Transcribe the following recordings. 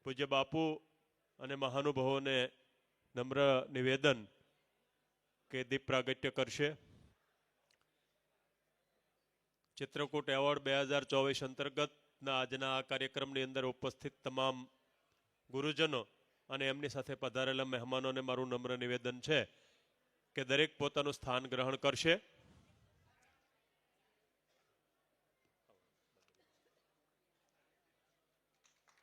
પૂજ્ય બાપુ અને મહાનુભાવોને નમ્ર નિવેદન કે દીપ પ્રાગટ્ય કરશે. ચિત્રકૂટ એવોર્ડ 2024 અંતર્ગતના આજના આ કાર્યક્રમની અંદર ઉપસ્થિત તમામ ગુરુજનો અને એમની સાથે પધારેલા મહેમાનોને મારું નમ્ર નિવેદન છે કે દરેક પોતાનું સ્થાન ગ્રહણ કરશે.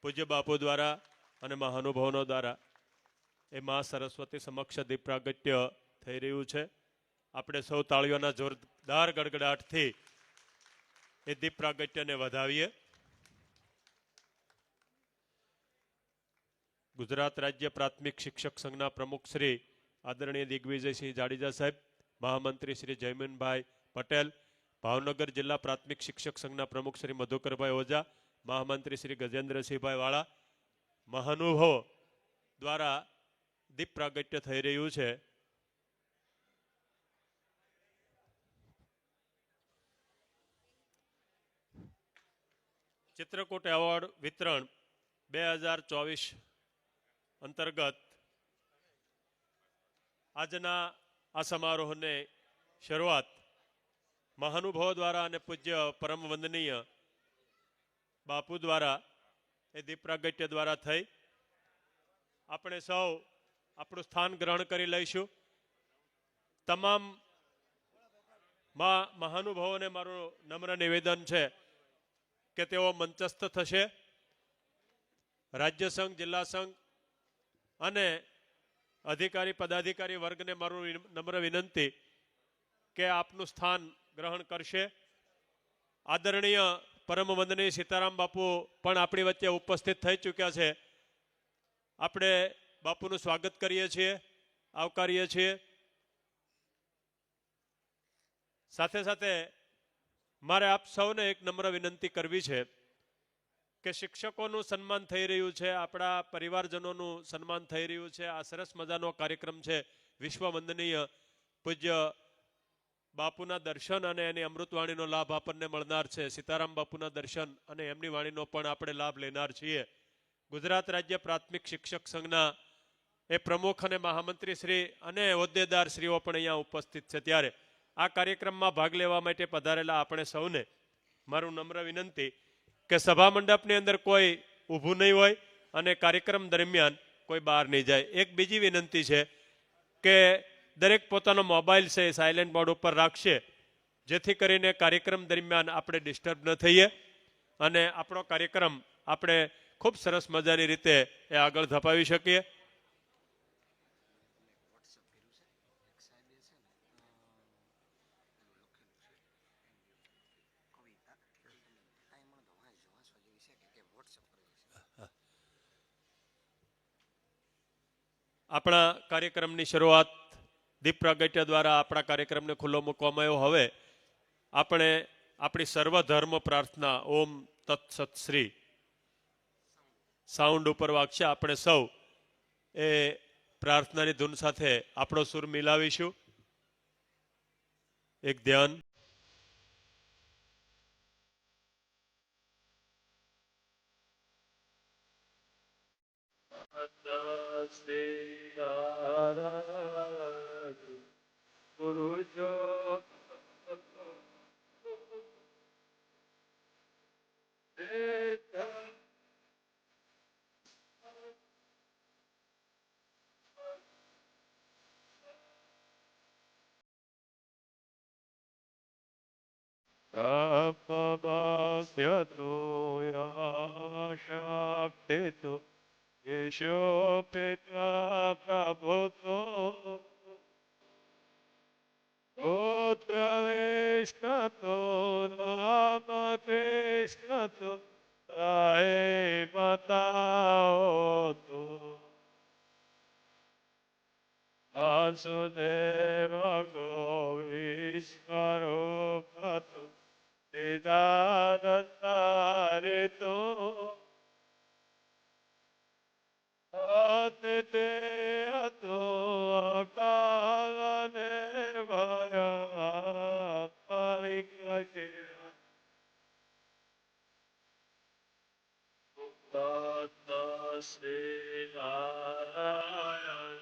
પૂજ્ય બાપુ દ્વારા અને મહાનુભાવોનો દ્વારા એ મા સરસ્વતી સમક્ષ દીપ પ્રાગટ્ય થઈ રહ્યું છે. આપણે સૌ તાળીઓના જોરદાર ગડગડાટથી એ દીપ પ્રાગટ્યને વધાવીએ. ગુજરાત રાજ્ય પ્રાથમિક શિક્ષક સંઘના પ્રમુખ શ્રી આદરણીય દિગ્વિજયસિંહ જાડેજા સાહેબ, મહામંત્રી શ્રી જયમીનભાઈ પટેલ, ભાવનગર જિલ્લા પ્રાથમિક શિક્ષક સંઘના પ્રમુખ શ્રી મધુકરભાઈ ઓઝા, મહામંત્રી શ્રી ગજેન્દ્રસિંહભાઈ વાળા, મહાનુભાવો દ્વારા દીપ પ્રાગટ્ય થઈ રહ્યું છે. ચિત્રકૂટ એવોર્ડ વિતરણ 2024 અંતર્ગત આજના આ સમારોહને શરૂઆત મહાનુભાવો દ્વારા અને પૂજ્ય પરમ વંદનીય બાપુ દ્વારા એ દીપ પ્રાગટ્ય દ્વારા થઈ. આપણે સૌ આપણું સ્થાન ગ્રહણ કરી લઈશું. તમામ મહાનુભાવોને મારું નમ્ર નિવેદન છે કે તેઓ મંચસ્થ થશે. રાજ્ય સંઘ, જિલ્લા સંઘ અને અધિકારી પદાધિકારી વર્ગને મારું નમ્ર વિનંતી કે આપનું સ્થાન ગ્રહણ કરશે. આદરણીય પરમ વંદનીય સીતારામ બાપુ પણ આપણી વચ્ચે ઉપસ્થિત થઈ ચૂક્યા છે. આપણે બાપુનું સ્વાગત કરીએ છીએ, આવકારીએ છીએ. સાથે સાથે મારે આપ સૌને એક નમ્ર વિનંતી કરવી છે કે શિક્ષકોનું સન્માન થઈ રહ્યું છે, આપણા પરિવારજનોનું સન્માન થઈ રહ્યું છે. આ સરસ મજાનો કાર્યક્રમ છે. વિશ્વ વંદનીય પૂજ્ય બાપુના દર્શન અને એની અમૃતવાણીનો લાભ આપણને મળનાર છે. સીતારામ બાપુના દર્શન અને એમની વાણીનો પણ આપણે લાભ લેનાર છીએ. ગુજરાત રાજ્ય પ્રાથમિક શિક્ષક સંઘના એ પ્રમુખ અને મહામંત્રી શ્રી અને હોદ્દેદાર શ્રીઓ પણ અહીંયા ઉપસ્થિત છે. ત્યારે આ કાર્યક્રમમાં ભાગ લેવા માટે પધારેલા આપણે સૌને મારું નમ્ર વિનંતી કે સભા મંડપની અંદર કોઈ ઊભું નહીં હોય અને કાર્યક્રમ દરમિયાન કોઈ બહાર નહીં જાય. એક બીજી વિનંતી છે કે દરેક પોતાનો મોબાઈલ છે એ સાયલેન્ટ મોડ ઉપર રાખશે, જેથી કરીને કાર્યક્રમ દરમિયાન આપણે ડિસ્ટર્બ ન થઈએ અને આપણો કાર્યક્રમ આપણે ખૂબ સરસ મજાની રીતે એ આગળ ધપાવી શકીએ. આપણા કાર્યક્રમની શરૂઆત દીપ પ્રાગટ્ય દ્વારા આપણા કાર્યક્રમને ખુલ્લો મૂકવામાં આવ્યો. હવે આપણે આપણી સર્વધર્મ પ્રાર્થના ઓમ તત્સત શ્રી સાઉન્ડ ઉપર વાગશે. આપણે સૌ એ પ્રાર્થનાની ધૂન સાથે આપણો સુર મિલાવીશું. એક ધ્યાન. Yesho Petra Prabhuto Otra vez canto Rama Krishna tu Trae Matao tu Vasudeva Govishkaro Patu Siddhartha Atete ato akala nevaya parikashya Tata Shri Narayan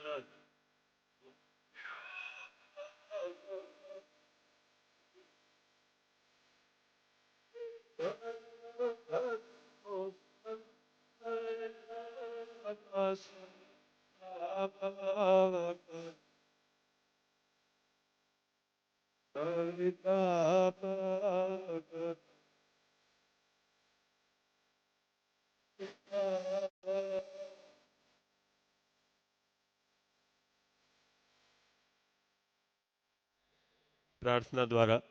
પ્રાર્થના દ્વારા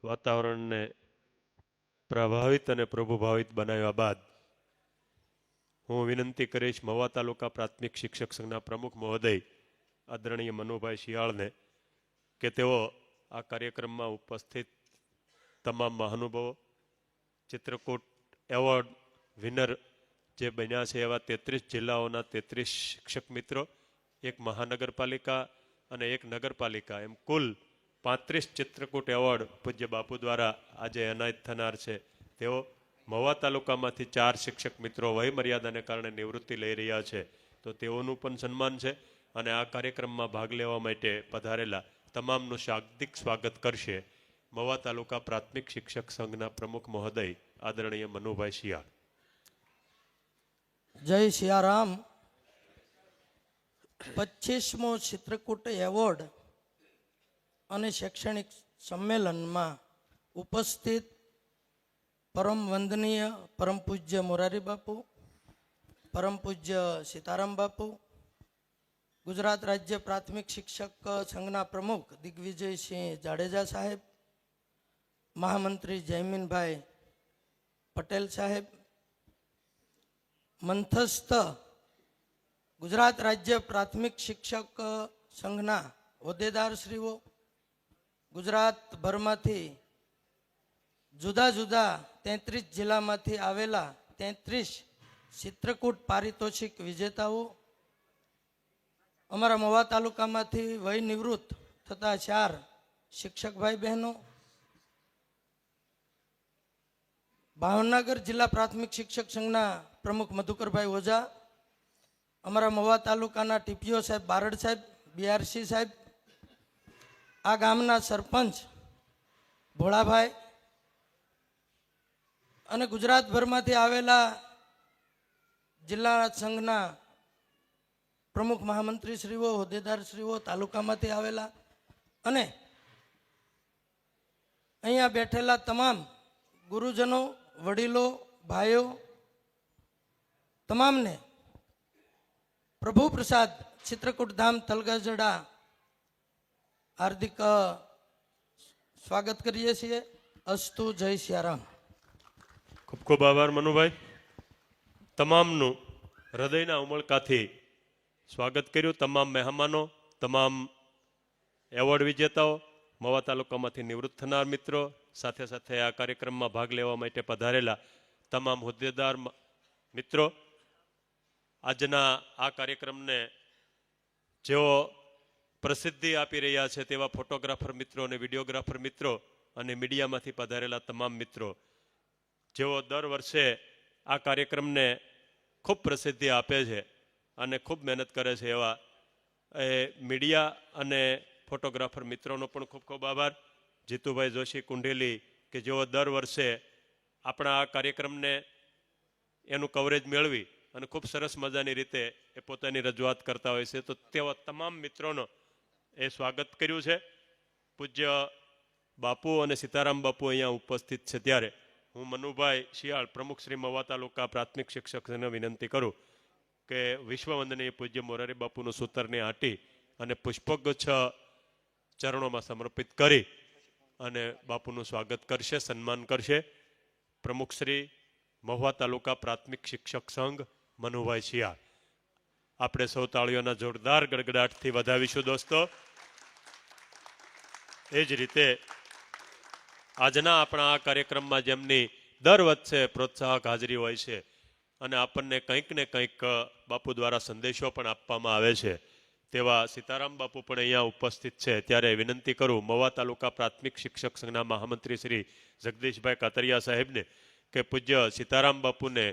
વાતાવરણને પ્રભાવિત અને પ્રભુભાવિત બનાવ્યા બાદ હું વિનંતી કરીશ મહુવા તાલુકા પ્રાથમિક શિક્ષક સંઘના પ્રમુખ મહોદય આદરણીય મનુભાઈ શિયાળને કે તેઓ આ કાર્યક્રમમાં ઉપસ્થિત તમામ મહાનુભાવો, ચિત્રકૂટ એવોર્ડ વિનર જે બન્યા છે એવા 33 જિલ્લાઓના 33 શિક્ષક મિત્રો, એક મહાનગરપાલિકા અને એક નગરપાલિકા, એમ કુલ 35 ચિત્રકૂટ એવોર્ડ પૂજ્ય બાપુ દ્વારા આજે એનાયત થનાર છે. તેઓ મહુવા તાલુકામાંથી 4 શિક્ષક મિત્રો વય મર્યાદાને કારણે નિવૃત્તિ લઈ રહ્યા છે, તો તેઓનું પણ સન્માન છે. અને આ કાર્યક્રમમાં ભાગ લેવા માટે પધારેલા તમામનું શાબ્દિક સ્વાગત કરશે મહુવા તાલુકા પ્રાથમિક શિક્ષક સંઘના પ્રમુખ મહોદય આદરણીય મનુભાઈ શિયાળ. જય સિયારામ. 25મો ચિત્રકૂટ એવોર્ડ અને શૈક્ષણિક સંમેલનમાં ઉપસ્થિત પરમ વંદનીય પરમ પૂજ્ય મોરારી બાપુ, પરમ પૂજ્ય સીતારામ બાપુ, ગુજરાત રાજ્ય પ્રાથમિક શિક્ષક સંઘના પ્રમુખ દિગ્વિજયસિંહ જાડેજા સાહેબ, મહામંત્રી જયમીનભાઈ પટેલ સાહેબ, મંથસ્થ ગુજરાત રાજ્ય પ્રાથમિક શિક્ષક સંઘના હોદ્દેદારશ્રીઓ, ગુજરાતભરમાંથી જુદા જુદા 33 જિલ્લામાંથી આવેલા 33 ચિત્રકૂટ પારિતોષિક વિજેતાઓ, અમારા મહુવા તાલુકામાંથી વય નિવૃત્ત થતા 4 શિક્ષક ભાઈ બહેનો, ભાવનગર જિલ્લા પ્રાથમિક શિક્ષક સંઘના પ્રમુખ મધુકરભાઈ ઓઝા, અમારા મહુવા તાલુકાના ટીપીઓ સાહેબ બારડ સાહેબ, બીઆરસી સાહેબ, આ ગામના સરપંચ ભોળાભાઈ અને ગુજરાતભરમાંથી આવેલા જિલ્લા સંઘના પ્રમુખ મહામંત્રીશ્રીઓ, હોદ્દેદારશ્રીઓ, તાલુકામાંથી આવેલા અને અહીંયા બેઠેલા તમામ ગુરુજનો, વડીલો, ભાઈઓ, તમામને પ્રભુ પ્રસાદ ચિત્રકૂટ ધામ તલગાજડા હાર્દિક સ્વાગત કરીએ છીએ. અસ્તુ. જય સિયારામ. ખૂબ ખૂબ આભાર મનુભાઈ. તમામનું હૃદયના ઉમળકાથી સ્વાગત કર્યું. તમામ મહેમાનો, તમામ એવોર્ડ વિજેતાઓ, મહુવા તાલુકામાંથી નિવૃત્ત થનાર મિત્રો, સાથે સાથે આ કાર્યક્રમમાં ભાગ લેવા માટે પધારેલા તમામ હોદ્દેદાર મિત્રો, આજના આ કાર્યક્રમને જેઓ પ્રસિદ્ધિ આપી રહ્યા છે તેવા ફોટોગ્રાફર મિત્રો અને વિડીયોગ્રાફર મિત્રો અને મીડિયામાંથી પધારેલા તમામ મિત્રો, જેઓ દર વર્ષે આ કાર્યક્રમને ખૂબ પ્રસિદ્ધિ આપે છે અને ખૂબ મહેનત કરે છે, એવા મીડિયા અને ફોટોગ્રાફર મિત્રોનો પણ ખૂબ ખૂબ આભાર. જીતુભાઈ જોશી કુંડેલી કે જેઓ દર વર્ષે આપણા આ કાર્યક્રમને એનું કવરેજ મેળવી અને ખૂબ સરસ મજાની રીતે એ પોતાની રજૂઆત કરતા હોય છે, તો તેવા તમામ મિત્રોનો એ સ્વાગત કર્યું છે. પૂજ્ય બાપુ અને સીતારામ બાપુ અહીંયા ઉપસ્થિત છે ત્યારે હું મનુભાઈ શિયાળ પ્રમુખ શ્રી મહુવા તાલુકા પ્રાથમિક શિક્ષકને વિનંતી કરું કે વિશ્વવંદનીય પૂજ્ય મોરારી બાપુનું સૂતરને આંટી અને પુષ્પગુચ્છ ચરણોમાં સમર્પિત કરી અને બાપુનું સ્વાગત કરશે, સન્માન કરશે. પ્રમુખ શ્રી મહુવા તાલુકા પ્રાથમિક શિક્ષક સંઘ મનુભાઈ શિયાળ. આપણે સૌ તાળીઓના જોરદાર ગડગડાટથી વધાવીશું દોસ્તો. એ જ રીતે આજના આપણા આ કાર્યક્રમમાં જેમની દર વર્ષે પ્રોત્સાહક હાજરી હોય છે અને આપણને કંઈક ને કંઈક બાપુ દ્વારા સંદેશો પણ આપવામાં આવે છે, તેવા સીતારામ બાપુ પણ અહીંયા ઉપસ્થિત છે. ત્યારે વિનંતી કરું મહુવા તાલુકા પ્રાથમિક શિક્ષક સંઘના મહામંત્રી શ્રી જગદીશભાઈ કાતરિયા સાહેબને કે પૂજ્ય સીતારામ બાપુને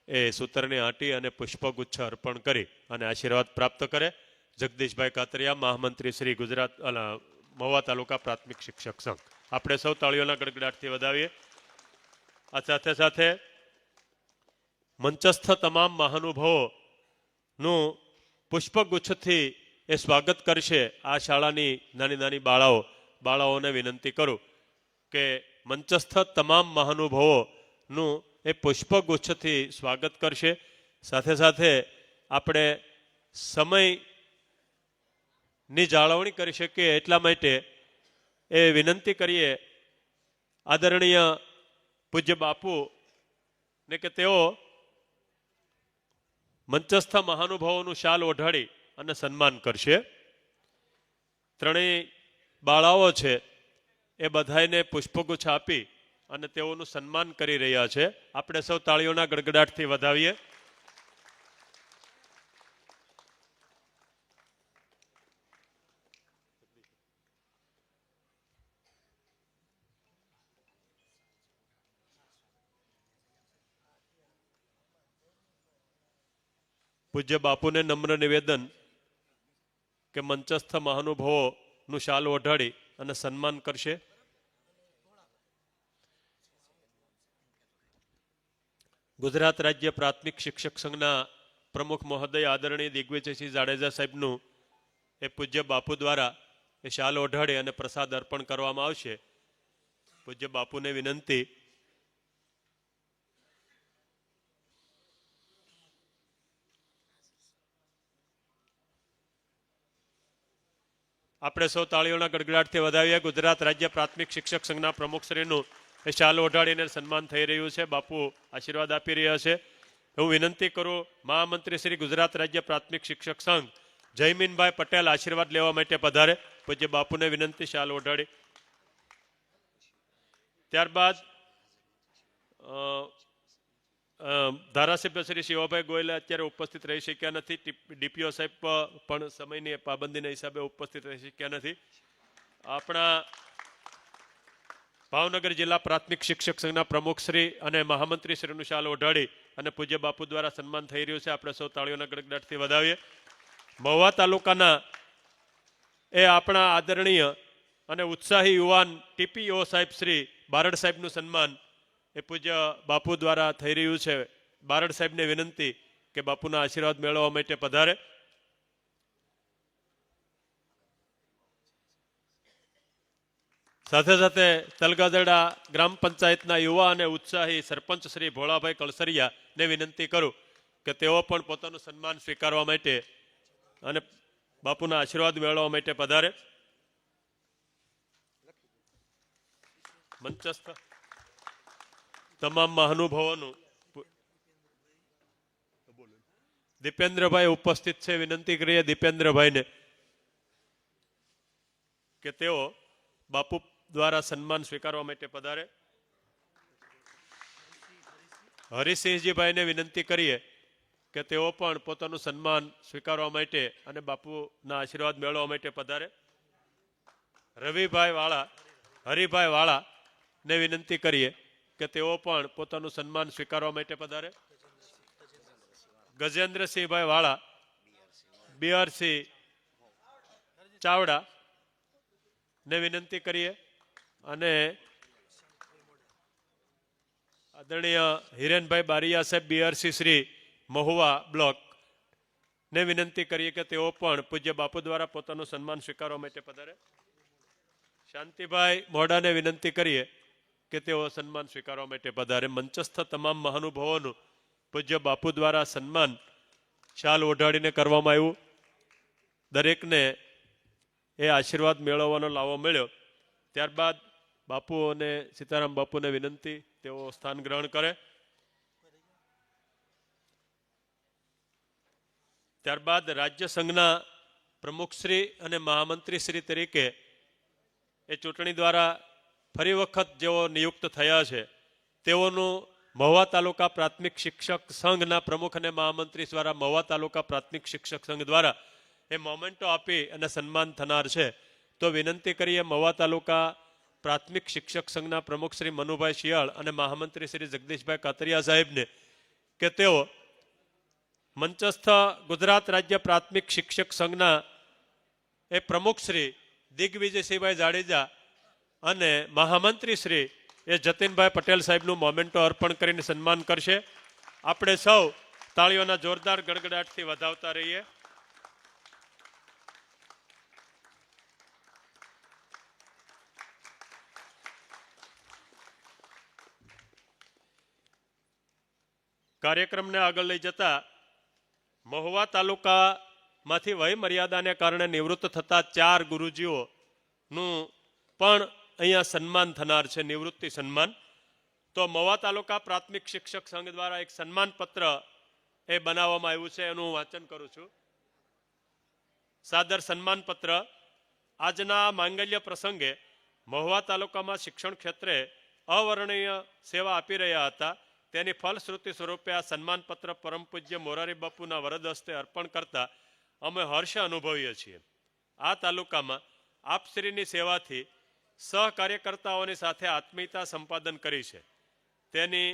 એ સૂત્રની આંટી અને પુષ્પગુચ્છ અર્પણ કરી અને આશીર્વાદ પ્રાપ્ત કરે. જગદીશભાઈ કાતરિયા, મહામંત્રી શ્રી ગુજરાત મહુવા તાલુકા પ્રાથમિક શિક્ષક સંઘ. આપણે સૌ તાળીઓના ગડગડાટથી વધાવીએ. આ સાથે સાથે મંચસ્થ તમામ મહાનુભાવોનું પુષ્પગુચ્છથી એ સ્વાગત કરશે. આ શાળાની નાની નાની બાળાઓને વિનંતી કરું કે મંચસ્થ તમામ મહાનુભાવોનું એ પુષ્પગુચ્છથી સ્વાગત કરશે. સાથે સાથે આપણે સમયની જાળવણી કરી શકીએ એટલા માટે એ વિનંતી કરીએ આદરણીય પૂજ્ય બાપુ ને કે તેઓ મંચસ્થ મહાનુભાવોનું શાલ ઓઢાડી અને સન્માન કરશે. ત્રણેય બાળાઓ છે એ બધાને પુષ્પગુચ્છ આપી અને તેઓનું સન્માન કરી રહ્યા છે. આપણે સૌ તાળીઓના ગડગડાટથી વધાવીએ. પૂજ્ય બાપુને નમ્ર નિવેદન કે મંચસ્થ મહાનુભાવોનું શાલ ઓઢાડી અને સન્માન કરશે. ગુજરાત રાજ્ય પ્રાથમિક શિક્ષક સંઘના પ્રમુખ મહોદય આદરણીય દિગ્વિજયસિંહ જાડેજા સાહેબનું એ પૂજ્ય બાપુ દ્વારા એ શાલ ઓઢાડી અને પ્રસાદ અર્પણ કરવામાં આવશે. પૂજ્ય બાપુને વિનંતી આપણે સૌ તાળીઓના ગડગડાટથી વધાવીએ. ગુજરાત રાજ્ય પ્રાથમિક શિક્ષક સંઘના પ્રમુખશ્રીનું એ શાલ ઓઢાડીને સન્માન થઈ રહ્યું છે. બાપુ આશીર્વાદ આપી રહ્યા છે. હું વિનંતી કરું મહામંત્રી શ્રી ગુજરાત રાજ્ય પ્રાથમિક શિક્ષક સંઘ જયમીનભાઈ પટેલ આશીર્વાદ લેવા માટે પધારે. પૂજ્ય બાપુને વિનંતી શાલ ઓઢાડી. ત્યારબાદ ધારાસભ્ય શ્રી શિવાભાઈ ગોયલ અત્યારે ઉપસ્થિત રહી શક્યા નથી. ડીપીઓ સાહેબ પણ સમયની પાબંદીના હિસાબે ઉપસ્થિત રહી શક્યા નથી. આપણા ભાવનગર જિલ્લા પ્રાથમિક શિક્ષક સંઘના પ્રમુખશ્રી અને મહામંત્રી શ્રીનું શાલ ઓઢાડી અને પૂજ્ય બાપુ દ્વારા સન્માન થઈ રહ્યું છે. આપણે સૌ તાળીઓના ગડગડાટથી વધાવીએ. મહુવા તાલુકાના એ આપણા આદરણીય અને ઉત્સાહી યુવાન ટીપીઓ સાહેબ શ્રી બારડ સાહેબનું સન્માન એ પૂજ્ય બાપુ દ્વારા થઈ રહ્યું છે. બારડ સાહેબને વિનંતી કે બાપુના આશીર્વાદ મેળવવા માટે પધારે. સાથે સાથે તલગાદડા ગ્રામ પંચાયતના યુવા અને ઉત્સાહી સરપંચ શ્રી ભોળાભાઈ કળસરિયાને વિનંતી કરું કે તેઓ પણ પોતાનું સન્માન સ્વીકારવા માટે અને બાપુના આશીર્વાદ મેળવવા માટે પધારે. મંચસ્થ તમામ મહાનુભાવોનું દીપેન્દ્રભાઈ ઉપસ્થિત છે. વિનંતી કરીએ દીપેન્દ્રભાઈને કે તેઓ બાપુ દ્વારા સન્માન સ્વીકારવા માટે પધારે. હરિસિંહજીભાઈને વિનંતી કરીએ કે તેઓ પણ પોતાનું સન્માન સ્વીકારવા માટે અને બાપુના આશીર્વાદ મેળવવા માટે પધારે. હરિભાઈ વાળા ને વિનંતી કરીએ કે તેઓ પણ પોતાનું સન્માન સ્વીકારવા માટે પધારે. ગજેન્દ્રસિંહભાઈ વાળા, બીઆરસી ચાવડા ને વિનંતી કરીએ અને આદરણીય હિરેનભાઈ બારિયા સાહેબ બીઆરસી શ્રી મહુવા બ્લોક ને વિનંતી કરીએ કે તેઓ પણ પૂજ્ય બાપુ દ્વારા પોતાનું સન્માન સ્વીકારવા માટે પધારે. શાંતિભાઈ મોઢાને વિનંતી કરીએ કે તેઓ સન્માન સ્વીકારવા માટે પધારે. મંચસ્થ તમામ મહાનુભાવોનું પૂજ્ય બાપુ દ્વારા સન્માન શાલ ઓઢાડીને કરવામાં આવ્યું. દરેકને એ આશીર્વાદ મેળવવાનો લાવો મળ્યો. ત્યારબાદ બાપુ અને સીતારામ બાપુને વિનંતી તેઓ સ્થાન ગ્રહણ કરે. ત્યારબાદ રાજ્ય સંઘના પ્રમુખશ્રી અને મહામંત્રીશ્રી તરીકે એ ચૂંટણી દ્વારા ફરી વખત જેઓ નિયુક્ત થયા છે તેઓનું મહુવા તાલુકા પ્રાથમિક શિક્ષક સંઘના પ્રમુખ અને મહામંત્રી દ્વારા મહુવા તાલુકા પ્રાથમિક શિક્ષક સંઘ દ્વારા એ મોમેન્ટો આપી અને સન્માન થનાર છે. તો વિનંતી કરીએ મહુવા તાલુકા પ્રાથમિક શિક્ષક સંઘના પ્રમુખ શ્રી મનુભાઈ શિયાળ અને મહામંત્રી શ્રી જગદીશભાઈ કાતરિયા સાહેબને કે તેઓ મંચસ્થ ગુજરાત રાજ્ય પ્રાથમિક શિક્ષક સંઘના એ પ્રમુખ શ્રી દિગ્વિજયસિંહભાઈ જાડેજા અને મહામંત્રી શ્રી એ જતીનભાઈ પટેલ સાહેબનું મોમેન્ટો અર્પણ કરીને સન્માન કરશે. આપણે સૌ તાળીઓના જોરદાર ગડગડાટથી વધાવતા રહીએ. કાર્યક્રમને આગળ લઈ જતા મહુવા તાલુકામાંથી વય મર્યાદાને કારણે નિવૃત્ત થતા 4 ગુરુજીઓનું પણ અહીંયા સન્માન થનાર છે, નિવૃત્તિ સન્માન. તો મહુવા તાલુકા પ્રાથમિક શિક્ષક સંઘ દ્વારા એક સન્માન પત્ર એ બનાવવામાં આવ્યું છે, એનું વાંચન કરું છું. સાદર સન્માન પત્ર. આજના માંગલ્ય પ્રસંગે મહુવા તાલુકામાં શિક્ષણ ક્ષેત્રે અવર્ણનીય સેવા આપી રહ્યા હતા, તેની ફલશ્રુતિ સ્વરૂપે આ સન્માન પત્ર પરમ પૂજ્ય મોરારી બાપુના વરદ હસ્તે અર્પણ કરતા અમે હર્ષ અનુભવીએ છીએ. આ તાલુકામાં આપશ્રીની સેવાથી સહકાર્યકર્તાઓની સાથે આત્મીયતા સંપાદન કરી છે, તેની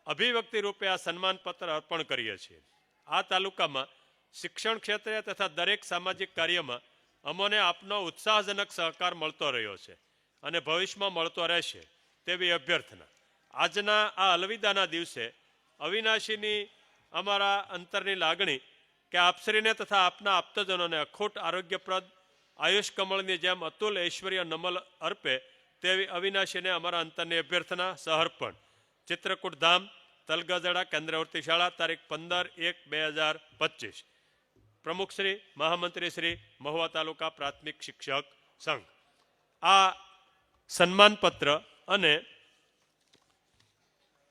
અભિવ્યક્તિ રૂપે આ સન્માન પત્ર અર્પણ કરીએ છીએ. આ તાલુકામાં શિક્ષણ ક્ષેત્રે તથા દરેક સામાજિક કાર્યમાં અમોને આપનો ઉત્સાહજનક સહકાર મળતો રહ્યો છે અને ભવિષ્યમાં મળતો રહેશે તેવી અભ્યર્થના. આજના આ અલવિદાના દિવસે અવિનાશીની અમારા અંતરની લાગણી કે આપશ્રીને તથા આપના આપ્તજનોને અખૂટ આરોગ્યપ્રદ આયુષ કમળની જેમ અતુલ ઐશ્વર્ય નમલ અર્પે તેવી અવિનાશીને અમારા અંતરની અભ્યર્થના સહર્પણ. ચિત્રકૂટ ધામ તલગજડા કેન્દ્રવર્તી શાળા તારીખ 15/1/2025. પ્રમુખ શ્રી મહામંત્રી શ્રી મહુવા તાલુકા પ્રાથમિક શિક્ષક સંઘ. આ સન્માન પત્ર અને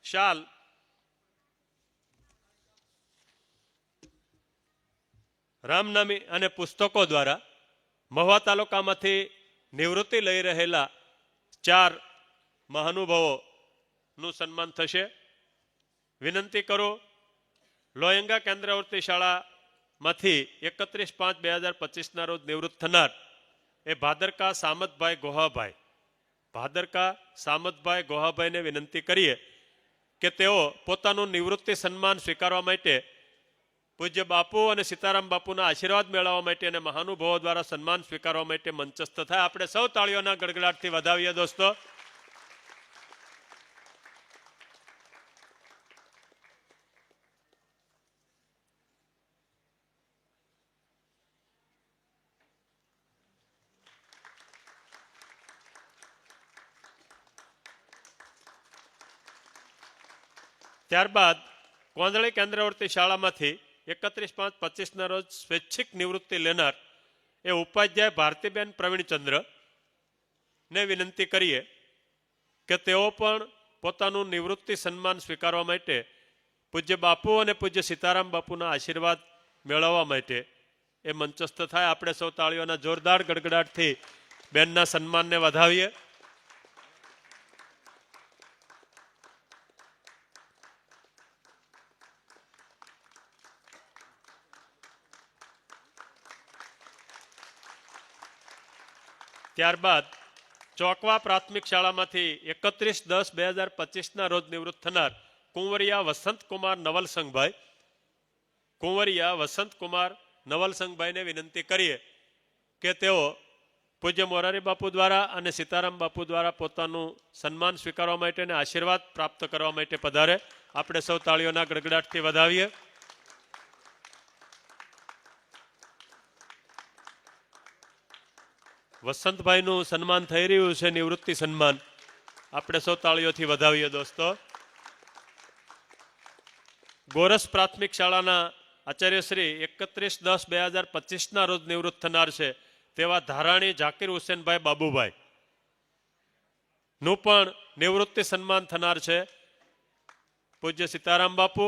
શાલ રામનામી અને પુસ્તકો દ્વારા મહુવા તાલુકામાંથી નિવૃત્તિ લઈ રહેલા 4 મહાનુભાવોનું સન્માન થશે. વિનંતી કરો, લોયંગા કેન્દ્રવર્તી શાળામાંથી 31/5/2025 રોજ નિવૃત્ત થનાર એ ભાદરકા સામતભાઈ ગોહાભાઈને વિનંતી કરીએ કે તેઓ પોતાનું નિવૃત્તિ સન્માન સ્વીકારવા માટે પૂજ્ય બાપુ અને સીતારામ બાપુના આશીર્વાદ મેળવવા માટે અને મહાનુભાવો દ્વારા સન્માન સ્વીકારવા માટે મંચસ્થ થાય. આપણે સૌ તાળીઓના ગડગડાટથી વધાવીએ દોસ્તો. ત્યારબાદ કોંદળી કેન્દ્રવર્તી શાળામાંથી 31/5/25 રોજ સ્વૈચ્છિક નિવૃત્તિ લેનાર એ ઉપાધ્યાય ભારતીબેન પ્રવીણચંદ્ર ને વિનંતી કરીએ કે તેઓ પણ પોતાનું નિવૃત્તિ સન્માન સ્વીકારવા માટે પૂજ્ય બાપુ અને પૂજ્ય સીતારામ બાપુના આશીર્વાદ મેળવવા માટે એ મંચસ્થ થાય. આપણે સૌ તાળીઓના જોરદાર ગડગડાટથી બેનના સન્માનને વધાવીએ. ત્યારબાદ ચોકવા પ્રાથમિક શાળામાંથી 31/10/2025 રોજ નિવૃત્ત થનાર કુંવરિયા વસંતકુમાર નવલસંગભાઈને વિનંતી કરીએ કે તેઓ પૂજ્ય મોરારી બાપુ દ્વારા અને સીતારામ બાપુ દ્વારા પોતાનું સન્માન સ્વીકારવા માટે અને આશીર્વાદ પ્રાપ્ત કરવા માટે પધારે. આપણે સૌ તાળીઓના ગડગડાટથી વધાવીએ. વસંતભાઈનું સન્માન થઈ રહ્યું છે, નિવૃત્તિ સન્માન. આપણે સૌ તાળીઓથી વધાવીએ દોસ્તો. ગોરસ પ્રાથમિક શાળાના આચાર્ય શ્રી 31/10/2025 રોજ નિવૃત્ત થનાર છે તેવા ધારાણી ઝાકીર હુસેનભાઈ બાબુભાઈ નું પણ નિવૃત્તિ સન્માન થનાર છે. પૂજ્ય સીતારામ બાપુ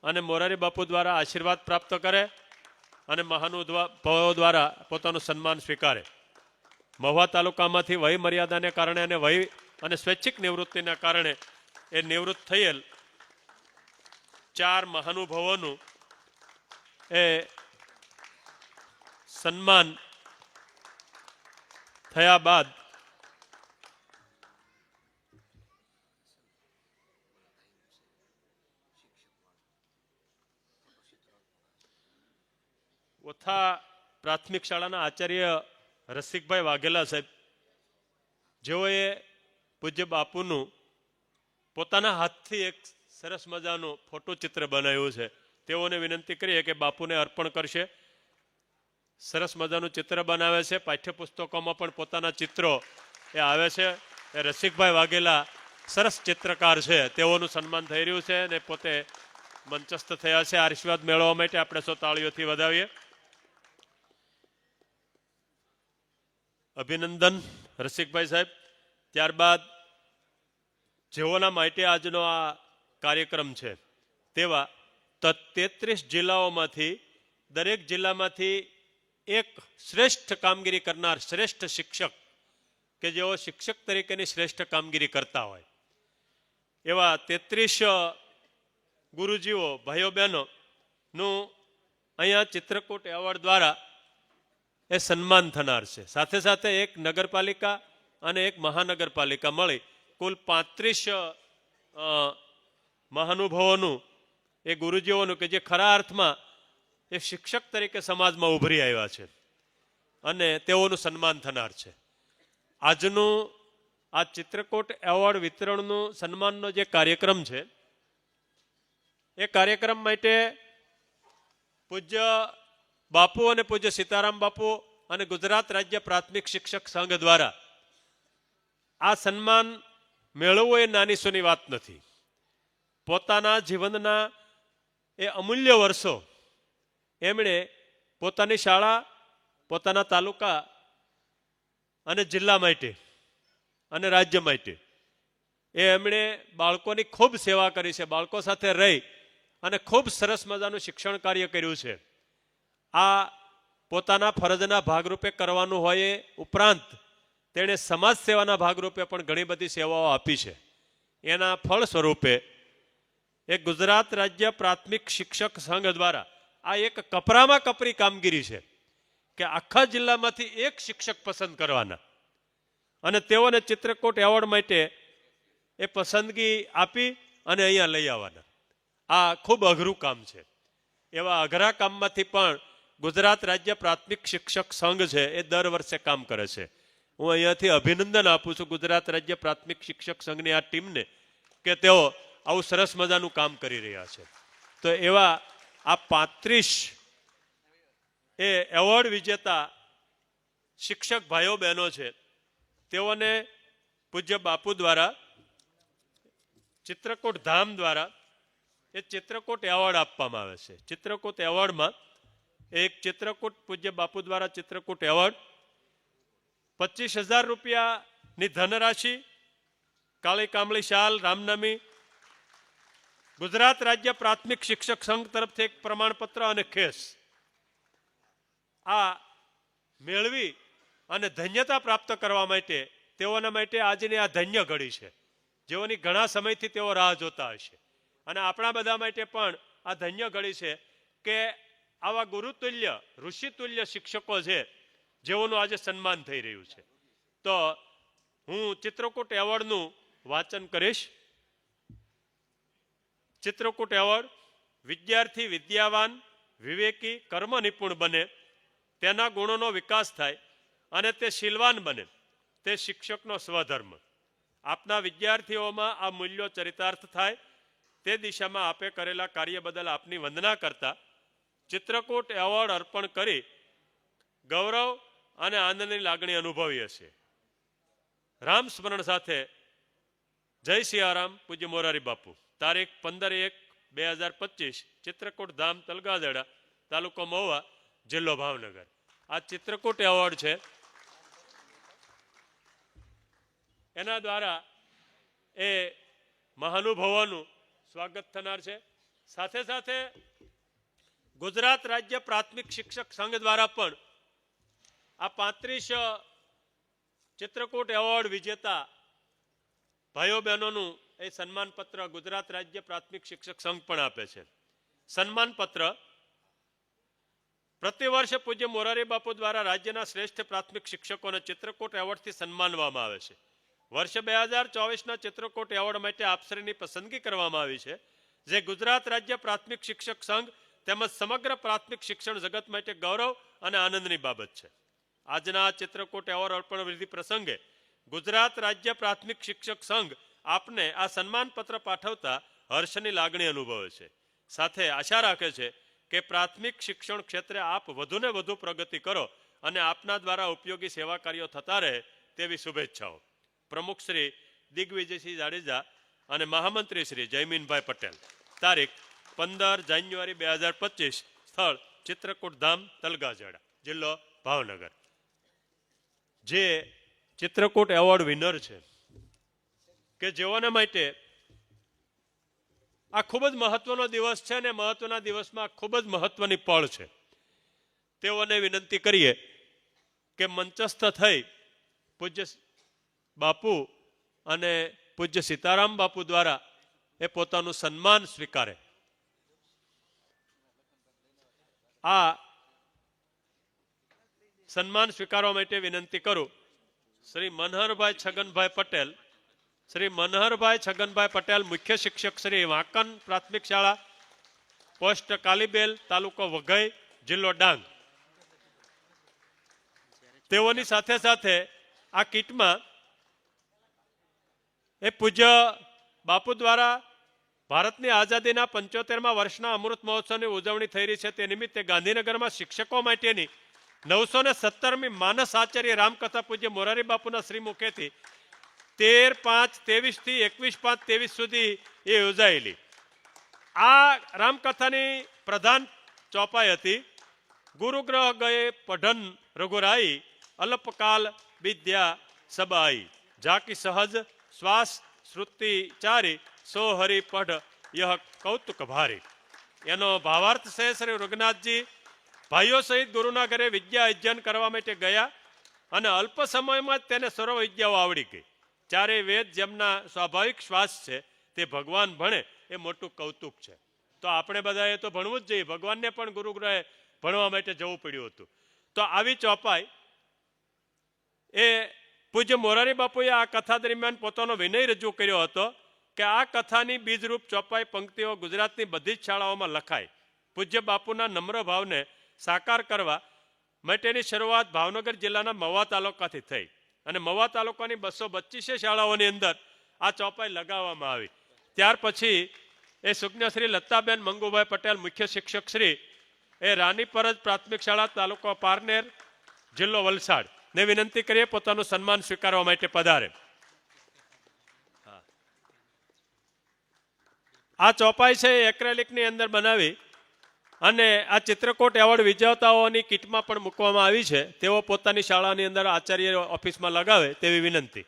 અને મોરારી બાપુ દ્વારા આશીર્વાદ પ્રાપ્ત કરે અને મહાનુભાવો દ્વારા પોતાનું સન્માન સ્વીકારે. મહુવા તાલુકામાંથી વય મર્યાદાને કારણે અને વય અને સ્વૈચ્છિક નિવૃત્તિના કારણે એ નિવૃત્ત થયેલ 4 મહાનુભાવોનું એ સન્માન થયા બાદ ઓથા પ્રાથમિક શાળાના આચાર્ય રસિકભાઈ વાઘેલા સાહેબ, જેઓએ પૂજ્ય બાપુનું પોતાના હાથથી એક સરસ મજાનું ફોટોચિત્ર બનાવ્યું છે, તેઓને વિનંતી કરીએ કે બાપુને અર્પણ કરશે. સરસ મજાનું ચિત્ર બનાવે છે, પાઠ્યપુસ્તકોમાં પણ પોતાના ચિત્રો એ આવે છે. એ રસિકભાઈ વાઘેલા સરસ ચિત્રકાર છે, તેઓનું સન્માન થઈ રહ્યું છે અને પોતે મંચસ્થ થયા છે. આશીર્વાદ મેળવવા માટે આપણે સૌ તાળીઓથી વધાવીએ. અભિનંદન રસિકભાઈ સાહેબ. ત્યારબાદ જેઓના માટે આજનો આ કાર્યક્રમ છે તેવા 33 જિલ્લાઓમાંથી દરેક જિલ્લામાંથી એક શ્રેષ્ઠ કામગીરી કરનાર શ્રેષ્ઠ શિક્ષક કે જેઓ શિક્ષક તરીકેની શ્રેષ્ઠ કામગીરી કરતા હોય એવા 33 ગુરુજીઓ ભાઈઓ બહેનોનું અહીંયા ચિત્રકૂટ એવોર્ડ દ્વારા એ સન્માન થનાર છે. સાથે સાથે એક નગરપાલિકા અને એક મહાનગરપાલિકા મળી કુલ 35 મહાનુભાવોનું એ ગુરુજીઓનું કે જે ખરા અર્થમાં એ શિક્ષક તરીકે સમાજમાં ઉભરી આવ્યા છે અને તેઓનું સન્માન થનાર છે. આજનું આ ચિત્રકૂટ એવોર્ડ વિતરણનું સન્માનનો જે કાર્યક્રમ છે એ કાર્યક્રમ માટે પૂજ્ય બાપુ અને પૂજ્ય સીતારામ બાપુ અને ગુજરાત રાજ્ય પ્રાથમિક શિક્ષક સંઘ દ્વારા આ સન્માન મેળવવું એ નાની સૂની વાત નથી. પોતાના જીવનના એ અમૂલ્ય વર્ષો એમણે પોતાની શાળા, પોતાના તાલુકા અને જિલ્લા માટે અને રાજ્ય માટે એ એમણે બાળકોની ખૂબ સેવા કરી છે. બાળકો સાથે રહી અને ખૂબ સરસ મજાનું શિક્ષણ કાર્ય કર્યું છે. આ પોતાના ફરજના ભાગરૂપે કરવાનું હોય એ ઉપરાંત તેણે સમાજ સેવાના ભાગરૂપે પણ ઘણી બધી સેવાઓ આપી છે. એના ફળ સ્વરૂપે એક ગુજરાત રાજ્ય પ્રાથમિક શિક્ષક સંઘ દ્વારા આ એક કપરામાં કપરી કામગીરી છે કે આખા જિલ્લામાંથી એક શિક્ષક પસંદ કરવાના અને તેઓને ચિત્રકૂટ એવોર્ડ માટે એ પસંદગી આપી અને અહીંયા લઈ આવવાના. આ ખૂબ અઘરું કામ છે. એવા અઘરા કામમાંથી પણ ગુજરાત રાજ્ય પ્રાથમિક શિક્ષક સંઘ છે એ દર વર્ષે કામ કરે છે. હું અહીંયાથી અભિનંદન આપું છું ગુજરાત રાજ્ય પ્રાથમિક શિક્ષક સંઘની આ ટીમને કે તેઓ આવું સરસ મજાનું કામ કરી રહ્યા છે. તો એવા આ 35 એ એવોર્ડ વિજેતા શિક્ષક ભાઈઓ બહેનો છે તેઓને પૂજ્ય બાપુ દ્વારા ચિત્રકૂટ ધામ દ્વારા એ ચિત્રકૂટ એવોર્ડ આપવામાં આવે છે. ચિત્રકૂટ એવોર્ડમાં એક ચિત્રકૂટ પૂજ્ય બાપુ દ્વારા ચિત્રકૂટ એવોર્ડ 25,000 રૂપિયાની ધનરાશિ, કાળી કામળી શાલ, રામનામી, ગુજરાત રાજ્ય પ્રાથમિક શિક્ષક સંઘ તરફથી એક પ્રમાણપત્ર અને ખેસ આ મેળવી અને ધન્યતા પ્રાપ્ત કરવા માટે તેઓના માટે આજની આ ધન્ય ઘડી છે, જેઓની ઘણા સમયથી તેઓ રાહ જોતા હશે. અને આપણા બધા માટે પણ આ ધન્ય ઘડી છે કે આવા ગુરુતુલ્ય ઋષિતુલ્ય શિક્ષકો છે જેઓનું આજે સન્માન થઈ રહ્યું છે. તો હું ચિત્રકૂટ એવોર્ડનું વાંચન કરીશ. ચિત્રકૂટ એવોર્ડ વિદ્યાર્થી વિદ્યાવાન, વિવેકી, કર્મ નિપુણ બને, તેના ગુણોનો વિકાસ થાય અને તે શીલવાન બને, તે શિક્ષકનો સ્વધર્મ. આપના વિદ્યાર્થીઓમાં આ મૂલ્યો ચરિતાર્થ થાય તે દિશામાં આપે કરેલા કાર્ય બદલ આપની વંદના કરતા ચિત્રકૂટ એવોર્ડ અર્પણ કરી ગૌરવ અને આનંદની લાગણી અનુભવીએ છીએ. રામ સ્મરણ સાથે જય સિયારામ. પૂજ્ય મોરારી બાપુ. તારીખ 15/1/2025, ચિત્રકૂટ ધામ, તલગાદડા, તાલુકો મહુવા, જિલ્લો ભાવનગર. આ ચિત્રકૂટ એવોર્ડ છે એના દ્વારા એ મહાનુભાવોનું સ્વાગત થનાર છે. સાથે સાથે ગુજરાત રાજ્ય પ્રાથમિક શિક્ષક સંઘ દ્વારા પણ આ 35 ચિત્રકૂટ એવોર્ડ વિજેતા ભાઈઓ બહેનોનું એ સન્માનપત્ર ગુજરાત રાજ્ય પ્રાથમિક શિક્ષક સંઘ પણ આપે છે. સન્માનપત્ર પ્રતિવર્ષે પૂજ્ય મોરારી બાપુ દ્વારા રાજ્યના શ્રેષ્ઠ પ્રાથમિક શિક્ષકોને ચિત્રકૂટ એવોર્ડથી સન્માનવામાં આવે છે. વર્ષ 2024ના ચિત્રકૂટ એવોર્ડ માટે આપશ્રીની પસંદગી કરવામાં આવી છે, જે ગુજરાત રાજ્ય પ્રાથમિક શિક્ષક સંઘ તેમજ સમગ્ર પ્રાથમિક શિક્ષણ જગત માટે ગૌરવ અને આનંદની બાબત છે. આજના ચિત્રકૂટ એવોર્ડ અર્પણ વિધિ પ્રસંગે ગુજરાત રાજ્ય પ્રાથમિક શિક્ષક સંઘ આપને આ સન્માનપત્ર પાઠવતા હર્ષની લાગણી અનુભવે છે. સાથે આશા રાખે છે કે પ્રાથમિક શિક્ષણ ક્ષેત્રે આપ વધુને વધુ પ્રગતિ કરો અને આપના દ્વારા ઉપયોગી સેવા કાર્યો થતા રહે તેવી શુભેચ્છાઓ. પ્રમુખ શ્રી દિગ્વિજયસિંહ જાડેજા અને મહામંત્રી શ્રી જયમીનભાઈ પટેલ. તારીખ 15 જાન્યુઆરી 2025. સ્થળ ચિત્રકૂટ ધામ તલગાજડા, જિલ્લો ભાવનગર. જે ચિત્રકૂટ એવોર્ડ વિનર છે કે જેઓને માટે આ ખૂબ જ મહત્વનો દિવસ છે અને મહત્વના દિવસમાં ખૂબ જ મહત્વની પળ છે. તેઓને વિનંતી કરીએ કે મંચસ્થ થઈ પૂજ્ય બાપુ અને પૂજ્ય સીતારામ બાપુ દ્વારા એ પોતાનું સન્માન સ્વીકારે. આ સન્માન સ્વીકારવા માટે વિનંતી કરું શ્રી મનહરભાઈ છગનભાઈ પટેલ. શ્રી મનહરભાઈ છગનભાઈ પટેલ, મુખ્ય શિક્ષક શ્રી વાંકન પ્રાથમિક શાળા, પોસ્ટ કાલીબેલ, તાલુકો વઘઈ, જિલ્લો ડાંગ. તેઓની સાથે સાથે આ કીટમાં એ પૂજ્ય બાપુ દ્વારા ભારતની આઝાદીના 75મા વર્ષના અમૃત મહોત્સવની ઉજવણી થઈ રહી છે. તે નિમિત્તે ગાંધીનગરમાં શિક્ષકો માટેની 917મી માનસ આચાર્ય રામકથા પૂજ્ય મોરારી બાપુના શ્રી મુખેથી 13/5/23 થી 21/5/23 સુધી એ યોજાયેલી આ રામકથાની પ્રધાન ચોપાઈ હતી. ગુરુગ્રહ ગયે પઢન રઘુરાઈ, અલ્પકાલ વિદ્યા સબાઈ, જાકી સહજ શ્વાસ શ્રુતિ ચારી, સો હરિ પઢ યહ કૌતુક ભારી. એનો ભાવાર્થ છે શ્રી રઘુનાથજી ભાઈઓ સહિત ગુરુના ઘરે વિદ્યા અધ્યયન કરવા માટે ગયા અને અલ્પ સમયમાં જ તેને સર્વ વિદ્યાઓ આવડી ગઈ. ચારે વેદ જેમના સ્વાભાવિક શ્વાસ છે તે ભગવાન ભણે એ મોટું કૌતુક છે. તો આપણે બધાએ તો ભણવું જ જોઈએ. ભગવાનને પણ ગુરુગ્રહે ભણવા માટે જવું પડ્યું હતું. તો આવી ચોપાઈ એ પૂજ્ય મોરારી બાપુએ આ કથા દરમિયાન પોતાનો વિનય રજૂ કર્યો હતો કે આ કથાની બીજરૂપ ચોપાઈ પંક્તિઓ ગુજરાતની બધી જ શાળાઓમાં લખાય. પૂજ્ય બાપુના નમ્ર ભાવને સાકાર કરવા માટેની શરૂઆત ભાવનગર જિલ્લાના મહુવા તાલુકાથી થઈ અને મહુવા તાલુકાની 225 શાળાઓની અંદર આ ચોપાઈ લગાવવામાં આવી. ત્યાર પછી એ સુજ્ઞ શ્રી લતાબેન મંગુભાઈ પટેલ, મુખ્ય શિક્ષક શ્રી એ રાની પરજ પ્રાથમિક શાળા, તાલુકો પારનેર, જિલ્લો વલસાડ ને વિનંતી કરીએ પોતાનું સન્માન સ્વીકારવા માટે પધારે. આ ચોપાઈ છે એ એક્રેલિકની અંદર બનાવી અને આ ચિત્રકૂટ એવોર્ડ વિજેતાઓની કીટમાં પણ મૂકવામાં આવી છે. તેઓ પોતાની શાળાની અંદર આચાર્ય ઓફિસમાં લગાવે તેવી વિનંતી.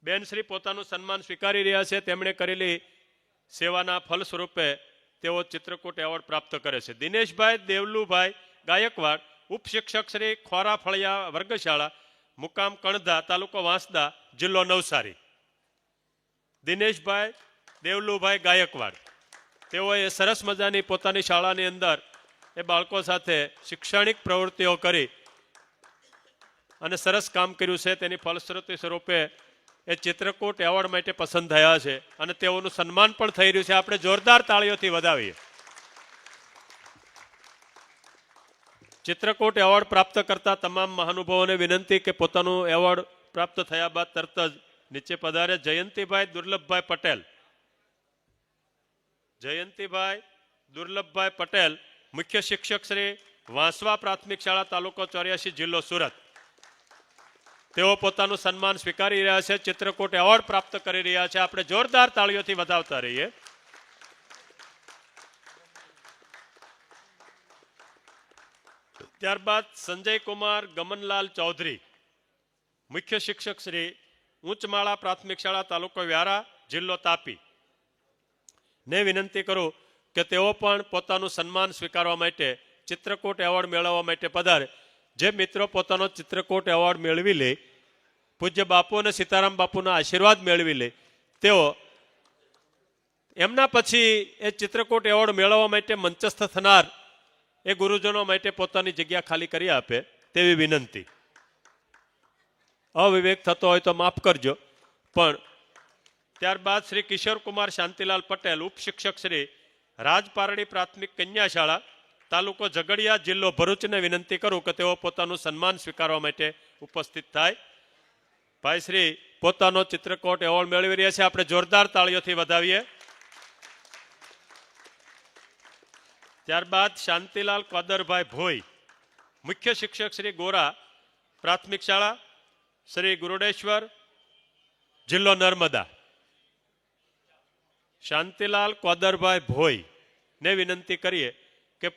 બેન શ્રી પોતાનું સન્માન સ્વીકારી રહ્યા છે. તેમણે કરેલી સેવાના ફલ સ્વરૂપે તેઓ ચિત્રકૂટ એવોર્ડ પ્રાપ્ત કરે છે. દિનેશભાઈ દેવલુભાઈ ગાયકવાડ, ઉપશિક્ષક શ્રી ખોરા ફળિયા વર્ગશાળા, મુકામ કણધા, તાલુકો વાંસદા, જિલ્લો નવસારી. દિનેશભાઈ દેવલુભાઈ ગાયકવાડ તેઓએ સરસ મજાની પોતાની શાળાની અંદર એ બાળકો સાથે શૈક્ષણિક પ્રવૃત્તિઓ કરી અને સરસ કામ કર્યું છે. તેની ફલશ્રુતિ સ્વરૂપે એ ચિત્રકૂટ એવોર્ડ માટે પસંદ થયા છે અને તેઓનું સન્માન પણ થઈ રહ્યું છે. આપણે જોરદાર તાળીઓથી વધાવીએ. ચિત્રકૂટ એવોર્ડ પ્રાપ્ત કરતા તમામ મહાનુભાવોને વિનંતી કે પોતાનું એવોર્ડ પ્રાપ્ત થયા બાદ તરત જ નીચે પધારે. જયંતિભાઈ દુર્લભભાઈ પટેલ. જયંતિભાઈ દુર્લભભાઈ પટેલ, મુખ્ય શિક્ષક શ્રી વાંસવા પ્રાથમિક શાળા, તાલુકો 84, જિલ્લો સુરત. તેઓ પોતાનું સન્માન સ્વીકારી રહ્યા છે. ચિત્રકૂટ એવોર્ડ પ્રાપ્ત કરી રહ્યા છે. આપણે જોરદાર તાળીઓથી વધાવતા રહીએ. ત્યારબાદ સંજય કુમાર ગમનલાલ ચૌધરી, મુખ્ય શિક્ષક શ્રી ઉચ્ચમાળા પ્રાથમિક શાળા, તાલુકો વ્યારા, જિલ્લો તાપી ને વિનંતી કરું કે તેઓ પણ પોતાનું સન્માન સ્વીકારવા માટે ચિત્રકૂટ એવોર્ડ મેળવવા માટે પધારે. જે મિત્રો પોતાનો ચિત્રકૂટ એવોર્ડ મેળવી લે, પૂજ્ય બાપુ અને સીતારામ બાપુના આશીર્વાદ મેળવી લે, તેઓ એમના પછી એ ચિત્રકૂટ એવોર્ડ મેળવવા માટે મંચસ્થ થનાર એ ગુરુજનો માટે પોતાની જગ્યા ખાલી કરી આપે તેવી વિનંતી. અવિવેક થતો હોય તો માફ કરજો. પણ ત્યારબાદ શ્રી કિશોરકુમાર શાંતિલાલ પટેલ ઉપશિક્ષક શ્રી રાજપારડી પ્રાથમિક કન્યા શાળા તાલુકો ઝઘડિયા જિલ્લો ભરૂચને વિનંતી કરું કે તેઓ પોતાનું સન્માન સ્વીકારવા માટે ઉપસ્થિત થાય. ભાઈ શ્રી પોતાનો ચિત્રકોટ એવોર્ડ મેળવી રહ્યા છે, આપણે જોરદાર તાળીઓથી વધાવીએ. ત્યારબાદ શાંતિલાલ કોદરભાઈ ભોઈ મુખ્ય શિક્ષક શ્રી ગોરા પ્રાથમિક શાળા શ્રી ગુરુડેશ્વર જિલ્લો નર્મદા. શાંતિલાલ કોદરભાઈ ભોઈ ને વિનંતી કરીએ કે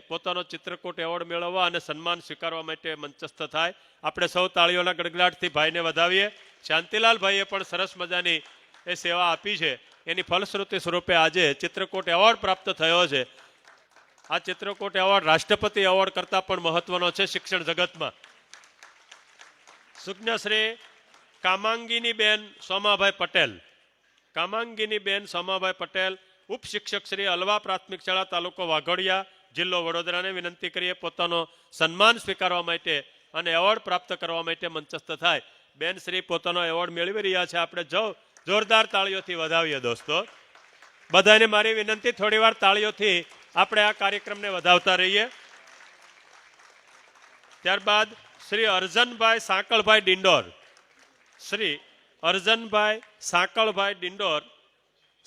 પોતાનો ચિત્રકૂટ એવોર્ડ મેળવવા અને સન્માન સ્વીકારવા માટે મંચસ્થ થાય. આપણે સૌ તાળીઓના ગડગડાટથી ભાઈને વધાવીએ. શાંતિલાલ ભાઈએ પણ સરસ મજાની એ સેવા આપી છે, એની ફલશ્રુતિ સ્વરૂપે આજે ચિત્રકૂટ એવોર્ડ પ્રાપ્ત થયો છે. આ ચિત્રકૂટ એવોર્ડ રાષ્ટ્રપતિ એવોર્ડ કરતાં પણ મહત્વનો છે શિક્ષણ જગતમાં. સુજ્ઞશ્રી કામાંગીનીબેન સોમાભાઈ પટેલ, કામાંગીનીબેન સોમાભાઈ પટેલ ઉપશિક્ષક શ્રી અલવા પ્રાથમિક શાળા તાલુકો વાઘોડિયા જિલ્લો વડોદરાને વિનંતી કરીએ પોતાનો સન્માન સ્વીકારવા માટે અને એવોર્ડ પ્રાપ્ત કરવા માટે મંચસ્થ થાય. બેન શ્રી પોતાનો એવોર્ડ મેળવી રહ્યા છે, આપણે જોરદાર તાળીઓથી વધાવીએ દોસ્તો. બધાને મારી વિનંતી, થોડીવાર તાળીઓથી આપણે આ કાર્યક્રમને વધાવતા રહીએ. ત્યારબાદ શ્રી અર્જનભાઈ સાંકળભાઈ ડિંડોર, શ્રી અર્જનભાઈ સાંકળભાઈ ડિંડોર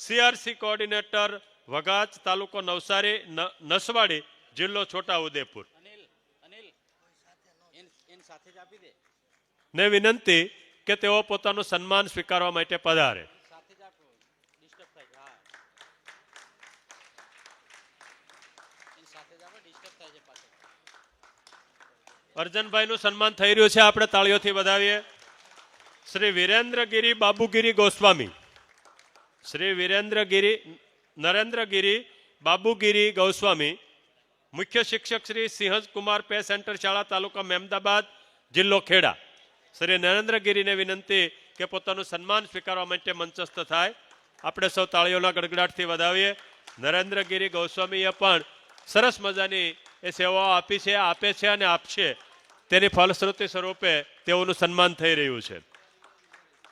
સીઆરસી કોઓર્ડિનેટર વઘાચ તાલુકો નવસારી નસવાડી જિલ્લો છોટા ઉદેપુર ને વિનંતી કે તેઓ પોતાનું સન્માન સ્વીકારવા માટે પધારે. અર્જનભાઈનું સન્માન થઈ રહ્યું છે, આપણે તાળીઓથી વધાવીએ. શ્રી વિરેન્દ્રગીરી બાબુગીરી ગોસ્વામી, શ્રી નરેન્દ્રગીરી બાબુગીરી ગોસ્વામી મુખ્ય શિક્ષક શ્રી સિંહજકુમાર પે સેન્ટર શાળા તાલુકા મહેમદાબાદ જિલ્લો ખેડા. શ્રી નરેન્દ્રગીરીને વિનંતી કે પોતાનું સન્માન સ્વીકારવા માટે મંચસ્થ થાય. આપણે સૌ તાળીઓના ગડગડાટથી વધાવીએ. નરેન્દ્રગીરી ગોસ્વામીએ પણ સરસ મજાની એ સેવાઓ આપી છે, આપે છે અને આપશે. તેની ફલશ્રુતિ સ્વરૂપે તેઓનું સન્માન થઈ રહ્યું છે.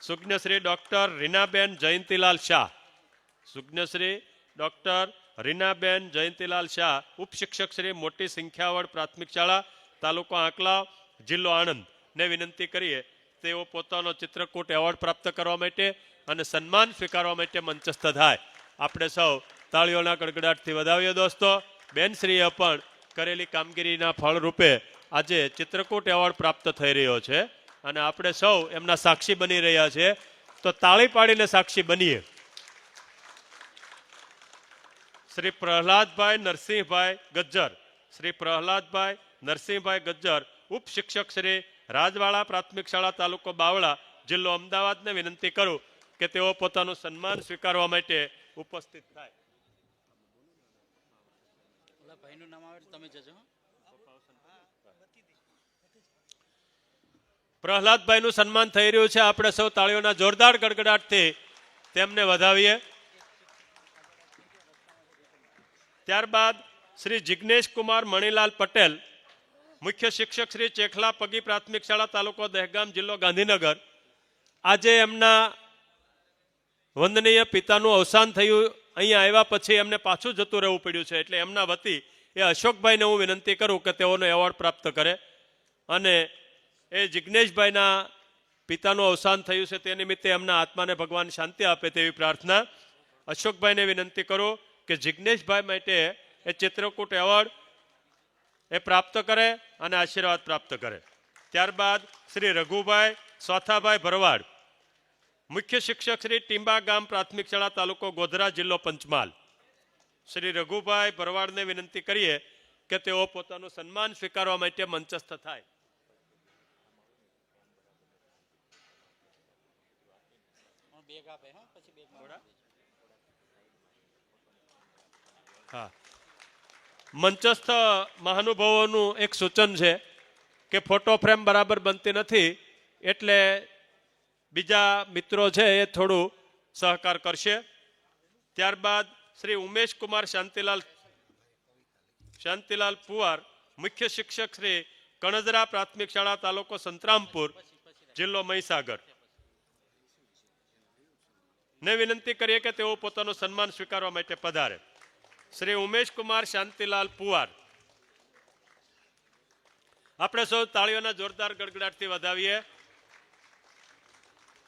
સુજ્ઞશ્રી ડોક્ટર રીનાબેન જયંતિલાલ શાહ, સુજ્ઞશ્રી ડોક્ટર રીનાબેન જયંતિલાલ શાહ ઉપશિક્ષક શ્રી મોટી સંખ્યાવડ પ્રાથમિક શાળા તાલુકો આંકલાવ જિલ્લો આણંદ ને વિનંતી કરીએ તેઓ પોતાનો ચિત્રકૂટ એવોર્ડ પ્રાપ્ત કરવા માટે અને સન્માન સ્વીકારવા માટે મંચસ્થ થાય. આપણે સૌ તાળીઓના ગડગડાટથી વધાવીએ દોસ્તો. બેનશ્રીએ પણ કરેલી કામગીરીના ફળરૂપે આજે ચિત્રકૂટ એવોર્ડ પ્રાપ્ત થઈ રહ્યો છે અને આપણે સૌ એમના સાક્ષી બની રહ્યા છે, તો તાળી પાડીને સાક્ષી બનીએ. શ્રી પ્રહલાદભાઈ નરસિંહભાઈ ગજ્જર, શ્રી પ્રહલાદભાઈ નરસિંહભાઈ ગજ્જર ઉપશિક્ષક શ્રી રાજવાડા પ્રાથમિક શાળા તાલુકો બાવળા જિલ્લો અમદાવાદને વિનંતી કરું કે તેઓ પોતાનું સન્માન સ્વીકારવા માટે ઉપસ્થિત થાય. પ્રહલાદભાઈનું સન્માન થઈ રહ્યું છે, આપણે સૌ તાળીઓના જોરદાર ગડગડાટથી તેમને વધાવીએ. ત્યારબાદ શ્રી જિગ્નેશ કુમાર મણીલાલ પટેલ મુખ્ય શિક્ષક શ્રી ચેખલા પગી પ્રાથમિક શાળા તાલુકો દહેગામ જિલ્લો ગાંધીનગર. આજે એમના વંદનીય પિતાનું અવસાન થયું, અહીંયા આવ્યા પછી એમને પાછું જતું રહેવું પડ્યું છે, એટલે એમના વતી એ અશોકભાઈને હું વિનંતી કરું કે તેઓનો એવોર્ડ પ્રાપ્ત કરે. અને એ જિગ્નેશભાઈના પિતાનું અવસાન થયું છે તે નિમિત્તે એમના આત્માને ભગવાન શાંતિ આપે તેવી પ્રાર્થના. અશોકભાઈને વિનંતી કરું કે જિગ્નેશભાઈ માટે એ ચિત્રકૂટ એવોર્ડ એ પ્રાપ્ત કરે અને આશીર્વાદ પ્રાપ્ત કરે. ત્યારબાદ શ્રી રઘુભાઈ સોથાભાઈ ભરવાડ મુખ્ય શિક્ષક શ્રી ટીંબા ગામ પ્રાથમિક શાળા તાલુકો ગોધરા જિલ્લો પંચમહાલ. શ્રી રઘુભાઈ ભરવાડને વિનંતી કરીએ કે તેઓ પોતાનું સન્માન સ્વીકારવા માટે મંચસ્થ થાય. હા, મંચસ્થ મહાનુભાવોનું એક સૂચન છે કે ફોટો ફ્રેમ બરાબર બનતી નથી, એટલે બીજા મિત્રો છે એ થોડું સહકાર કરશે. ત્યારબાદ શ્રી ઉમેશ કુમાર શાંતિલાલ પુવાર મુખ્ય શિક્ષક શ્રી કણજરા પ્રાથમિક શાળા તાલુકો સંતરામપુર જિલ્લો મહીસાગર. ને વિનંતી કરીએ કે તેઓ પોતાનું સન્માન સ્વીકારવા માટે પધારે. શ્રી ઉમેશકુમાર શાંતિલાલ પુવાર. આપણે સૌ તાળીઓના જોરદાર ગડગડાટથી વધાવીએ.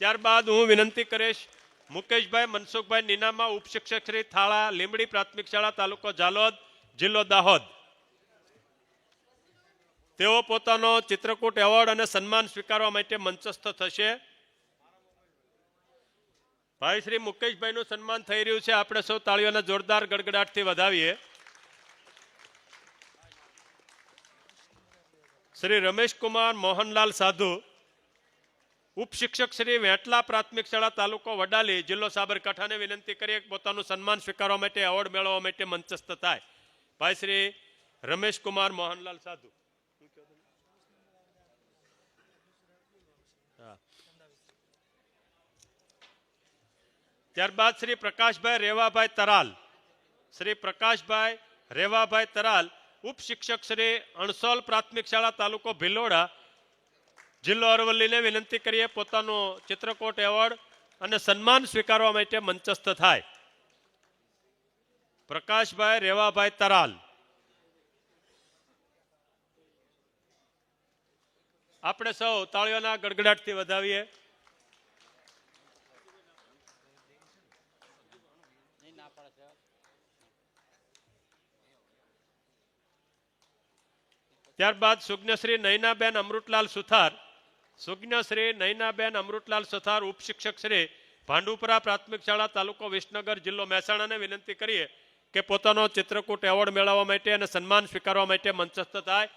ત્યારબાદ હું વિનંતી કરીશ મુકેશભાઈ મનસુખભાઈ નીનામા, ઉપશિક્ષક શ્રી થાળા લીંબડી પ્રાથમિક શાળા, તાલુકો ઝાલોદ, જિલ્લો દાહોદ. તેઓ પોતાનો ચિત્રકૂટ એવોર્ડ અને સન્માન સ્વીકારવા માટે મંચસ્થ થશે. ભાઈ શ્રી મુકેશભાઈનું સન્માન થઈ રહ્યું છે. આપણે સૌ તાળીઓના જોરદાર ગડગડાટથી વધાવીએ. શ્રી રમેશકુમાર મોહનલાલ સાધુ, ઉપશિક્ષક શ્રી વેટલા પ્રાથમિક શાળા, તાલુકો વડાલી, જિલ્લો સાબરકાંઠાને વિનંતી કરીએ કે પોતાનું સન્માન સ્વીકારવા માટે એવોર્ડ મેળવવા માટે મંચસ્થ થાય. ભાઈ શ્રી રમેશકુમાર મોહનલાલ સાધુ. ત્યારબાદ શ્રી પ્રકાશભાઈ રેવાભાઈ તરાલ. શ્રી પ્રકાશભાઈ રેવાભાઈ તરાલ, ઉપશિક્ષક શ્રી અણસોલ પ્રાથમિક શાળા, તાલુકો ભિલોડા, જિલ્લો અરવલ્લીને વિનંતી કરીએ પોતાનો ચિત્રકૂટ એવોર્ડ અને સન્માન સ્વીકારવા માટે મંચસ્થ થાય. પ્રકાશભાઈ રેવાભાઈ તરાલ. આપણે સૌ તાળીઓના ગડગડાટથી વધાવીએ. ત્યારબાદ સુજ્ઞશ્રી નયનાબેન અમૃતલાલ સુથાર. સુજ્ઞશ્રી નયનાબેન અમૃતલાલ સુથાર, ઉપશિક્ષક શ્રી ભાંડુપરા પ્રાથમિક શાળા, તાલુકો વિસનગર, જિલ્લો મહેસાણાને વિનંતી કરીએ કે પોતાનો ચિત્રકૂટ એવોર્ડ મેળવવા માટે અને સન્માન સ્વીકારવા માટે મંચસ્થ થાય.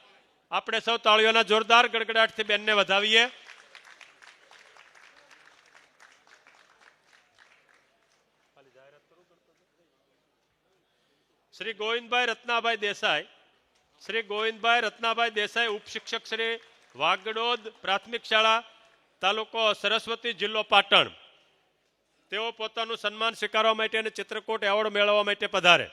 આપણે સૌ તાળીઓના જોરદાર ગડગડાટથી બેનને વધાવીએ. શ્રી ગોવિંદભાઈ રત્નાભાઈ દેસાઈ. શ્રી ગોવિંદભાઈ રત્નાભાઈ દેસાઈ, ઉપશિક્ષક શ્રી વાગડોદ પ્રાથમિક શાળા, તાલુકો સરસ્વતી, જિલ્લો પાટણ. તેઓ પોતાનું સન્માન સ્વીકારવા માટે અને ચિત્રકૂટ એવોર્ડ મેળવવા માટે પધારે.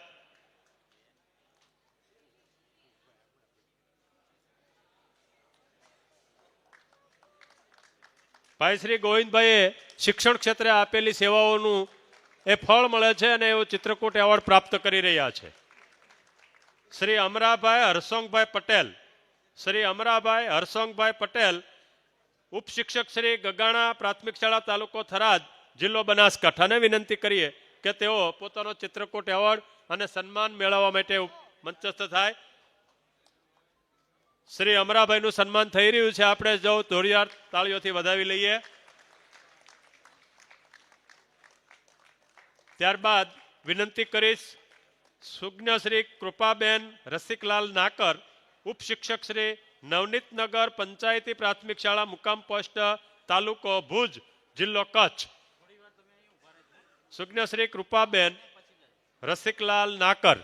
ભાઈ શ્રી ગોવિંદભાઈએ શિક્ષણ ક્ષેત્રે આપેલી સેવાઓનું એ ફળ મળે છે અને એવો ચિત્રકૂટ એવોર્ડ પ્રાપ્ત કરી રહ્યા છે. શ્રી અમરાભાઈ હરસોંગભાઈ પટેલ. શ્રી અમરાભાઈ હરસોંગભાઈ પટેલ, ઉપશિક્ષક શ્રી ગગાણા પ્રાથમિક શાળા, તાલુકો થરાદ, જિલ્લો બનાસકાંઠાને વિનંતી કરીએ કે તેઓ પોતાનો ચિત્રકૂટ એવોર્ડ અને સન્માન મેળવવા માટે મંચસ્થ થાય. શ્રી અમરાભાઈનું સન્માન થઈ રહ્યું છે. આપણે જો જોરદાર તાળીઓથી વધાવી લઈએ. ત્યારબાદ વિનંતી કરીશ સુજ્ઞ શ્રી કૃપાબેન રસિકલાલ નાકર, ઉપશિક્ષક શ્રી નવનીતનગર પંચાયતી પ્રાથમિક શાળા, મુકામ પોસ્ટ, તાલુકો ભુજ, જિલ્લો કચ્છ. સુજ્ઞ શ્રી કૃપાબેન રસિકલાલ નાકર.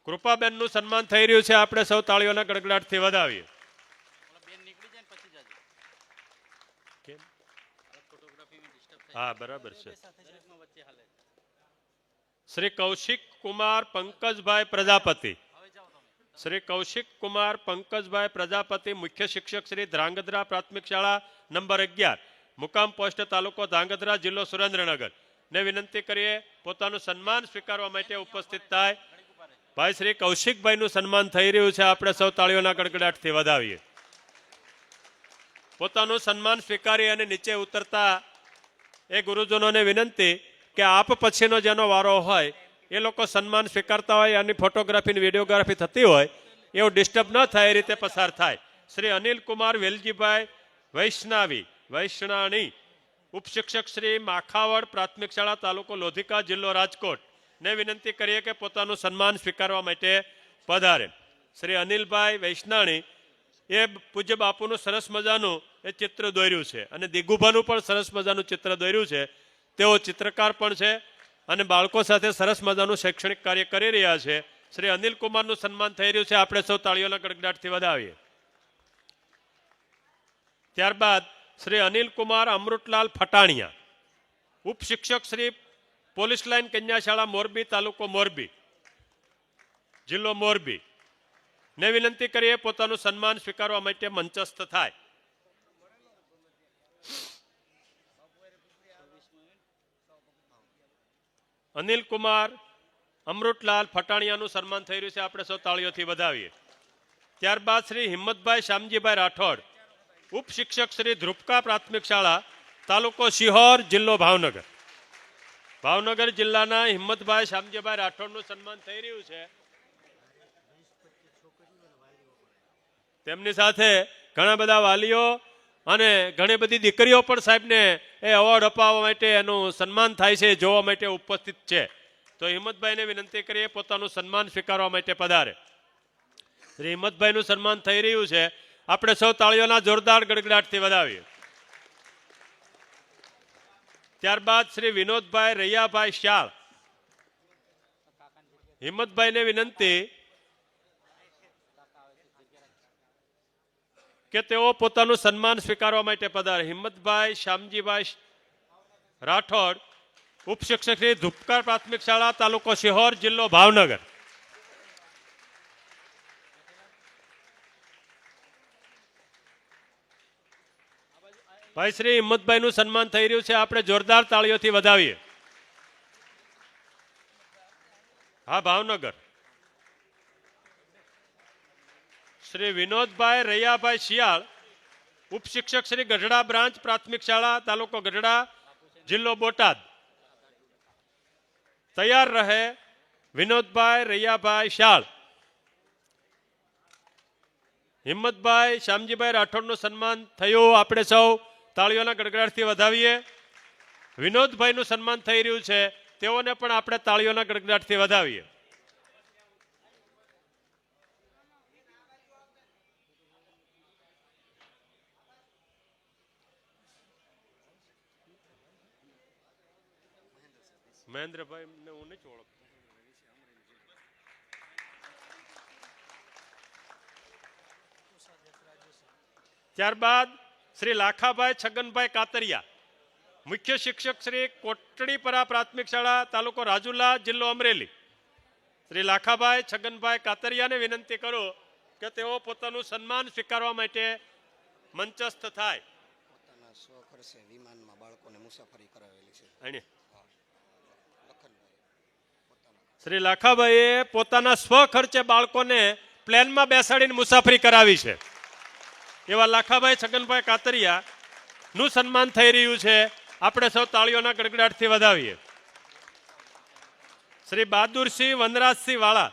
કૃપાબેનનું સન્માન થઈ રહ્યું છે. આપણે સૌ તાળીઓના ગડગડાટથી વધાવીએ. હા, બરાબર છે. શ્રી કૌશિક કુમાર પંકજભાઈ પ્રજાપતિ. શ્રી કૌશિક કુમાર પંકજભાઈ પ્રજાપતિ, મુખ્ય શિક્ષક શ્રી ધ્રાંગધ્રા પ્રાથમિક શાળા નંબર 11, મુકામ પોસ્ટ, તાલુકો ધ્રાંગધ્રા, જિલ્લો સુરેન્દ્રનગર ને વિનંતી કરીએ પોતાનું સન્માન સ્વીકારવા માટે ઉપસ્થિત થાય. ભાઈ શ્રી કૌશિકભાઈનું સન્માન થઈ રહ્યું છે. આપણે સૌ તાળીઓના ગડગડાટથી વધાવીએ. પોતાનું સન્માન સ્વીકારી અને નીચે ઉતરતા એ ગુરુજનોને વિનંતી કે આપ પછીનો જેનો વારો હોય એ લોકો સન્માન સ્વીકારતા હોય અને ફોટોગ્રાફી અને વિડીયોગ્રાફી થતી હોય એવું ડિસ્ટર્બ ન થાય એ રીતે પસાર થાય. શ્રી અનિલ કુમાર વેલજીભાઈ વૈષ્ણાણી, ઉપશિક્ષક શ્રી માખાવડ પ્રાથમિક શાળા, તાલુકો લોધિકા, જિલ્લો રાજકોટ ને વિનંતી કરીએ કે પોતાનું સન્માન સ્વીકારવા માટે પધારે. શ્રી અનિલભાઈ વૈષ્ણાણી એ પૂજ્ય બાપુનું સરસ મજાનું એ ચિત્ર દોર્યું છે અને દિગુભાનું પણ સરસ મજાનું ચિત્ર દોર્યું છે. તેઓ ચિત્રકાર પણ છે અને બાળકો સાથે સરસ મજાનું શૈક્ષણિક કાર્ય કરી રહ્યા છે. શ્રી અનિલ કુમારનું સન્માન થઈ રહ્યું છે. આપણે સૌ તાળીઓના ગડગડાટથી વધાવીએ. ત્યારબાદ શ્રી અનિલ કુમાર અમૃતલાલ ફટાણિયા, ઉપશિક્ષક શ્રી પોલીસ લાઇન કન્યા શાળા મોરબી, તાલુકો મોરબી, જિલ્લો મોરબી. ને વિનંતી કરીએ પોતાનું સન્માન સ્વીકારવા માટે મંચસ્થ થાય. અનિલ કુમાર અમૃતલાલ ફટાણિયાનું સન્માન થઈ રહ્યું છે, આપણે સૌ તાળીઓથી વધાવીએ. ત્યારબાદ શ્રી હિંમતભાઈ શામજીભાઈ રાઠોડ, ઉપશિક્ષક શ્રી ધ્રુપકા પ્રાથમિક શાળા, તાલુકો શિહોર, જિલ્લો ભાવનગર. ભાવનગર જિલ્લાના હિંમતભાઈ શામજીભાઈ રાઠોડનું સન્માન થઈ રહ્યું છે. તેમની સાથે ઘણા બધા વાલીઓ અને ઘણી બધી દીકરીઓ પણ સાહેબને એ એવોર્ડ અપાવવા માટે એનું સન્માન થાય છે જોવા માટે ઉપસ્થિત છે. તો હિંમતભાઈને વિનંતી કરીએ પોતાનું સન્માન સ્વીકારવા માટે પધારે. શ્રી હિંમતભાઈનું સન્માન થઈ રહ્યું છે, આપણે સૌ તાળીઓના જોરદાર ગડગડાટથી વધાવીએ. ત્યારબાદ શ્રી વિનોદભાઈ રૈયાભાઈ શાળ, હિંમતભાઈને વિનંતી કે તેઓ પોતાનું સન્માન સ્વીકારવા માટે પધારે. હિંમતભાઈ શામજીભાઈ રાઠોડ, ઉપશિક્ષક શ્રી ધુપકાર પ્રાથમિક શાળા, તાલુકો શિહોર, જિલ્લો ભાવનગર. ભાઈ શ્રી હિંમતભાઈનું સન્માન થઈ રહ્યું છે, આપણે જોરદાર તાળીઓથી વધાવીએ. હા, ભાવનગર. શ્રી વિનોદભાઈ રૈયાભાઈ શિયાળ, ઉપશિક્ષક શ્રી ગઢડા બ્રાન્ચ પ્રાથમિક શાળા, તાલુકો ગઢડા, જિલ્લો બોટાદ. તૈયાર રહે વિનોદભાઈ રૈયાભાઈ શાળ. હિંમતભાઈ શામજીભાઈ રાઠોડનું સન્માન થયું, આપણે સૌ તાળીઓના ગડગડાટથી વધાવીએ. વિનોદભાઈનું સન્માન થઈ રહ્યું છે, તેઓને પણ આપણે તાળીઓના ગડગડાટથી વધાવીએ. મહેન્દ્રભાઈ ને હું નહીં ઓળખતો. ત્યારબાદ શ્રી લાખાભાઈ છગનભાઈ કાતરિયા, મુખ્ય શિક્ષક શ્રી કોટડીપરા પ્રાથમિક શાળા, તાલુકો રાજુલા, જિલ્લો અમરેલી. શ્રી લાખાભાઈ છગનભાઈ કાતરિયાને વિનંતી કરો કે તેઓ પોતાનું સન્માન સ્વીકારવા માટે મંચસ્થ થાય. પોતાના સ્વખર્ચે વિમાનમાં બાળકોને મુસાફરી કરાવેલી છે. શ્રી લાખાભાઈએ પોતાના સ્વખર્ચે બાળકોને પ્લેનમાં બેસાડીને મુસાફરી કરાવી છે. એવા લાખાભાઈ છગનભાઈ કાતરિયા નું સન્માન થઈ રહ્યું છે, આપણે સૌ તાળીઓના ગડગડાટથી વધાવીએ. શ્રી બહાદુરસિંહ વનરાજસિંહ વાળા,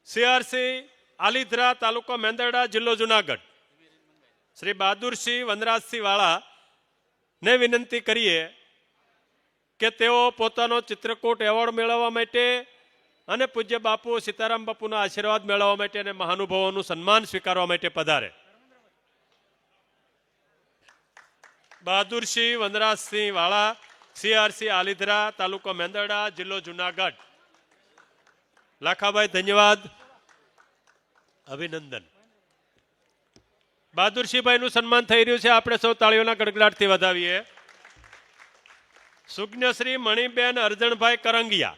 સીઆરસી આલીધરા, તાલુકો મેંદરડા, જિલ્લો જુનાગઢ. શ્રી બહાદુરસિંહ વનરાજસિંહ વાળા ને વિનંતી કરીએ કે તેઓ પોતાનો ચિત્રકૂટ એવોર્ડ મેળવવા માટે અને પૂજ્ય બાપુ સીતારામ બાપુના આશીર્વાદ મેળવવા માટે અને મહાનુભાવોનું સન્માન સ્વીકારવા માટે પધારે. બહાદુરસિંહ વનરાજસિંહ વાળા, સીઆરસી આલીધરા, તાલુકો મેંદરડા, જિલ્લો જુનાગઢ. લાખાભાઈ ધન્યવાદ, અભિનંદન. બહાદુરસિંહભાઈનું સન્માન થઈ રહ્યું છે, આપણે સૌ તાળીઓના ગડગડાટથી વધાવીએ. સુજ્ઞશ્રી મણિબેન અરજણભાઈ કરંગિયા,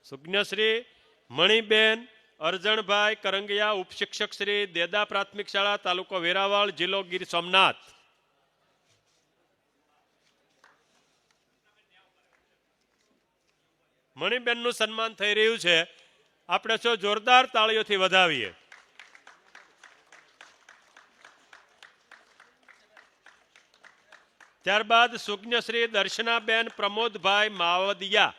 સુજ્ઞશ્રી મણિબેન અરજણભાઈ કરંગિયા, ઉપશિક્ષક શ્રી દેદા પ્રાથમિક શાળા, તાલુકો વેરાવળ, જિલ્લો ગીર સોમનાથ. મણિબેનનું સન્માન થઈ રહ્યું છે, આપણે સૌ જોરદાર તાળીઓથી વધાવીએ. ત્યારબાદ સુજ્ઞશ્રી દર્શનાબેન પ્રમોદભાઈ માવદિયા,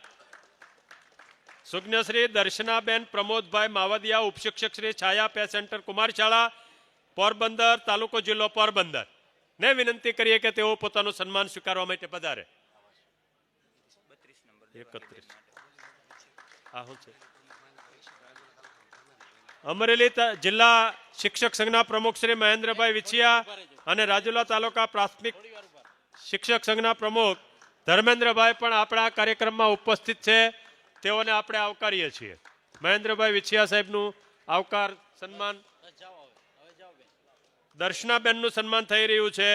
સુજ્ઞશ્રી દર્શનાબેન પ્રમોદભાઈ માવદિયા, ઉપશિક્ષક શ્રી છાયા પે સેન્ટર કુમાર શાળા, પોરબંદર, તાલુકો જિલ્લો પોરબંદર. ને વિનંતી કરીએ કે તેઓ પોતાનું સન્માન સ્વીકારવા માટે પધારે. 31. અમરેલી જિલ્લા શિક્ષક સંઘના પ્રમુખ શ્રી મહેન્દ્રભાઈ વિછિયા અને રાજુલા તાલુકા પ્રાથમિક શિક્ષક સંઘના પ્રમુખ ધર્મેન્દ્રભાઈ પણ આપણા કાર્યક્રમમાં ઉપસ્થિત છે, તેઓને આપણે આવકારીએ છીએ. મહેન્દ્રભાઈ વિછિયા સાહેબનું આવકાર સન્માન. દર્શનાબેનનું સન્માન થઈ રહ્યું છે,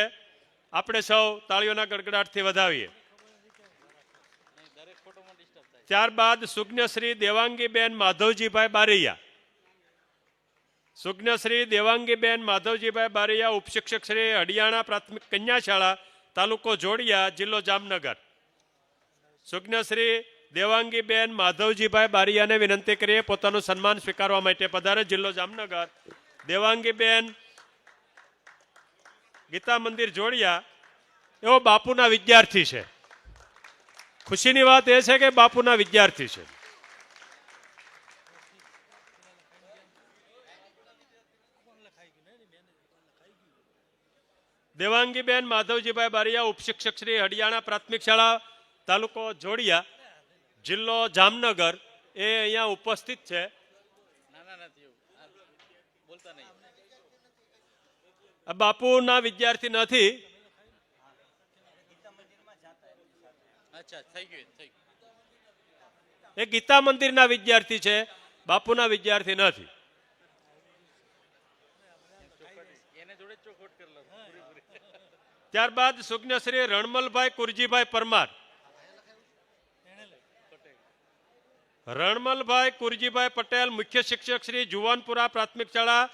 આપણે સૌ તાળીઓના ગડગડાટથી વધાવીએ. ત્યારબાદ સુજ્ઞશ્રી દેવાંગીબેન માધવજીભાઈ બારૈયા, સુજ્ઞ શ્રી દેવાંગીબેન માધવજીભાઈ બારૈયા ઉપશિક્ષક શ્રી હડિયાણા પ્રાથમિક કન્યા શાળા તાલુકો જોડિયા જિલ્લો જામનગર. સુજ્ઞ શ્રી દેવાંગીબેન માધવજીભાઈ બારૈયાને વિનંતી કરીએ પોતાનું સન્માન સ્વીકારવા માટે પધારે. જિલ્લો જામનગર. દેવાંગીબેન ગીતા મંદિર જોડિયા એવો બાપુના વિદ્યાર્થી છે. ખુશીની વાત એ છે કે બાપુના વિદ્યાર્થી છે. દેવાંગીબેન માધવજીભાઈ બારૈયા ઉપશિક્ષક શ્રી હડિયાણા પ્રાથમિક શાળા તાલુકો જોડિયા જિલ્લો જામનગર એ અહીંયા ઉપસ્થિત છે. આ બાપુના વિદ્યાર્થી નથી. એ ગીતા મંદિરના વિદ્યાર્થી છે, બાપુના વિદ્યાર્થી નથી. ત્યારબાદ સુજ્ઞ શ્રી રણમલભાઈ કુરજીભાઈ પરમાર. રણમલભાઈ કુરજીભાઈ પટેલ મુખ્ય શિક્ષક શ્રી જુવાનપુરા પ્રાથમિક શાળા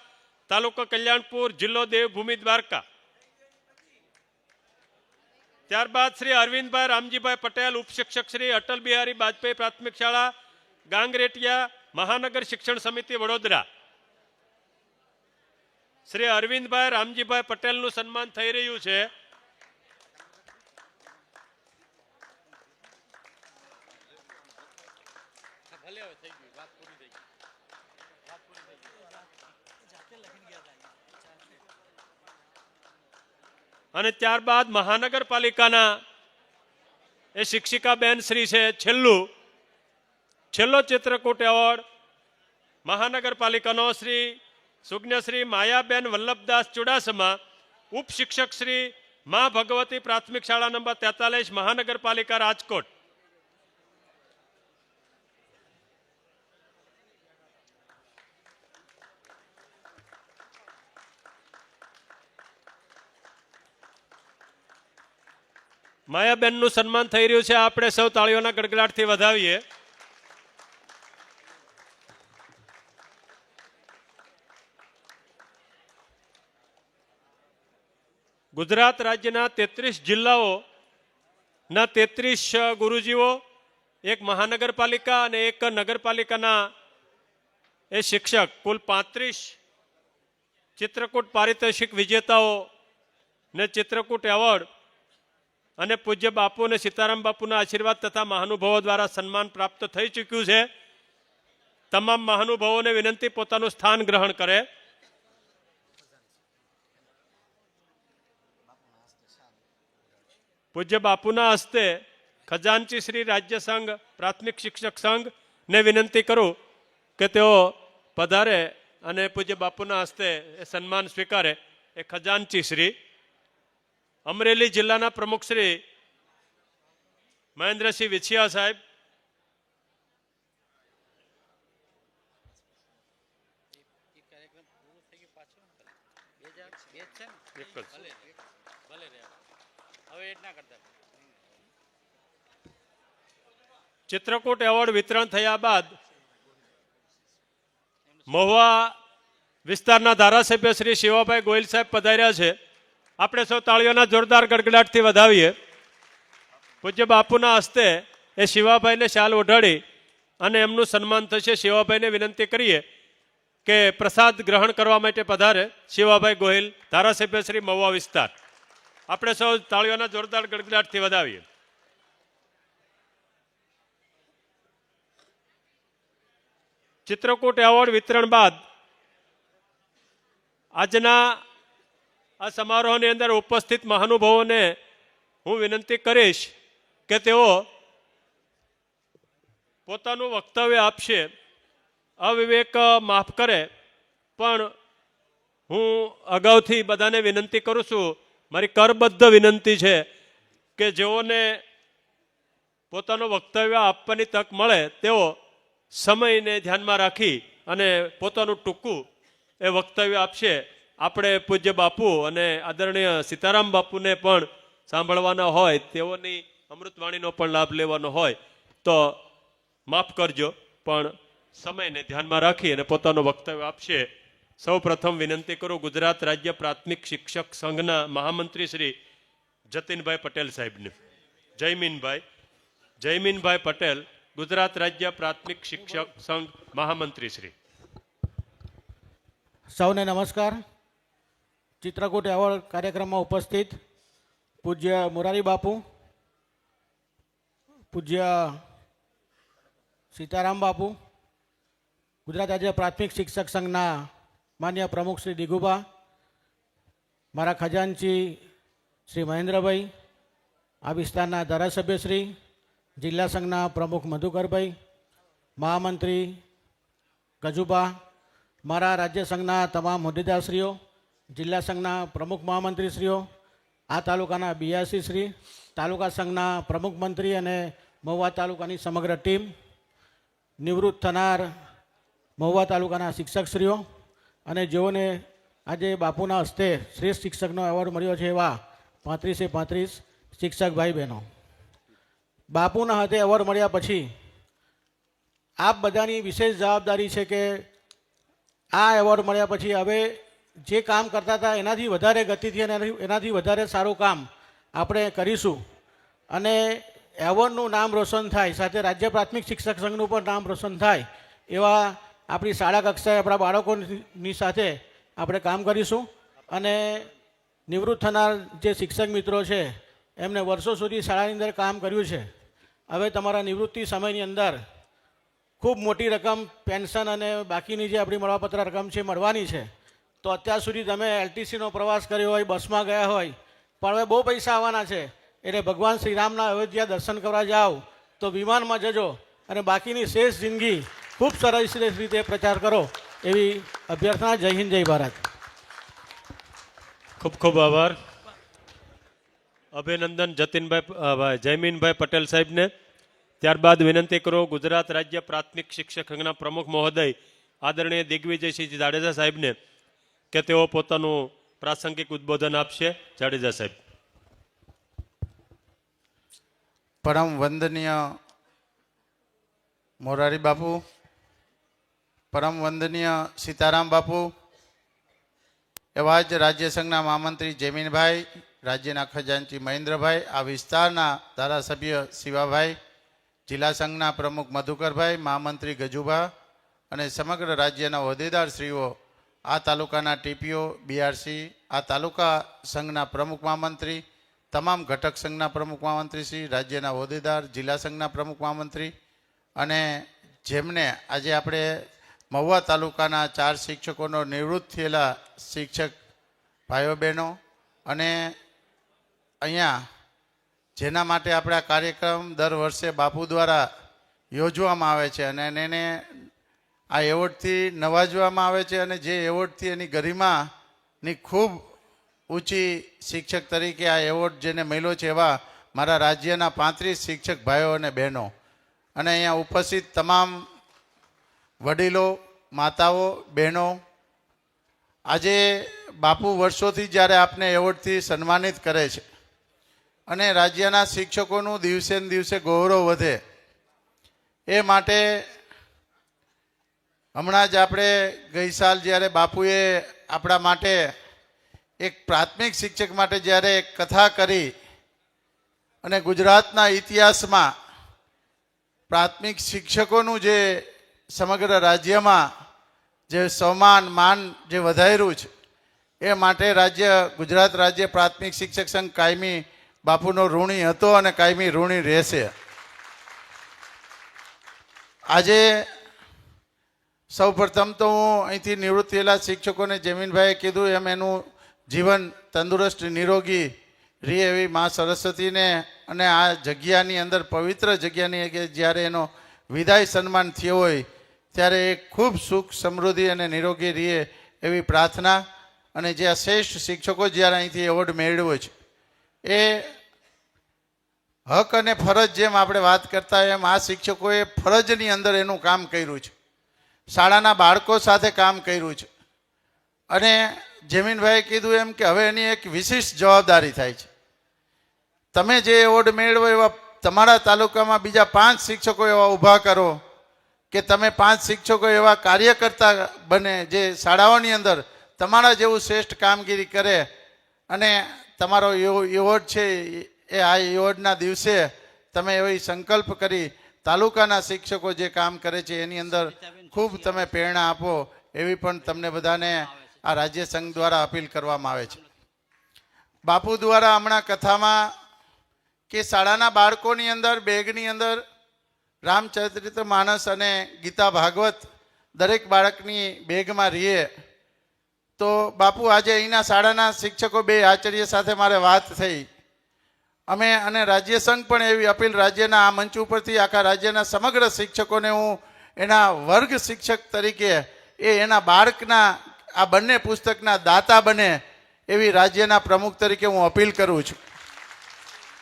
તાલુકો કલ્યાણપુર જિલ્લો દેવભૂમિ દ્વારકા. ત્યારબાદ શ્રી અરવિંદભાઈ રામજીભાઈ પટેલ ઉપશિક્ષક શ્રી અટલ બિહારી વાજપેયી પ્રાથમિક શાળા ગાંગરેટિયા મહાનગર શિક્ષણ સમિતિ વડોદરા. શ્રી અરવિંદભાઈ રામજીભાઈ પટેલનું સન્માન થઈ રહ્યું છે. અને ત્યારબાદ મહાનગરપાલિકાના એ શિક્ષિકા બેન શ્રી છે. છેલ્લો ચિત્રકૂટ એવોર્ડ મહાનગરપાલિકાનો શ્રી સુજ્ઞ શ્રી માયાબેન વલ્લભદાસ ચુડાસમા ઉપશિક્ષક શ્રી મા ભગવતી પ્રાથમિક શાળા નંબર 43 મહાનગરપાલિકા રાજકોટ. માયાબેનનું સન્માન થઈ રહ્યું છે. આપણે સૌ તાળીઓના ગડગડાટથી વધાવીએ. ગુજરાત રાજ્યના 33 જિલ્લાઓના 33 ગુરુજીઓ, એક મહાનગરપાલિકા અને એક નગરપાલિકાના એ શિક્ષક, કુલ 35 ચિત્રકૂટ પારિતોષિક વિજેતાઓ ને ચિત્રકૂટ એવોર્ડ અને પૂજ્ય બાપુ અને સીતારામ બાપુના આશીર્વાદ તથા મહાનુભાવો દ્વારા સન્માન પ્રાપ્ત થઈ ચૂક્યું છે. તમામ મહાનુભાવોને વિનંતી પોતાનું સ્થાન ગ્રહણ કરે. પૂજ્ય બાપુના હસ્તે ખજાનચી શ્રી રાજ્ય સંઘ પ્રાથમિક શિક્ષક સંઘ ને વિનંતી કરું કે તેઓ પધારે અને પૂજ્ય બાપુના હસ્તે એ સન્માન સ્વીકારે. એ ખજાનચી શ્રી. અમરેલી જિલ્લાના પ્રમુખ શ્રી મહેન્દ્રસિંહ વિછિયા સાહેબ. ચિત્રકૂટ એવોર્ડ વિતરણ થયા બાદ મહુવા વિસ્તારના ધારાસભ્ય શ્રી શિવાભાઈ ગોહિલ સાહેબ પધાર્યા છે. આપણે સૌ તાળીઓના જોરદાર ગડગડાટથી વધાવીએ. પૂજ્ય બાપુના હસ્તે એ શિવાભાઈને શાલ ઓઢાડી અને એમનું સન્માન થશે. શિવાભાઈને વિનંતી કરીએ કે પ્રસાદ ગ્રહણ કરવા માટે પધારે. શિવાભાઈ ગોહિલ, ધારાસભ્ય શ્રી મહુવા વિસ્તાર. આપણે સૌ તાળીઓના જોરદાર ગડગડાટથી વધાવીએ. ચિત્રકૂટ એવોર્ડ વિતરણ બાદ આજના આ સમારોહની અંદર ઉપસ્થિત મહાનુભાવોને હું વિનંતી કરીશ કે તેઓ પોતાનું વક્તવ્ય આપશે. અવિવેક માફ કરે, પણ હું અગાઉથી બધાને વિનંતી કરું છું, મારી કરબદ્ધ વિનંતી છે કે જેઓને પોતાનું વક્તવ્ય આપવાની તક મળે તેઓ સમયને ધ્યાનમાં રાખી અને પોતાનું ટૂંકું એ વક્તવ્ય આપશે. આપણે પૂજ્ય બાપુ અને આદરણીય સીતારામ બાપુને પણ સાંભળવાના હોય, તેઓની અમૃતવાણીનો પણ લાભ લેવાનો હોય તો માફ કરજો, પણ સમયને ધ્યાનમાં રાખી અને પોતાનું વક્તવ્ય આપશે. સૌ પ્રથમ વિનંતી કરું ગુજરાત રાજ્ય પ્રાથમિક શિક્ષક સંઘના મહામંત્રી શ્રી જતીનભાઈ પટેલ સાહેબને. જયમીનભાઈ પટેલ, ગુજરાત રાજ્ય પ્રાથમિક શિક્ષક સંઘ મહામંત્રી શ્રી. સૌને નમસ્કાર. ચિત્રકૂટ એવોર્ડ કાર્યક્રમમાં ઉપસ્થિત પૂજ્ય મોરારી બાપુ, પૂજ્ય સીતારામ બાપુ, ગુજરાત રાજ્ય પ્રાથમિક શિક્ષક સંઘના માન્ય પ્રમુખ શ્રી દિગુભા, મારા ખજાનચી શ્રી મહેન્દ્રભાઈ, આ વિસ્તારના ધારાસભ્ય શ્રી, જિલ્લા સંઘના પ્રમુખ મધુકરભાઈ, મહામંત્રી ગજુભા, મારા રાજ્ય સંઘના તમામ હોદ્દેદારશ્રીઓ, જિલ્લા સંઘના પ્રમુખ મહામંત્રીશ્રીઓ, આ તાલુકાના બીઆરસી શ્રી, તાલુકા સંઘના પ્રમુખ મંત્રી અને મહુવા તાલુકાની સમગ્ર ટીમ, નિવૃત્ત થનાર મહુવા તાલુકાના શિક્ષકશ્રીઓ અને જેઓને આજે બાપુના હસ્તે શ્રેષ્ઠ શિક્ષકનો એવોર્ડ મળ્યો છે એવા 35 શિક્ષક ભાઈ બહેનો. બાપુના હાથે એવોર્ડ મળ્યા પછી આપ બધાની વિશેષ જવાબદારી છે કે આ એવોર્ડ મળ્યા પછી હવે જે કામ કરતા હતા એનાથી વધારે ગતિથી અને એનાથી વધારે સારું કામ આપણે કરીશું અને એવોર્ડનું નામ રોશન થાય, સાથે રાજ્ય પ્રાથમિક શિક્ષક સંઘનું પણ નામ રોશન થાય એવા આપણી શાળા કક્ષાએ આપણા બાળકોની સાથે આપણે કામ કરીશું. અને નિવૃત્ત થનાર જે શિક્ષક મિત્રો છે એમને વર્ષો સુધી શાળાની અંદર કામ કર્યું છે, હવે તમારા નિવૃત્તિ સમયની અંદર ખૂબ મોટી રકમ પેન્શન અને બાકીની જે આપણી મળવાપત્ર રકમ છે મળવાની છે. તો અત્યાર સુધી તમે એલટીસીનો પ્રવાસ કર્યો હોય, બસમાં ગયા હોય, પણ હવે બહુ પૈસા આવવાના છે એટલે ભગવાન શ્રીરામના અયોધ્યા દર્શન કરવા જાઓ તો વિમાનમાં જજો અને બાકીની શેષ જિંદગી ખૂબ સરસ રીતે પ્રચાર કરો એવી અભ્યર્થના. જય હિન્દ, જય ભારત. ખૂબ ખૂબ આભાર. અભિનંદન જયમીનભાઈ પટેલ સાહેબને. ત્યારબાદ વિનંતી કરો ગુજરાત રાજ્ય પ્રાથમિક શિક્ષક સંઘના પ્રમુખ મહોદય આદરણીય દિગ્વિજયસિંહ જાડેજા સાહેબને કે તેઓ પોતાનું પ્રાસંગિક ઉદ્બોધન આપશે. જાડેજા સાહેબ. પરમ વંદનીય મોરારી બાપુ, પરમ વંદનીય સીતારામ બાપુ, એવા જ રાજ્ય સંઘના મહામંત્રી જયમીનભાઈ, રાજ્યના ખજાનચી મહેન્દ્રભાઈ, આ વિસ્તારના ધારાસભ્ય શિવાભાઈ, જિલ્લા સંઘના પ્રમુખ મધુકરભાઈ, મહામંત્રી ગજુભા અને સમગ્ર રાજ્યના હોદ્દેદારશ્રીઓ, આ તાલુકાના ટીપીઓ, બીઆરસી, આ તાલુકા સંઘના પ્રમુખ મહામંત્રી, તમામ ઘટક સંઘના પ્રમુખ મહામંત્રી શ્રી, રાજ્યના હોદ્દેદાર, જિલ્લા સંઘના પ્રમુખ મહામંત્રી અને જેમને આજે આપણે મહુવા તાલુકાના 4 શિક્ષકોનો નિવૃત્ત થયેલા શિક્ષક ભાઈઓ બહેનો અને અહીંયા જેના માટે આપણે આ કાર્યક્રમ દર વર્ષે બાપુ દ્વારા યોજવામાં આવે છે અને એને આ એવોર્ડથી નવાજવામાં આવે છે અને જે એવોર્ડથી એની ગરિમાની ખૂબ ઊંચી શિક્ષક તરીકે આ એવોર્ડ જેને મળ્યો છે એવા મારા રાજ્યના 35 શિક્ષક ભાઈઓ અને બહેનો અને અહીંયા ઉપસ્થિત તમામ વડીલો, માતાઓ, બહેનો, આજે બાપુ વર્ષોથી જ્યારે આપને એવોર્ડથી સન્માનિત કરે છે અને રાજ્યના શિક્ષકોનું દિવસે ને દિવસે ગૌરવ વધે એ માટે હમણાં જ આપણે ગઈ સાલ જ્યારે બાપુએ આપણા માટે એક પ્રાથમિક શિક્ષક માટે જ્યારે એક કથા કરી અને ગુજરાતના ઇતિહાસમાં પ્રાથમિક શિક્ષકોનું જે સમગ્ર રાજ્યમાં જે સન્માન માન જે વધાર્યું છે એ માટે ગુજરાત રાજ્ય પ્રાથમિક શિક્ષક સંઘ કાયમી બાપુનો ઋણી હતો અને કાયમી ઋણી રહેશે. આજે સૌ પ્રથમ તો હું અહીંથી નિવૃત્ત થયેલા શિક્ષકોને જમીનભાઈએ કીધું એમ એનું જીવન તંદુરસ્ત નિરોગી રહે એવી મા સરસ્વતીને અને આ જગ્યાની અંદર પવિત્ર જગ્યાની કે જ્યારે એનો વિદાય સન્માન થયો હોય ત્યારે એ ખૂબ સુખ સમૃદ્ધિ અને નિરોગી રહે એવી પ્રાર્થના. અને જે આ શ્રેષ્ઠ શિક્ષકો જ્યારે અહીંથી એવોર્ડ મેળવ્યો છે એ હક અને ફરજ જેમ આપણે વાત કરતા એમ આ શિક્ષકોએ ફરજની અંદર એનું કામ કર્યું છે, શાળાના બાળકો સાથે કામ કર્યું છે અને જમીનભાઈએ કીધું એમ કે હવે એની એક વિશિષ્ટ જવાબદારી થાય છે. તમે જે એવોર્ડ મેળવો એવા તમારા તાલુકામાં બીજા 5 શિક્ષકો એવા ઊભા કરો કે તમે 5 શિક્ષકો એવા કાર્યકર્તા બને જે શાળાઓની અંદર તમારા જેવું શ્રેષ્ઠ કામગીરી કરે અને તમારો એવોર્ડ છે એ આ એવોર્ડના દિવસે તમે એવી સંકલ્પ કરી તાલુકાના શિક્ષકો જે કામ કરે છે એની અંદર ખૂબ તમે પ્રેરણા આપો એવી પણ તમને બધાને આ રાજ્ય સંઘ દ્વારા અપીલ કરવામાં આવે છે. બાપુ દ્વારા હમણાં કથામાં કે શાળાના બાળકોની અંદર બેગની અંદર રામચરિત માનસ અને ગીતા ભાગવત દરેક બાળકની બેગમાં રહીએ. તો બાપુ આજે અહીંના શાળાના શિક્ષકો 2 આચાર્ય સાથે મારે વાત થઈ. અમે અને રાજ્ય સંઘ પણ એવી અપીલ રાજ્યના આ મંચ ઉપરથી આખા રાજ્યના સમગ્ર શિક્ષકોને હું એના વર્ગ શિક્ષક તરીકે એના બાળકના આ બંને પુસ્તકના દાતા બને એવી રાજ્યના પ્રમુખ તરીકે હું અપીલ કરું છું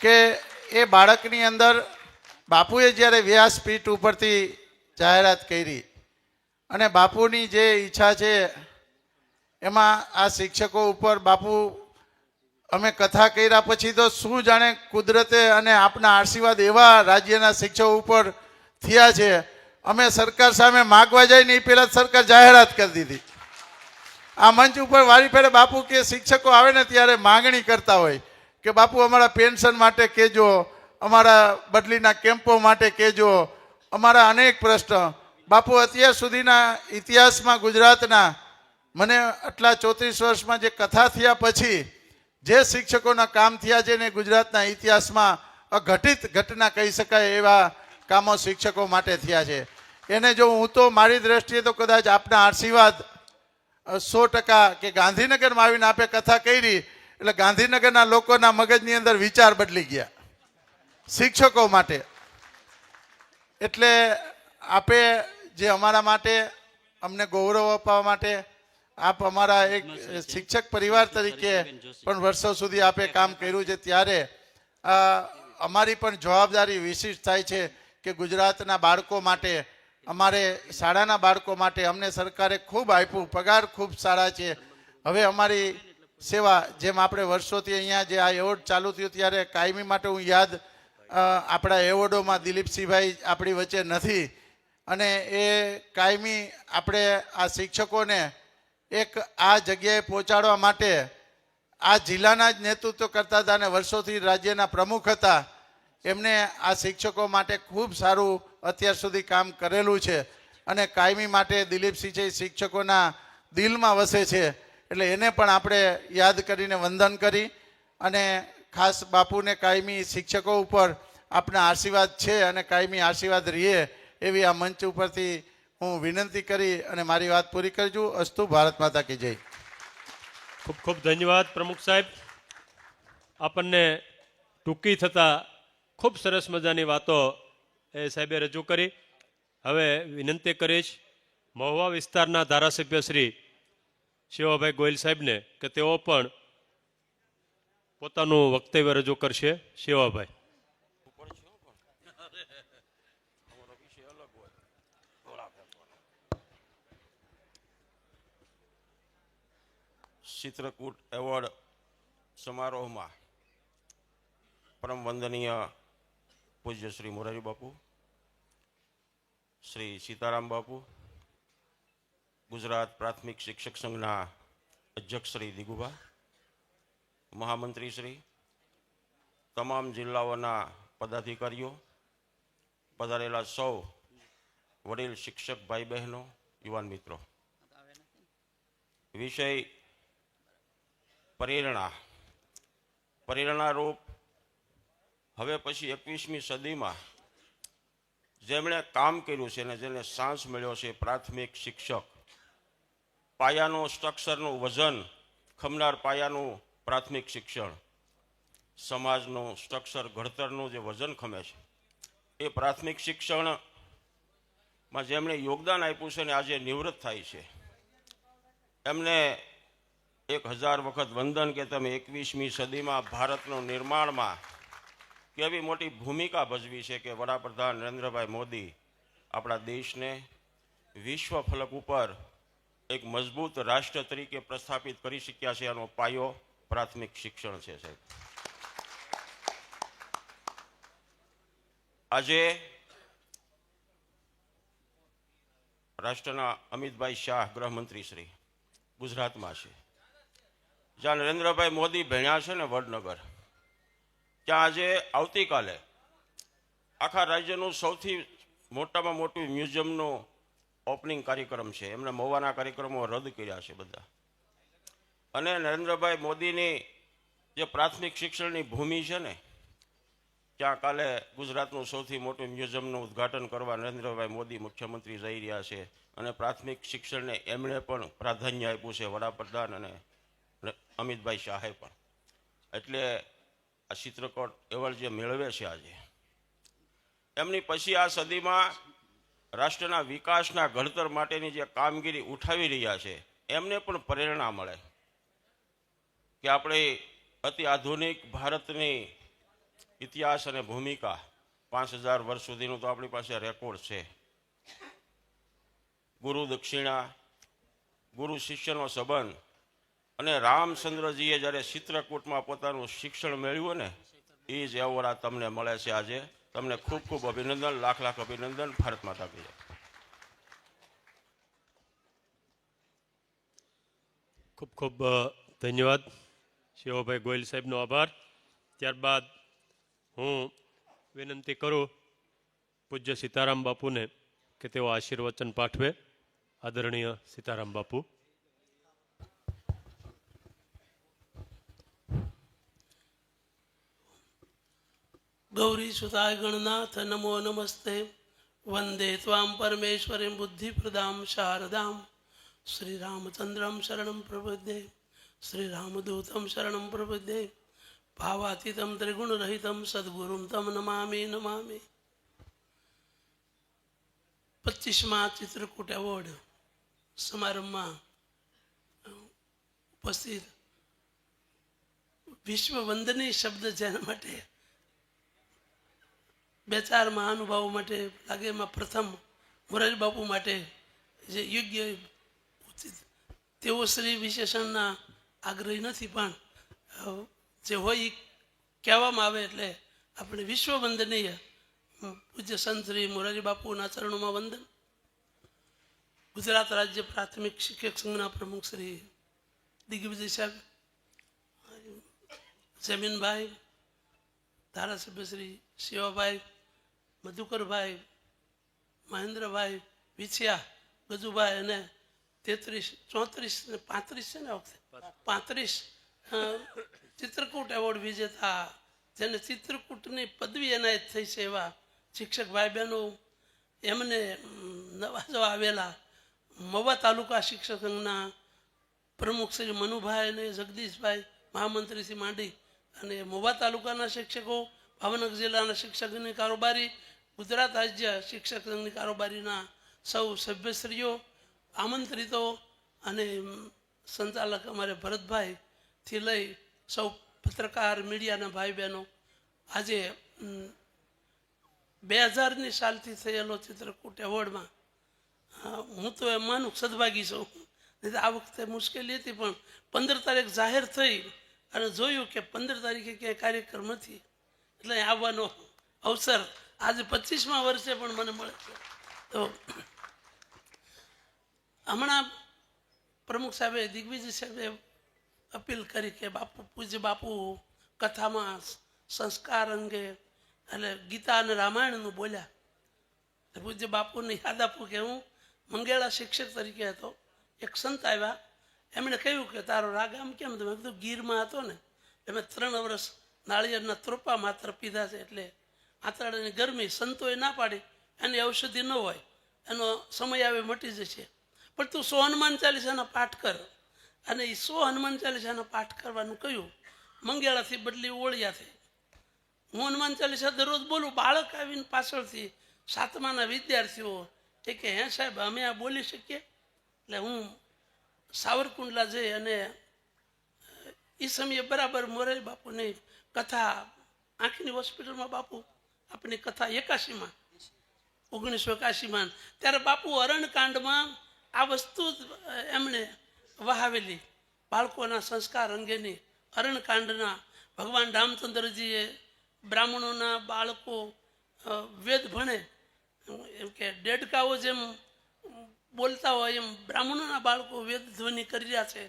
કે એ બાળકની અંદર બાપુએ જ્યારે વ્યાસપીઠ ઉપરથી જાહેરાત કરી અને બાપુની જે ઈચ્છા છે એમાં આ શિક્ષકો ઉપર બાપુ અમે કથા કર્યા પછી તો શું જાણે કુદરતે અને આપના આશીર્વાદ એવા રાજ્યના શિક્ષકો ઉપર થયા છે. અમે સરકાર સામે માગવા જાય ને એ પહેલાં સરકાર જાહેરાત કરી દીધી. આ મંચ ઉપર વારી ફેરે બાપુ કે શિક્ષકો આવે ને ત્યારે માગણી કરતા હોય કે બાપુ અમારા પેન્શન માટે કહેજો, અમારા બદલીના કેમ્પો માટે કહેજો, અમારા અનેક પ્રશ્ન. બાપુ અત્યાર સુધીના ઇતિહાસમાં ગુજરાતના મને આટલા 34 વર્ષમાં જે કથા થયા પછી જે શિક્ષકોના કામ થયા છે ને ગુજરાતના ઇતિહાસમાં અઘટિત ઘટના કહી શકાય એવા કામો શિક્ષકો માટે થયા છે. એને જો હું તો મારી દ્રષ્ટિએ તો કદાચ આપના આશીર્વાદ 100% કે ગાંધીનગરમાં આવીને આપે કથા કરી એટલે ગાંધીનગરના લોકોના મગજની અંદર વિચાર બદલી ગયા શિક્ષકો માટે. એટલે આપે જે અમારા માટે અમને ગૌરવ અપાવવા માટે આપ અમારા એક શિક્ષક પરિવાર તરીકે પણ વર્ષો સુધી આપે કામ કર્યું છે ત્યારે અમારી પણ જવાબદારી વિશિષ્ટ થાય છે કે ગુજરાતના બાળકો માટે અમારે શાળાના બાળકો માટે અમને સરકારે ખૂબ આપ્યું, પગાર ખૂબ સારા છે. હવે અમારી સેવા જેમ આપણે વર્ષોથી અહીંયા જે આ એવોર્ડ ચાલુ થયું ત્યારે કાયમી માટે હું યાદ આપણા એવોર્ડોમાં દિલીપસિંહભાઈ આપણી વચ્ચે નથી અને એ કાયમી આપણે આ શિક્ષકોને એક આ જગ્યાએ પહોંચાડવા માટે આ જિલ્લાના જ નેતૃત્વ કરતા હતા અને વર્ષોથી રાજ્યના પ્રમુખ હતા. એમને આ શિક્ષકો માટે ખૂબ સારું અત્યાર સુધી કામ કરેલું છે અને કાયમી માટે દિલીપસિંહ છે શિક્ષકોના દિલમાં વસે છે. એટલે એને પણ આપણે યાદ કરીને વંદન કરી અને ખાસ બાપુને કાયમી શિક્ષકો ઉપર આપના આશીર્વાદ છે અને કાયમી આશીર્વાદ રહીએ એવી આ મંચ ઉપરથી હું વિનંતી કરી અને મારી વાત પૂરી કરી છું. અસ્તુ. ભારત માતા કી જય. ખૂબ ખૂબ ધન્યવાદ પ્રમુખ સાહેબ. આપણને ટૂંકી થતા ખૂબ સરસ મજાની વાતો એ સાહેબે રજૂ કરી. હવે વિનંતી કરીશ મહુવા વિસ્તારના ધારાસભ્ય શ્રી શિવાભાઈ ગોયલ સાહેબને કે તેઓ પણ પોતાનું વક્તવ્ય રજૂ કરશે. શિવાભાઈ. ચિત્રકૂટ એવોર્ડ સમારોહમાં પરમ વંદનીય પૂજ્ય શ્રી મોરારી બાપુ, શ્રી સીતારામ બાપુ, ગુજરાત પ્રાથમિક શિક્ષક સંઘના અધ્યક્ષ શ્રી દિગુભા, મહામંત્રી શ્રી, તમામ જિલ્લાઓના પદાધિકારીઓ, પધારેલા સૌ વડીલ શિક્ષક ભાઈ બહેનો, યુવાન મિત્રો. વિષય પ્રેરણા રૂપ હવે પછી 21મી સદીમાં જેમણે કામ કર્યું છે અને જેને સાંસ મળ્યો છે પ્રાથમિક શિક્ષક. પાયાનું સ્ટ્રક્ચરનું વજન ખમનાર પાયાનું પ્રાથમિક શિક્ષણ, સમાજનું સ્ટ્રક્ચર ઘડતરનું જે વજન ખમે છે એ પ્રાથમિક શિક્ષણમાં જેમણે યોગદાન આપ્યું છે અને આજે નિવૃત્ત થાય છે એમને 1000 વખત વંદન કે તમે 21મી સદીમાં ભારતનું નિર્માણમાં કેવી મોટી ભૂમિકા ભજવી છે કે વડાપ્રધાન નરેન્દ્રભાઈ મોદી આપણા દેશને વિશ્વ ફલક ઉપર એક મજબૂત રાષ્ટ્ર તરીકે પ્રસ્થાપિત કરી શક્યા છે. આનો પાયો પ્રાથમિક શિક્ષણ છે. સાહેબ, આજે રાષ્ટ્રના અમિતભાઈ શાહ ગૃહમંત્રી શ્રી ગુજરાતમાં છે, જ્યાં નરેન્દ્રભાઈ મોદી ભણ્યા છે ને વડનગર, ત્યાં આજે આવતીકાલે આખા રાજ્યનું સૌથી મોટામાં મોટું મ્યુઝિયમનો ઓપનિંગ કાર્યક્રમ છે. એમણે મહુવાના કાર્યક્રમો રદ કર્યા છે બધા. અને નરેન્દ્રભાઈ મોદીની જે પ્રાથમિક શિક્ષણની ભૂમિ છે ને, ત્યાં કાલે ગુજરાતનું સૌથી મોટું મ્યુઝિયમનું ઉદ્ઘાટન કરવા નરેન્દ્રભાઈ મોદી મુખ્યમંત્રી જઈ રહ્યા છે. અને પ્રાથમિક શિક્ષણને એમણે પણ પ્રાધાન્ય આપ્યું છે, વડાપ્રધાન અને અમિતભાઈ શાહે પણ. એટલે આ ચિત્રકૂટ એવોર્ડ જે મેળવે છે આજે, એમની પછી આ સદીમાં રાષ્ટ્રના વિકાસના ઘડતર માટેની જે કામગીરી ઉઠાવી રહ્યા છે, એમને પણ પ્રેરણા મળે કે આપણે અતિ આધુનિક ભારતની ઇતિહાસ અને ભૂમિકા 5000 વર્ષ સુધીનું તો આપણી પાસે રેકોર્ડ છે. ગુરુ દક્ષિણા, ગુરુ શિષ્યનો સંબંધ, અને રામચંદ્રજીએ જ્યારે ચિત્રકૂટમાં પોતાનું શિક્ષણ મેળવ્યું ને, એ જ એવોર્ડ તમને મળે છે આજે. તમને ખૂબ ખૂબ અભિનંદન, લાખ લાખ અભિનંદન. ભારત માતા કી જય. ખૂબ ખૂબ ધન્યવાદ શિવાભાઈ ગોયલ સાહેબનો આભાર. ત્યારબાદ હું વિનંતી કરું પૂજ્ય સીતારામ બાપુને કે તેઓ આશીર્વચન પાઠવે. આદરણીય સીતારામ બાપુ. गौरी सुताय गणनाथ नमो नमस्ते वंदे त्वां परमेश्वरीं बुद्धिप्रदां शारदां श्री रामचंद्रं शरणं प्रपद्ये श्री रामदूतं शरणं प्रपद्ये भावातीतं त्रिगुणरहितं सद्गुरुं तं नमामि नमामि. 25મા ચિત્રકૂટ એવોર્ડ સમારંભમાં ઉપસ્થિત વિશ્વ વંદનીય શબ્દ જેના માટે 2-4 મહાનુભાવો માટે લાગે, એમાં પ્રથમ મોરારી બાપુ માટે જે યોગ્ય તેઓ શ્રી વિશેષણના આગ્રહી નથી, પણ જે હોય એ કહેવામાં આવે એટલે આપણે વિશ્વ વંદનીય પૂજ્ય સંત શ્રી મોરારી બાપુના ચરણોમાં વંદન. ગુજરાત રાજ્ય પ્રાથમિક શિક્ષક સંઘના પ્રમુખ શ્રી દિગ્વિજય સાહેબ, જમીનભાઈ, ધારાસભ્ય શ્રી શિવાભાઈ, મધુકરભાઈ, મહેન્દ્રભાઈ વિછિયા, ગજુભાઈ, અને 33, 34 ને 35 છે ને વખતે 35 ચિત્રકૂટ એવોર્ડ વિજેતા, જેને ચિત્રકૂટની પદવી એનાયત થઈ છે, એવા શિક્ષક ભાઈ બહેનો, એમને નવાજવા આવેલા મહુવા તાલુકા શિક્ષક સંઘના પ્રમુખ શ્રી મનુભાઈ અને જગદીશભાઈ, મહામંત્રીથી માંડી અને મહુવા તાલુકાના શિક્ષકો, ભાવનગર જિલ્લાના શિક્ષકની કારોબારી, ગુજરાત રાજ્ય શિક્ષક સંઘની કારોબારીના સૌ સભ્યશ્રીઓ, આમંત્રિતો અને સંચાલક અમારે ભરતભાઈથી લઈ સૌ પત્રકાર મીડિયાના ભાઈ બહેનો, આજે 2000ની સાલથી થયેલો ચિત્રકૂટ એવોર્ડમાં હું તો એમ માનું સદભાગી છું. નહીં તો આ વખતે મુશ્કેલી હતી, પણ 15 તારીખ જાહેર થઈ અને જોયું કે 15 તારીખે ક્યાંય કાર્યક્રમ નથી, એટલે આવવાનો અવસર આજે 25મા વર્ષે પણ મને મળે છે. તો હમણાં પ્રમુખ સાહેબે, દિગ્વિજય સાહેબે અપીલ કરી કે બાપુ, પૂજ્ય બાપુ કથામાં સંસ્કાર અંગે એટલે ગીતા અને રામાયણનું બોલ્યા. પૂજ્ય બાપુને યાદ આપું કે હું મંગેળા શિક્ષક તરીકે હતો. એક સંત આવ્યા, એમણે કહ્યું કે તારો રાગ આમ કેમ? તો મેં કીધું ગીરમાં હતો ને, એમ 3 વર્ષ નાળિયેરના ત્રોપા માત્ર પીધા છે, એટલે આંતરડાની ગરમી સંતોએ ના પાડી, એની ઔષધિ ન હોય, એનો સમય આવે મટી જશે, પણ તું 100 હનુમાન ચાલીસાના પાઠ કર. અને એ 100 હનુમાન ચાલીસાના પાઠ કરવાનું કહ્યું. મંગેળાથી બદલી ઓળિયા થઈ. હું હનુમાન ચાલીસા દરરોજ બોલું. બાળક આવીને પાછળથી 7માના વિદ્યાર્થીઓ એ કે હે સાહેબ અમે આ બોલી શકીએ? એટલે હું સાવરકુંડલા જઈ અને એ સમયે બરાબર મોરારી બાપુની કથા આંખની હોસ્પિટલમાં, બાપુ આપણી કથા 81માં 1981માં, ત્યારે બાપુ અરણકાંડમાં આ વસ્તુ એમણે વહાવેલી, બાળકોના સંસ્કાર અંગેની. અરણકાંડના ભગવાન રામચંદ્રજીએ બ્રાહ્મણોના બાળકો વેદ ભણે, એમ કે દેડકાઓ જેમ બોલતા હોય એમ બ્રાહ્મણોના બાળકો વેદ ધ્વનિ કરી રહ્યા છે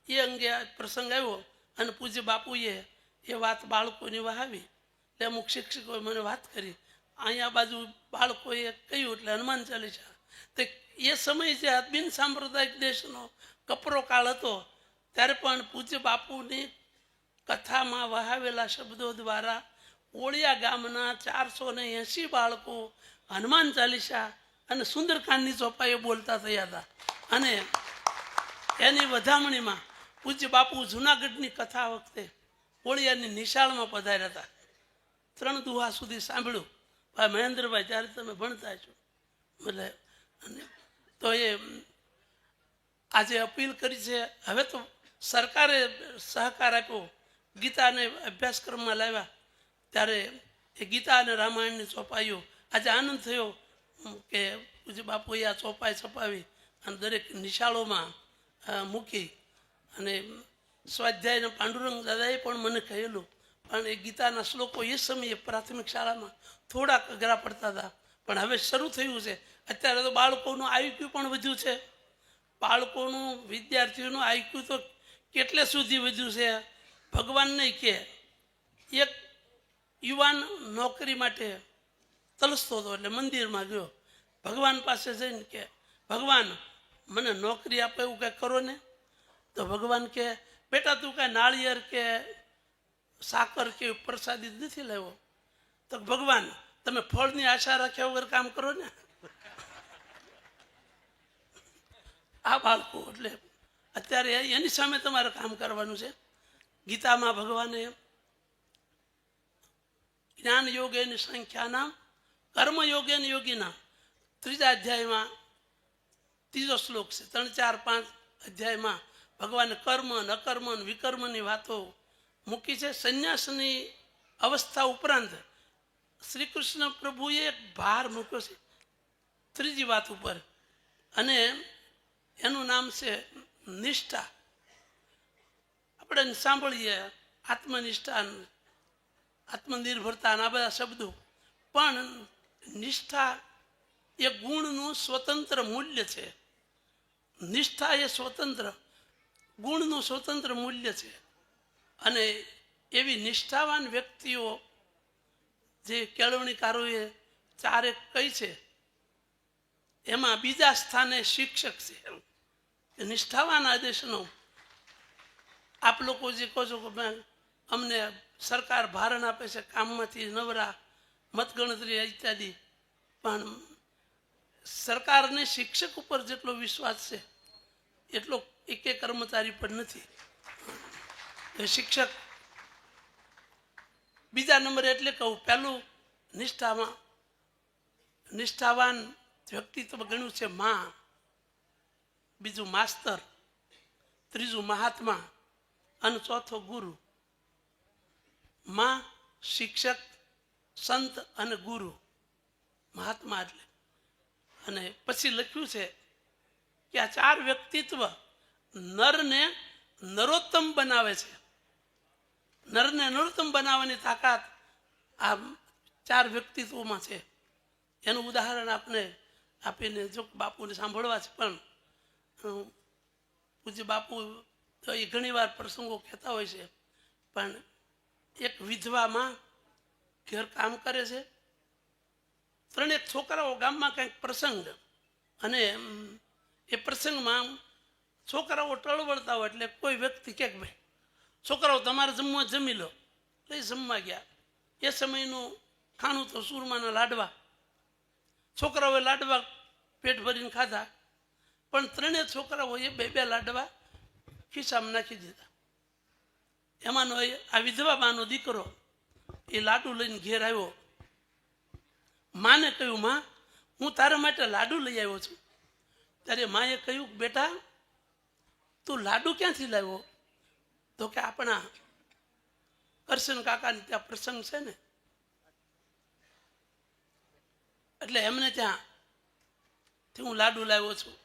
એ અંગે આ પ્રસંગ આવ્યો અને પૂજ્ય બાપુએ એ વાત બાળકોની વહાવી એટલે અમુક શિક્ષકોએ મને વાત કરી અહીંયા બાજુ બાળકોએ કહ્યું એટલે હનુમાન ચાલીસા તે એ સમય જે બિન સાંપ્રદાયિક દેશનો કપરો કાળ હતો ત્યારે પણ પૂજ્ય બાપુની કથામાં વહાવેલા શબ્દો દ્વારા ઓળિયા ગામના 480 બાળકો હનુમાન ચાલીસા અને સુંદરકાંડની ચોપાઈઓ બોલતા થયા હતા અને એની વધામણીમાં પૂજ્ય બાપુ જુનાગઢની કથા વખતે ઓળિયાની નિશાળમાં પધાર્યા હતા 3 દુહા સુધી સાંભળ્યું ભાઈ મહેન્દ્રભાઈ ત્યારે તમે ભણતા છો એટલે તો એ આજે અપીલ કરી છે હવે તો સરકારે સહકાર આપ્યો ગીતાને અભ્યાસક્રમમાં લાવ્યા ત્યારે એ ગીતા અને રામાયણની ચોપાઈઓ આજે આનંદ થયો કે પૂજ્ય બાપુએ આ ચોપાઈ છપાવી અને દરેક નિશાળોમાં મૂકી અને સ્વાધ્યાયના પાંડુરંગ દાદાએ પણ મને કહેલું પણ એ ગીતાના શ્લોકો એ સમયે પ્રાથમિક શાળામાં થોડાક અઘરા પડતા હતા પણ હવે શરૂ થયું છે અત્યારે તો બાળકોનું આઈક્યુ પણ વધ્યું છે બાળકોનું વિદ્યાર્થીઓનું આઈક્યુ તો કેટલે સુધી વધ્યું છે ભગવાન નહીં કે એક યુવાન નોકરી માટે તલસતો હતો એટલે મંદિરમાં ગયો ભગવાન પાસે જઈને કે ભગવાન મને નોકરી આપે એવું કંઈક કરો ને તો ભગવાન કે બેટા તું કાંઈ નાળિયેર કે સાકર કે પ્રસાદી નથી લાવ્યો તો ભગવાન તમે ફળની આશા રાખ્યા વગર કામ કરો ને આ બાળકો એટલે અત્યારે એની સામે તમારે કામ કરવાનું છે ગીતામાં ભગવાને જ્ઞાન યોગેની સંખ્યાના કર્મ યોગેન યોગીના 3જા અધ્યાયમાં 3જો શ્લોક છે 3, 4, 5 અધ્યાયમાં ભગવાને કર્મ અકર્મ વિકર્મની વાતો મૂકી છે સંન્યાસની અવસ્થા ઉપરાંત શ્રી કૃષ્ણ પ્રભુએ એક ભાર મૂક્યો છે 3જી વાત ઉપર અને એનું નામ છે નિષ્ઠા આપણે સાંભળીએ આત્મનિષ્ઠા આત્મનિર્ભરતા આ બધા શબ્દો પણ નિષ્ઠા એ ગુણનું સ્વતંત્ર મૂલ્ય છે નિષ્ઠા એ સ્વતંત્ર ગુણનું સ્વતંત્ર મૂલ્ય છે અને એવી નિષ્ઠાવાન વ્યક્તિઓ જે કેળવણીકારોએ 4 કહી છે એમાં બીજા સ્થાને શિક્ષક છે નિષ્ઠાવાન આદેશનો આપ લોકો જે કહો છો કે અમને સરકાર ભારણ આપે છે કામમાંથી નવરા મતગણતરી ઇત્યાદિ પણ સરકારને શિક્ષક ઉપર જેટલો વિશ્વાસ છે એટલો એક કર્મચારી પર નથી શિક્ષક બીજા નંબરે એટલે કહું પહેલું નિષ્ઠાવાન વ્યક્તિત્વ ગણ્યું છે માં બીજું માસ્તર ત્રીજું મહાત્મા અને ચોથો ગુરુ માં શિક્ષક સંત અને ગુરુ મહાત્મા એટલે અને પછી લખ્યું છે કે આ 4 વ્યક્તિત્વ નરને નરોત્તમ બનાવે છે નરને નરોત્તમ બનાવવાની તાકાત આ 4 વ્યક્તિત્વમાં છે એનું ઉદાહરણ આપણે આપીને જો બાપુને સાંભળવા છે પણ પૂજ્ય બાપુ તો એ ઘણીવાર પ્રસંગો કહેતા હોય છે પણ એક વિધવામાં ઘેર કામ કરે છે 3 છોકરાઓ ગામમાં કંઈક પ્રસંગ અને એ પ્રસંગમાં છોકરાઓ ટળવળતા હોય એટલે કોઈ વ્યક્તિ કે ભાઈ છોકરાઓ તમારે જમવા જમી લો એટલે જમવા ગયા એ સમયનું ખાણું તો સુરમાના લાડવા છોકરાઓએ લાડવા પેટ ભરીને ખાધા પણ 3 છોકરાઓએ 2 લાડવા ખિસ્સામાં નાખી દીધા એમાંનો આ વિધવાબાનો દીકરો એ લાડુ લઈને ઘેર આવ્યો માને કહ્યું માં હું તારા માટે લાડુ લઈ આવ્યો છું ત્યારે માએ કહ્યું બેટા તું લાડુ ક્યાંથી લાવ્યો તો કે આપણા કરશન કાકાને ત્યાં પ્રસંગ છે ને એટલે એમને ત્યાંથી હું લાડુ લાવ્યો છું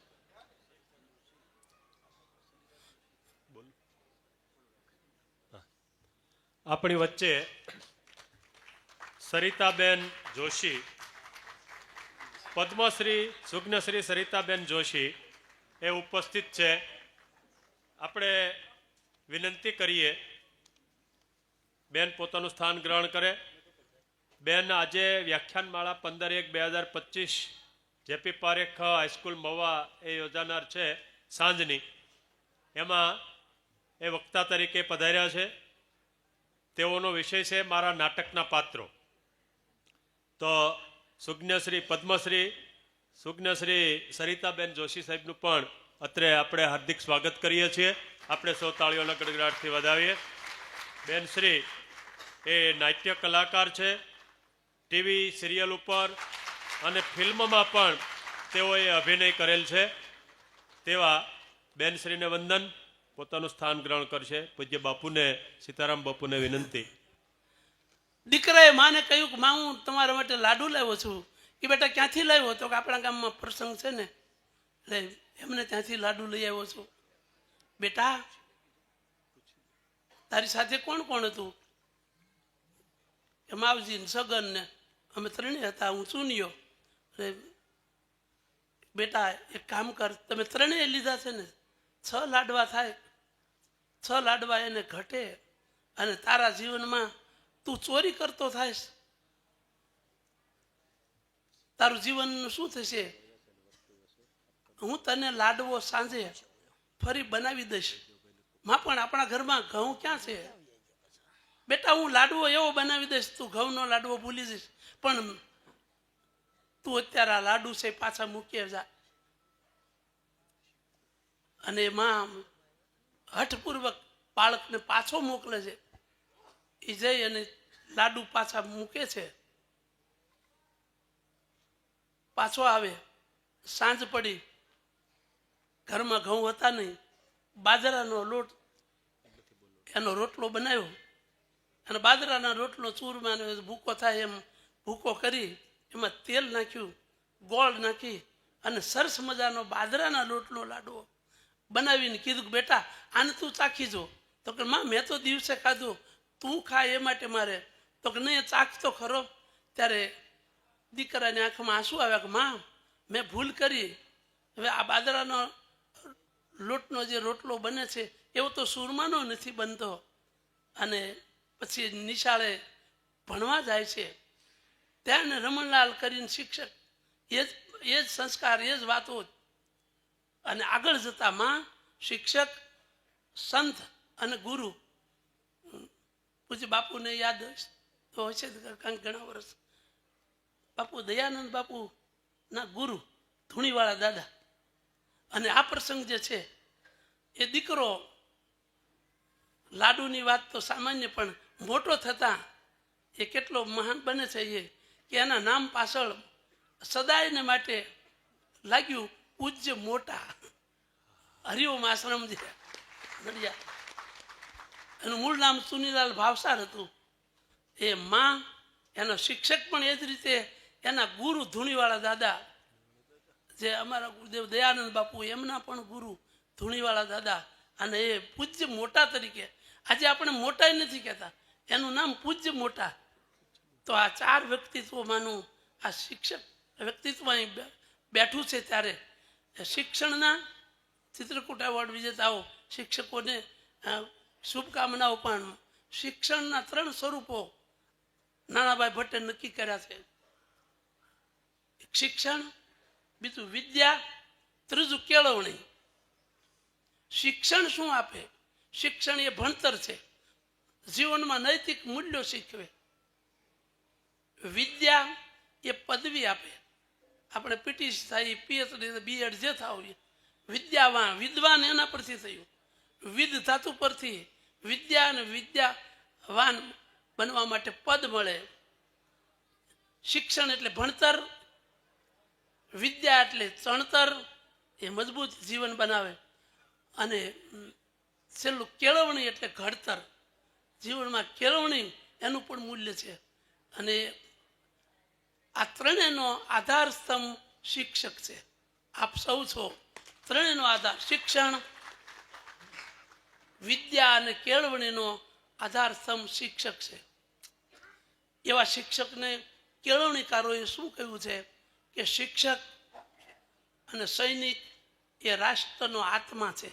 આપણી વચ્ચે સરિતાબેન જોશી પદ્મશ્રી સુજ્ઞશ્રી સરિતાબેન જોશી એ ઉપસ્થિત છે. આપણે વિનંતી કરીએ બેન પોતાનું સ્થાન ગ્રહણ કરે. બેન આજે વ્યાખ્યાનમાળા 15/1/2025 જેપી પારેખ હાઈસ્કૂલ મવા એ યોજાનાર છે સાંજની, એમાં એ વક્તા તરીકે પધાર્યા છે. તેઓનો વિષય છે મારા નાટકના પાત્રો. તો સુજ્ઞશ્રી પદ્મશ્રી સુજ્ઞશ્રી સરિતાબેન જોશી સાહેબનું પણ અત્રે આપણે હાર્દિક સ્વાગત કરીએ છીએ. આપણે સૌ તાળીઓના ગડગડાટથી વધાવીએ. બેનશ્રી એ નાટ્ય કલાકાર છે. ટીવી સિરિયલ ઉપર અને ફિલ્મમાં પણ તેઓએ અભિનય કરેલ છે. તેવા બેનશ્રીને વંદન. પોતાનું સ્થાન ગ્રહણ કરશે. પૂજ્ય બાપુને સીતારામ બાપુને વિનંતી. દીકરાએ માને કહ્યું કે માં હું તમારા માટે લાડુ લાવ્યો છું. કે બેટા ક્યાંથી લાવ્યો? તો કે આપણા ગામમાં પ્રસંગ છે ને એટલે એમને ત્યાંથી લાડુ લઈ આવ્યો છું. બેટા તારી સાથે કોણ કોણ હતું? કે માવજી ને સગન ને અમે ત્રણેય હતા, હું ચૂન્યો. એટલે બેટા એક કામ કર, તમે ત્રણેય લીધા છે ને 6 લાડવા થાય. 6 લાડવા એને ઘટે અને તારા જીવનમાં તું ચોરી કરતો થાયશ. તારું જીવન શું થશે? હું તને લાડવો સાંજે ફરી બનાવી દઈશ. માં પણ આપણા ઘરમાં ઘઉં ક્યાં છે? બેટા હું લાડવો એવો બનાવી દઈશ, તું ઘઉંનો લાડવો ભૂલી જઈશ. પણ તું અત્યારે આ લાડુ છે પાછા મૂકી જા. અને માં હઠપૂર્વક બાળકને પાછો મોકલે છે. એ જઈ અને લાડુ પાછા મૂકે છે. પાછો આવે, સાંજ પડી, ઘરમાં ઘઉં હતા નહીં, બાજરાનો લોટ એનો રોટલો બનાવ્યો અને બાજરાના રોટલો ચૂરમાનો ભૂકો થાય એમ ભૂકો કરી એમાં તેલ નાખ્યું, ગોળ નાખી અને સરસ મજાનો બાજરાના લોટનો લાડવો બનાવીને કીધું કે બેટા આને તું ચાખી જો. તો કે માં મેં તો દિવસે ખાધું, તું ખા એ માટે મારે. તો કે નહીં ચાખ તો ખરો. ત્યારે દીકરાની આંખમાં આંસુ આવ્યા કે માં મેં ભૂલ કરી. હવે આ બાજરાનો લોટનો જે રોટલો બને છે એવો તો સુરમાનો નથી બનતો. અને પછી નિશાળે ભણવા જાય છે. ત્યાં રમણલાલ કરીને શિક્ષક, એ જ સંસ્કાર, એ જ વાતો. અને આગળ જતા માં શિક્ષક, સંત અને ગુરુ. પૂજ્ય બાપુને યાદ તો હશે કંઈક ઘણા વર્ષ. બાપુ દયાનંદ બાપુ ના ગુરુ ધૂણીવાળા દાદા. અને આ પ્રસંગ જે છે એ દીકરો લાડુની વાત તો સામાન્ય, પણ મોટો થતા એ કેટલો મહાન બને છે એ કે એના નામ પાછળ સદાયને માટે લાગ્યું પૂજ્ય મોટા. હરિઓમ આશ્રમ જે નડિયાદ, એનું મૂળ નામ સુનીલાલ ભાવસાર હતું. એ માં એનો શિક્ષક પણ એ જ રીતે એના ગુરુ ધૂણીવાળા દાદા, જે અમારા ગુરુદેવ દયાનંદ બાપુ એમના પણ ગુરુ ધૂણીવાળા દાદા. અને એ પૂજ્ય મોટા તરીકે આજે આપણે મોટા નથી કહેતા, એનું નામ પૂજ્ય મોટા. તો આ 4 વ્યક્તિત્વમાંનું આ શિક્ષક વ્યક્તિત્વ અહીં બેઠું છે. ત્યારે શિક્ષણના ચિત્રકૂટ એવોર્ડ વિજેતાઓ શિક્ષકોને શુભકામનાઓ. પણ શિક્ષણના 3 સ્વરૂપો નાનાભાઈ ભટ્ટે નક્કી કર્યા છે. શિક્ષણ, બીજું વિદ્યા, ત્રીજું કેળવણી. શિક્ષણ શું આપે? શિક્ષણ એ ભણતર છે, જીવનમાં નૈતિક મૂલ્યો શીખવે. વિદ્યા એ પદવી આપે. આપણે પીટી થાય, પીએચડી, બીએડ જે થાવ, વિદ્યાવાન વિદ્વાન એના પરથી થયું. વિદ ધાતુ પરથી વિદ્યા અને વિદ્યાવાન બનવા માટે પદ મળે. શિક્ષણ એટલે ભણતર, વિદ્યા એટલે ચણતર, એ મજબૂત જીવન બનાવે. અને છેલ્લું કેળવણી એટલે ઘડતર. જીવનમાં કેળવણી એનું પણ મૂલ્ય છે. અને આ ત્રણેયનો આધાર સ્તંભ શિક્ષક છે. આપ સૌ છો. ત્રણેયનો આધાર શિક્ષણ, વિદ્યા અને કેળવણીનો આધાર સ્તંભ શિક્ષક છે. એવા શિક્ષકને કેળવણીકારોએ શું કહ્યું છે કે શિક્ષક અને સૈનિક એ રાષ્ટ્રનો આત્મા છે.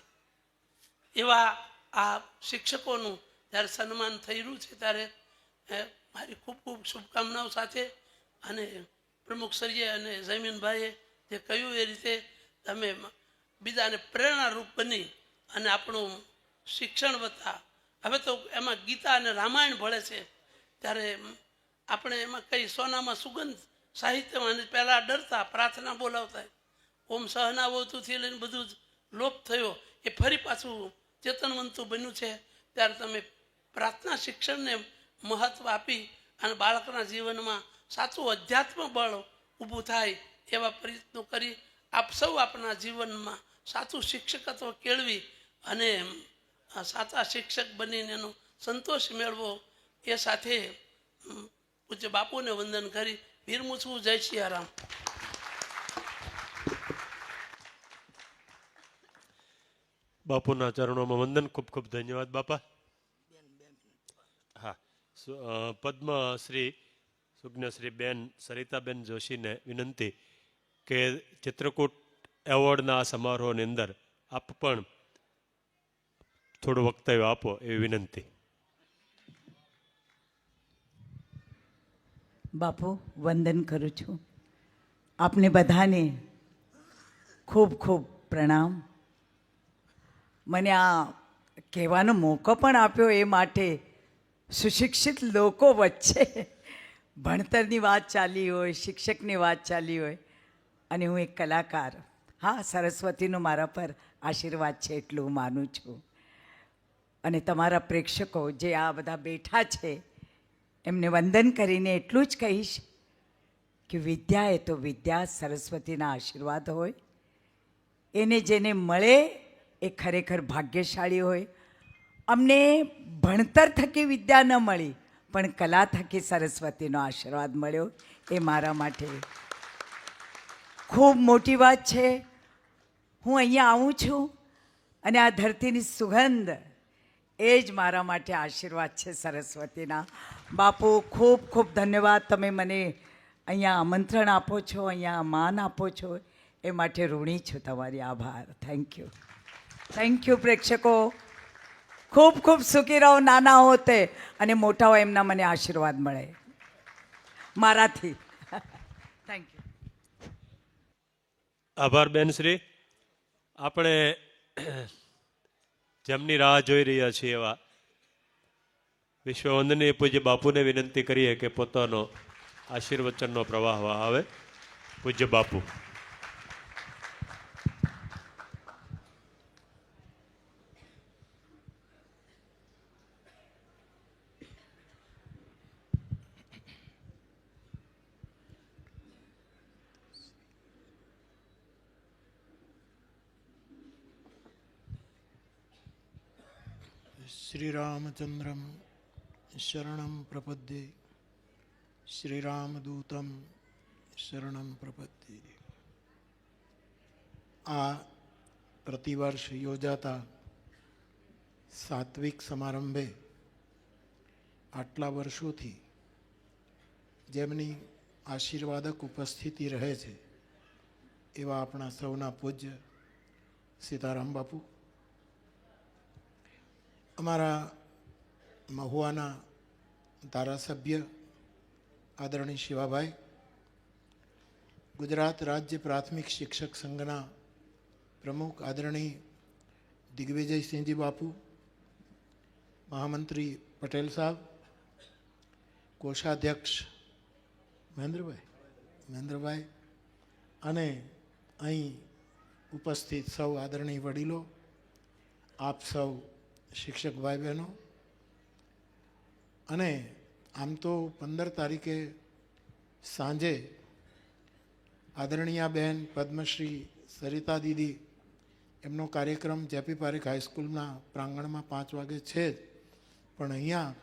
એવા આ શિક્ષકોનું જ્યારે સન્માન થઈ રહ્યું છે ત્યારે મારી ખૂબ ખૂબ શુભકામનાઓ સાથે અને પ્રમુખશ્રીએ અને જયમીનભાઈએ જે કહ્યું એ રીતે તમે બીજાને પ્રેરણારૂપ બની અને આપણું શિક્ષણ વધતા. હવે તો એમાં ગીતા અને રામાયણ ભળે છે ત્યારે આપણે એમાં કઈ સોનામાં સુગંધ સાહિત્યમાં પહેલાં ડરતા, પ્રાર્થના બોલાવતા, ઓમ સહનાવતુથી લઈને બધું જ લોપ થયો. એ ફરી પાછું ચેતનવંતું બન્યું છે ત્યારે તમે પ્રાર્થના શિક્ષણને મહત્ત્વ આપી અને બાળકના જીવનમાં સાચું અધ્યાત્મ બળ ઊભું થાય એવા પ્રયત્નો કરી આપ સૌ આપણા જીવનમાં સાચું શિક્ષકત્વ કેળવી અને સાચા શિક્ષક બનીને એનો સંતોષ મેળવો એ સાથે પૂજ્ય બાપુને વંદન કરી વિરમું છું. જય સિયારામ. બાપુના ચરણોમાં વંદન. ખૂબ ખૂબ ધન્યવાદ બાપા. હા, પદ્મશ્રી સુજ્ઞશ્રી બેન સરિતાબેન જોશીને વિનંતી કે ચિત્રકૂટ એવોર્ડના આ સમારોહની અંદર આપ પણ થોડું વક્તવ્ય આપો એવી વિનંતી. બાપુ, વંદન કરું છું. આપને બધાને ખૂબ ખૂબ પ્રણામ. મને આ કહેવાનો મોકો પણ આપ્યો એ માટે સુશિક્ષિત લોકો વચ્ચે ભણતરની વાત ચાલી હોય, શિક્ષકની વાત ચાલી હોય અને હું એક કલાકાર. હા, સરસ્વતીનો મારા પર આશીર્વાદ છે એટલું હું માનું છું. અને તમારા પ્રેક્ષકો જે આ બધા બેઠા છે એમને વંદન કરીને એટલું જ કહીશ કે વિદ્યા એ તો વિદ્યા સરસ્વતીના આશીર્વાદ હોય. એને જેને મળે એ ખરેખર ભાગ્યશાળી હોય. અમને ભણતર થકી વિદ્યા ન મળી પણ કલા થકી સરસ્વતીનો આશીર્વાદ મળ્યો એ મારા માટે ખૂબ મોટી વાત છે. હું અહીંયા આવું છું અને આ ધરતીની સુગંધ એ જ મારા માટે આશીર્વાદ છે સરસ્વતીના. બાપુ, ખૂબ ખૂબ ધન્યવાદ. તમે મને અહીંયા આમંત્રણ આપો છો, અહીંયા માન આપો છો એ માટે ઋણી છું તમારી. આભાર. Thank you. થેન્ક યુ પ્રેક્ષકો. ખૂબ ખૂબ સુખી રહો. નાના હોતે અને મોટા હોય એમના મને આશીર્વાદ મળે મારાથી. Thank you. આભાર બેનશ્રી. આપણે જેમની રાહ જોઈ રહ્યા છીએ એવા વિશ્વવંદનીય પૂજ્ય બાપુને વિનંતી કરીએ કે પોતાનો આશીર્વચનનો પ્રવાહ આવે. પૂજ્ય બાપુ. શ્રીરામચંદ્રમ શરણમ પ્રપદ્યે શ્રીરામદૂતમ શરણમ પ્રપદ્યે. આ પ્રતિવર્ષ યોજાતા સાત્વિક સમારંભે આટલા વર્ષોથી જેમની આશીર્વાદક ઉપસ્થિતિ રહે છે એવા આપણા સૌના પૂજ્ય સીતારામ બાપુ, અમારા મહુવાના ધારાસભ્ય આદરણીય શિવાભાઈ, ગુજરાત રાજ્ય પ્રાથમિક શિક્ષક સંઘના પ્રમુખ આદરણીય દિગ્વિજયસિંહજી બાપુ, મહામંત્રી પટેલ સાહેબ, કોષાધ્યક્ષ મહેન્દ્રભાઈ અને અહીં ઉપસ્થિત સૌ આદરણીય વડીલો, આપ સૌ શિક્ષક ભાઈ બહેનો. અને આમ તો 15 તારીખે સાંજે આદરણીય બહેન પદ્મશ્રી સરિતા દીદી એમનો કાર્યક્રમ જેપી પારેખ હાઈસ્કૂલના પ્રાંગણમાં 5 વાગે છે જ, પણ અહીંયા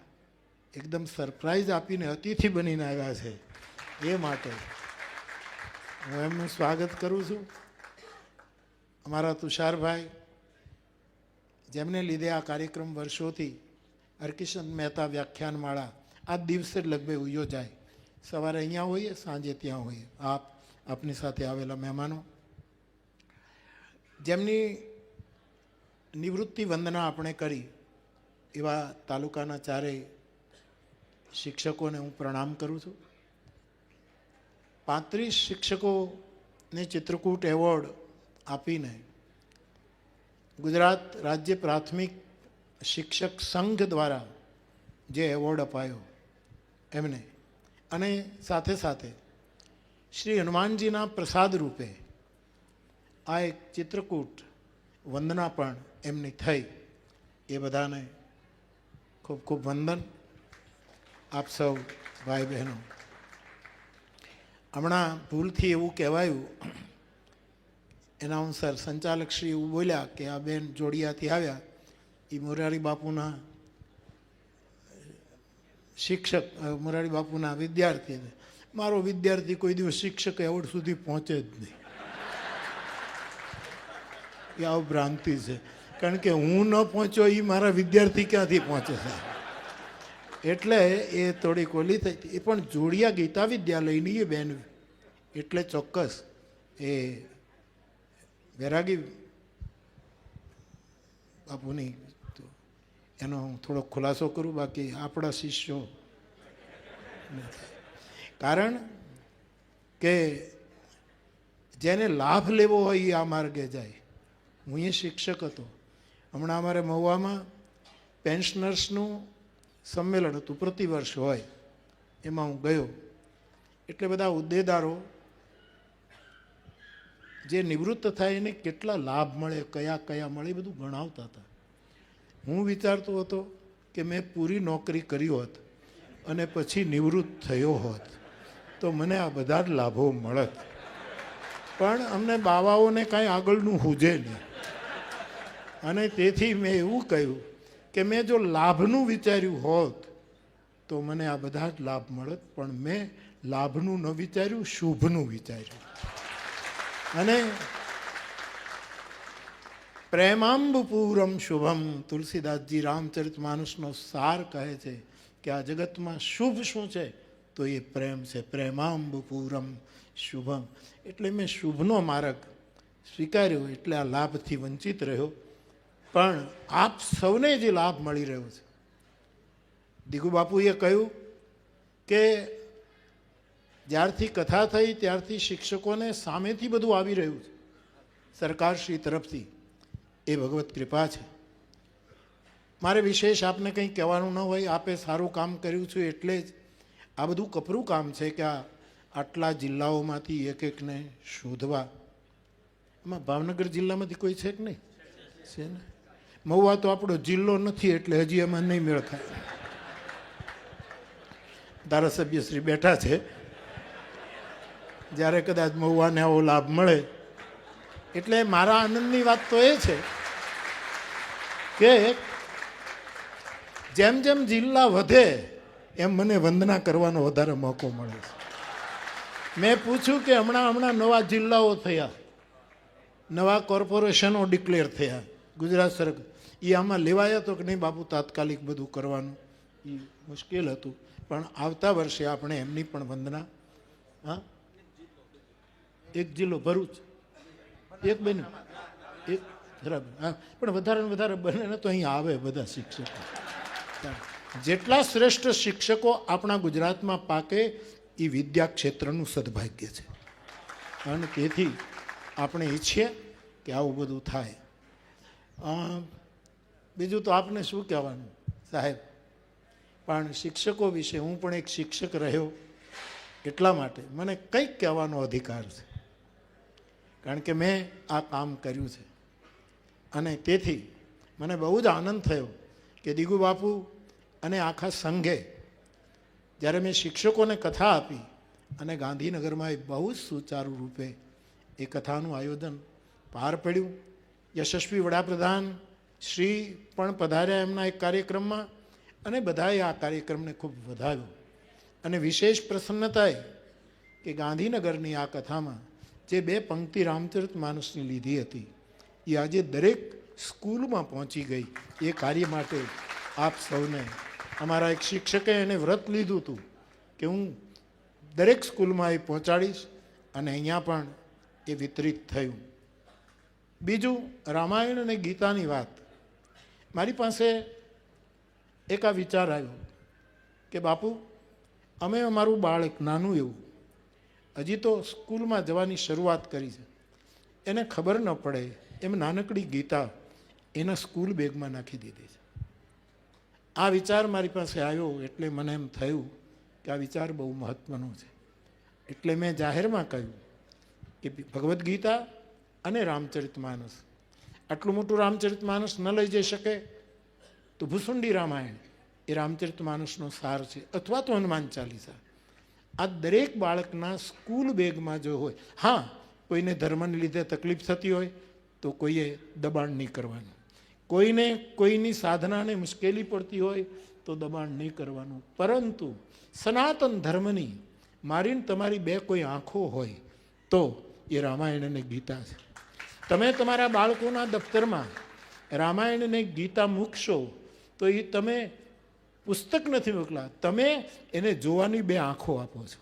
એકદમ સરપ્રાઈઝ આપીને અતિથિ બનીને આવ્યા છે. એ માટે હું એમનું સ્વાગત કરું છું. અમારા તુષારભાઈ, જેમને લીધે આ કાર્યક્રમ વર્ષોથી હરકિશન મહેતા વ્યાખ્યાનમાળા આ દિવસે જ લગભગ યોજાય. સવારે અહીંયા હોઈએ, સાંજે ત્યાં હોઈએ. આપ આપની સાથે આવેલા મહેમાનો, જેમની નિવૃત્તિ વંદના આપણે કરી એવા તાલુકાના ચારેય શિક્ષકોને હું પ્રણામ કરું છું. 35 શિક્ષકોને ચિત્રકૂટ એવોર્ડ આપીને ગુજરાત રાજ્ય પ્રાથમિક શિક્ષક સંઘ દ્વારા જે એવોર્ડ અપાયો એમને, અને સાથે સાથે શ્રી હનુમાનજીના પ્રસાદ રૂપે આ એક ચિત્રકૂટ વંદના પણ એમની થઈ. એ બધાને ખૂબ ખૂબ વંદન. આપ સૌ ભાઈ બહેનો, હમણાં ભૂલથી એવું કહેવાયું, એનાઉન્સર સંચાલકશ્રી એવું બોલ્યા કે આ બેન જોડિયાથી આવ્યા, એ મોરારી બાપુના શિક્ષક, મોરારી બાપુના વિદ્યાર્થી. મારો વિદ્યાર્થી કોઈ દિવસ શિક્ષક એવોર્ડ સુધી પહોંચે જ નહીં. એ આવું ભ્રાંતિ છે, કારણ કે હું ન પહોંચ્યો એ મારા વિદ્યાર્થી ક્યાંથી પહોંચે છે. એટલે એ થોડીક ઓલી થઈ. એ પણ જોડિયા ગીતા વિદ્યાલયની એ બેન, એટલે ચોક્કસ એ વૈરાગી બાપુની એનો હું થોડો ખુલાસો કરું, બાકી આપણા શિષ્યો. કારણ કે જેને લાભ લેવો હોય એ આ માર્ગે જાય. હું એ શિક્ષક હતો. હમણાં અમારે મહુવામાં પેન્શનર્સનું સંમેલન હતું, પ્રતિવર્ષ હોય, એમાં હું ગયો. એટલે બધા હોદ્દેદારો જે નિવૃત્ત થાય એને કેટલા લાભ મળે, કયા કયા મળે, એ બધું ગણાવતા હતા. હું વિચારતો હતો કે મેં પૂરી નોકરી કરી હોત અને પછી નિવૃત્ત થયો હોત તો મને આ બધા જ લાભો મળત. પણ અમને બાવાઓને કાંઈ આગળનું હુજે નહીં, અને તેથી મેં એવું કહ્યું કે મેં જો લાભનું વિચાર્યું હોત તો મને આ બધા જ લાભ મળત. પણ મેં લાભનું ન વિચાર્યું, શુભનું વિચાર્યું. અને પ્રેમાંબપૂરમ શુભમ, તુલસીદાસજી રામચરિતમાનસનો સાર કહે છે કે આ જગતમાં શુભ શું છે તો એ પ્રેમ છે. પ્રેમાંબપૂરમ શુભમ. એટલે મેં શુભનો માર્ગ સ્વીકાર્યો, એટલે આ લાભથી વંચિત રહ્યો. પણ આપ સૌને જે લાભ મળી રહ્યો છે, દિગુ બાપુએ કહ્યું કે જ્યારથી કથા થઈ ત્યારથી શિક્ષકોને સામેથી બધું આવી રહ્યું છે સરકારશ્રી તરફથી. એ ભગવત કૃપા છે. મારે વિશેષ આપને કંઈ કહેવાનું ન હોય, આપે સારું કામ કર્યું છે એટલે જ આ બધું કપરું કામ છે કે આટલા જિલ્લાઓમાંથી એક એકને શોધવા. એમાં ભાવનગર જિલ્લામાંથી કોઈ છે કે નહીં? છે ને. મહુવા તો આપણો જિલ્લો નથી એટલે હજી એમાં નહીં મેળ ખાય. ધારાસભ્ય શ્રી બેઠા છે, જ્યારે કદાચ મહુવાને આવો લાભ મળે. એટલે મારા આનંદની વાત તો એ છે કે જેમ જેમ જિલ્લા વધે એમ મને વંદના કરવાનો વધારે મોકો મળે છે. મેં પૂછ્યું કે હમણાં નવા જિલ્લાઓ થયા, નવા કોર્પોરેશનો ડિક્લેર થયા ગુજરાત સરકાર, એ આમાં લેવાયા તો કે નહીં બાપુ તાત્કાલિક બધું કરવાનું એ મુશ્કેલ હતું. પણ આવતા વર્ષે આપણે એમની પણ વંદના. હા, એક જિલ્લો ભરૂચ, એક બન્યું, એક બરાબર. હા, પણ વધારે ને વધારે બને ને તો અહીં આવે બધા શિક્ષકો. જેટલા શ્રેષ્ઠ શિક્ષકો આપણા ગુજરાતમાં પાકે એ વિદ્યા ક્ષેત્રનું સદભાગ્ય છે. અને તેથી આપણે ઈચ્છીએ કે આવું બધું થાય. બીજું તો આપને શું કહેવાનું સાહેબ, પણ શિક્ષકો વિશે હું પણ એક શિક્ષક રહ્યો એટલા માટે મને કંઈક કહેવાનો અધિકાર છે, કારણ કે મેં આ કામ કર્યું છે. અને તેથી મને બહુ જ આનંદ થયો કે દિગુ બાપુ અને આખા સંઘે જ્યારે મેં શિક્ષકોને કથા આપી અને ગાંધીનગરમાં એ બહુ જ સુચારુ રૂપે એ કથાનું આયોજન પાર પડ્યું. યશસ્વી વડાપ્રધાન શ્રી પણ પધાર્યા એમના એક કાર્યક્રમમાં, અને બધાએ આ કાર્યક્રમને ખૂબ વધાવ્યો. અને વિશેષ પ્રસન્નતાએ કે ગાંધીનગરની આ કથામાં જે 2 પંક્તિ રામચરિતમાનસની લીધી હતી એ આજે દરેક સ્કૂલમાં પહોંચી ગઈ. એ કાર્ય માટે આપ સૌને, અમારા એક શિક્ષકે એને વ્રત લીધું હતું કે હું દરેક સ્કૂલમાં એ પહોંચાડીશ અને અહીંયા પણ એ વિતરિત થયું. બીજું, રામાયણ અને ગીતાની વાત. મારી પાસે એક આ વિચાર આવ્યો કે બાપુ, અમે અમારું બાળક નાનું એવું હજી તો સ્કૂલમાં જવાની શરૂઆત કરી છે, એને ખબર ન પડે એમ નાનકડી ગીતા એના સ્કૂલ બેગમાં નાખી દીધી છે. આ વિચાર મારી પાસે આવ્યો એટલે મને એમ થયું કે આ વિચાર બહુ મહત્ત્વનો છે. એટલે મેં જાહેરમાં કહ્યું કે ભગવદ્ ગીતા અને રામચરિતમાનસ, આટલું મોટું રામચરિતમાનસ ન લઈ જઈ શકે તો ભૂસુંડી રામાયણ એ રામચરિતમાનસનો સાર છે, અથવા તો હનુમાન ચાલીસા. આ દરેક બાળકના સ્કૂલ બેગમાં જો હોય. હા, કોઈને ધર્મને લીધે તકલીફ થતી હોય તો કોઈએ દબાણ નહીં કરવાનું, કોઈને કોઈની સાધનાને મુશ્કેલી પડતી હોય તો દબાણ નહીં કરવાનું. પરંતુ સનાતન ધર્મની મારીને તમારી બે કોઈ આંખો હોય તો એ રામાયણ અને ગીતા છે. તમે તમારા બાળકોના દફતરમાં રામાયણ અને ગીતા મૂકશો તો એ તમે પુસ્તક નથી મોકલા, તમે એને જોવાની બે આંખો આપો છો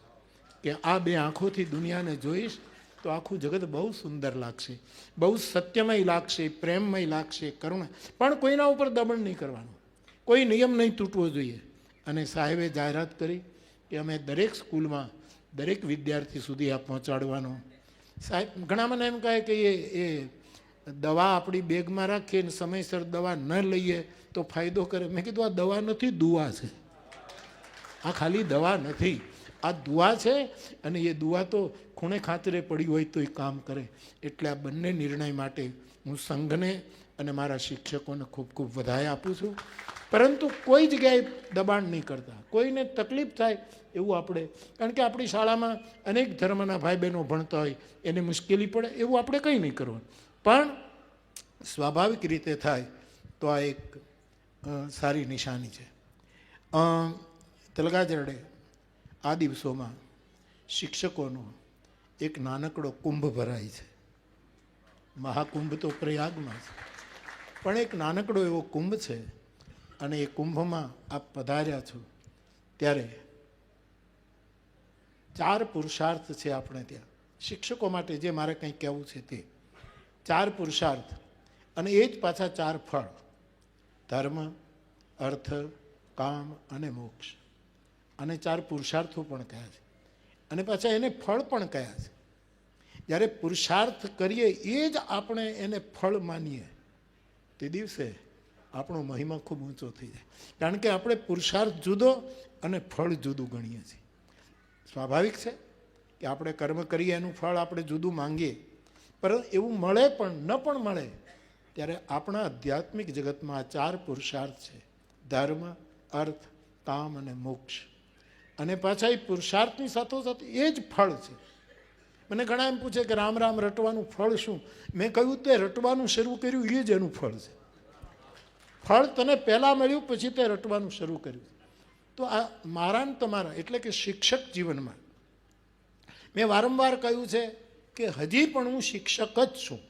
કે આ બે આંખોથી દુનિયાને જોઈશ તો આખું જગત બહુ સુંદર લાગશે, બહુ સત્યમય લાગશે, પ્રેમમય લાગશે, કરુણા. પણ કોઈના ઉપર દમન નહીં કરવાનું, કોઈ નિયમ નહીં તૂટવો જોઈએ. અને સાહેબે જાહેરાત કરી કે અમે દરેક સ્કૂલમાં દરેક વિદ્યાર્થી સુધી આ પહોંચાડવાનો. સાહેબ ઘણા મને એમ કહે કે એ દવા આપણી બેગમાં રાખીએ ને સમયસર દવા ન લઈએ તો ફાયદો કરે. મેં કીધું આ દવા નથી, દુઆ છે. આ ખાલી દવા નથી, આ દુઆ છે. અને એ દુઆ તો ખૂણે ખાતરે પડી હોય તો એ કામ કરે. એટલે આ બંને નિર્ણય માટે હું સંઘને અને મારા શિક્ષકોને ખૂબ ખૂબ વધાઈ આપું છું. પરંતુ કોઈ જગ્યાએ દબાણ નહીં કરતા, કોઈને તકલીફ થાય એવું આપણે, કારણ કે આપણી શાળામાં અનેક ધર્મના ભાઈ બહેનો ભણતા હોય, એને મુશ્કેલી પડે એવું આપણે કંઈ નહીં કરવાનું. પણ સ્વાભાવિક રીતે થાય તો આ એક સારી નિશાની છે. તલગાજરડે આ દિવસોમાં શિક્ષકોનો એક નાનકડો કુંભ ભરાય છે. મહાકુંભ તો પ્રયાગમાં છે, પણ એક નાનકડો એવો કુંભ છે. અને એ કુંભમાં આપ પધાર્યા છો ત્યારે 4 પુરુષાર્થ છે આપણે ત્યાં શિક્ષકો માટે, જે મારે કંઈ કહેવું છે તે 4 પુરુષાર્થ. અને એ જ પાછા 4 ફળ: ધર્મ, અર્થ, કામ અને મોક્ષ. અને 4 પુરુષાર્થો પણ કહ્યા છે અને પાછા એને ફળ પણ કહ્યા છે. જ્યારે પુરુષાર્થ કરીએ એ જ આપણે એને ફળ માનીએ તે દિવસે આપણો મહિમા ખૂબ ઊંચો થઈ જાય. કારણ કે આપણે પુરુષાર્થ જુદો અને ફળ જુદું ગણીએ છીએ. સ્વાભાવિક છે કે આપણે કર્મ કરીએ એનું ફળ આપણે જુદું માંગીએ, પરંતુ એવું મળે પણ ન પણ મળે ત્યારે આપણા આધ્યાત્મિક જગતમાં 4 પુરુષાર્થ છે: ધર્મ, અર્થ, કામ અને મોક્ષ. અને પાછા એ પુરુષાર્થની સાથોસાથ એ જ ફળ છે. મને ઘણા એમ પૂછે કે રામ રામ રટવાનું ફળ શું? મેં કહ્યું તે રટવાનું શરૂ કર્યું એ જ એનું ફળ છે. ફળ તને પહેલાં મળ્યું, પછી તે રટવાનું શરૂ કર્યું. તો આ મારા ને તમારા એટલે કે શિક્ષક જીવનમાં મેં વારંવાર કહ્યું છે કે હજી પણ હું શિક્ષક જ છું.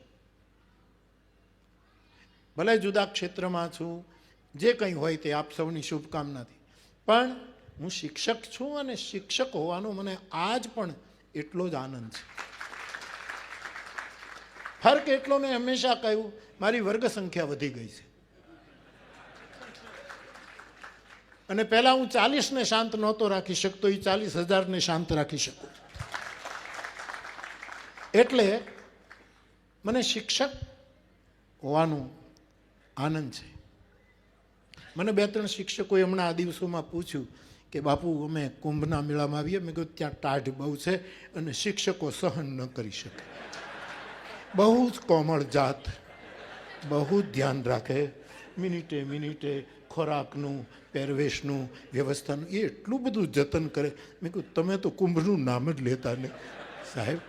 ભલે જુદા ક્ષેત્રમાં છું, જે કંઈ હોય તે આપ સૌની શુભકામનાથી, પણ હું શિક્ષક છું. અને શિક્ષક હોવાનો મને આજ પણ એટલો જ આનંદ છે. ફર્ક એટલો, મેં હંમેશા કહ્યું, મારી વર્ગ સંખ્યા વધી ગઈ છે. અને પહેલાં હું 40ને શાંત નહોતો રાખી શકતો, એ 40,000ને શાંત રાખી શકું. એટલે મને શિક્ષક હોવાનું આનંદ છે. મને 2-3 શિક્ષકોએ હમણાં આ દિવસોમાં પૂછ્યું કે બાપુ અમે કુંભના મેળામાં આવીએ. મેં કહ્યું ત્યાં ટાઢ બહુ છે અને શિક્ષકો સહન ન કરી શકે. બહુ જ કોમળ જાત, બહુ જ ધ્યાન રાખે, મિનિટે મિનિટે ખોરાકનું, પહેરવેશનું, વ્યવસ્થાનું એ એટલું બધું જતન કરે. મેં કહ્યું તમે તો કુંભનું નામ જ લેતા નહીં સાહેબ,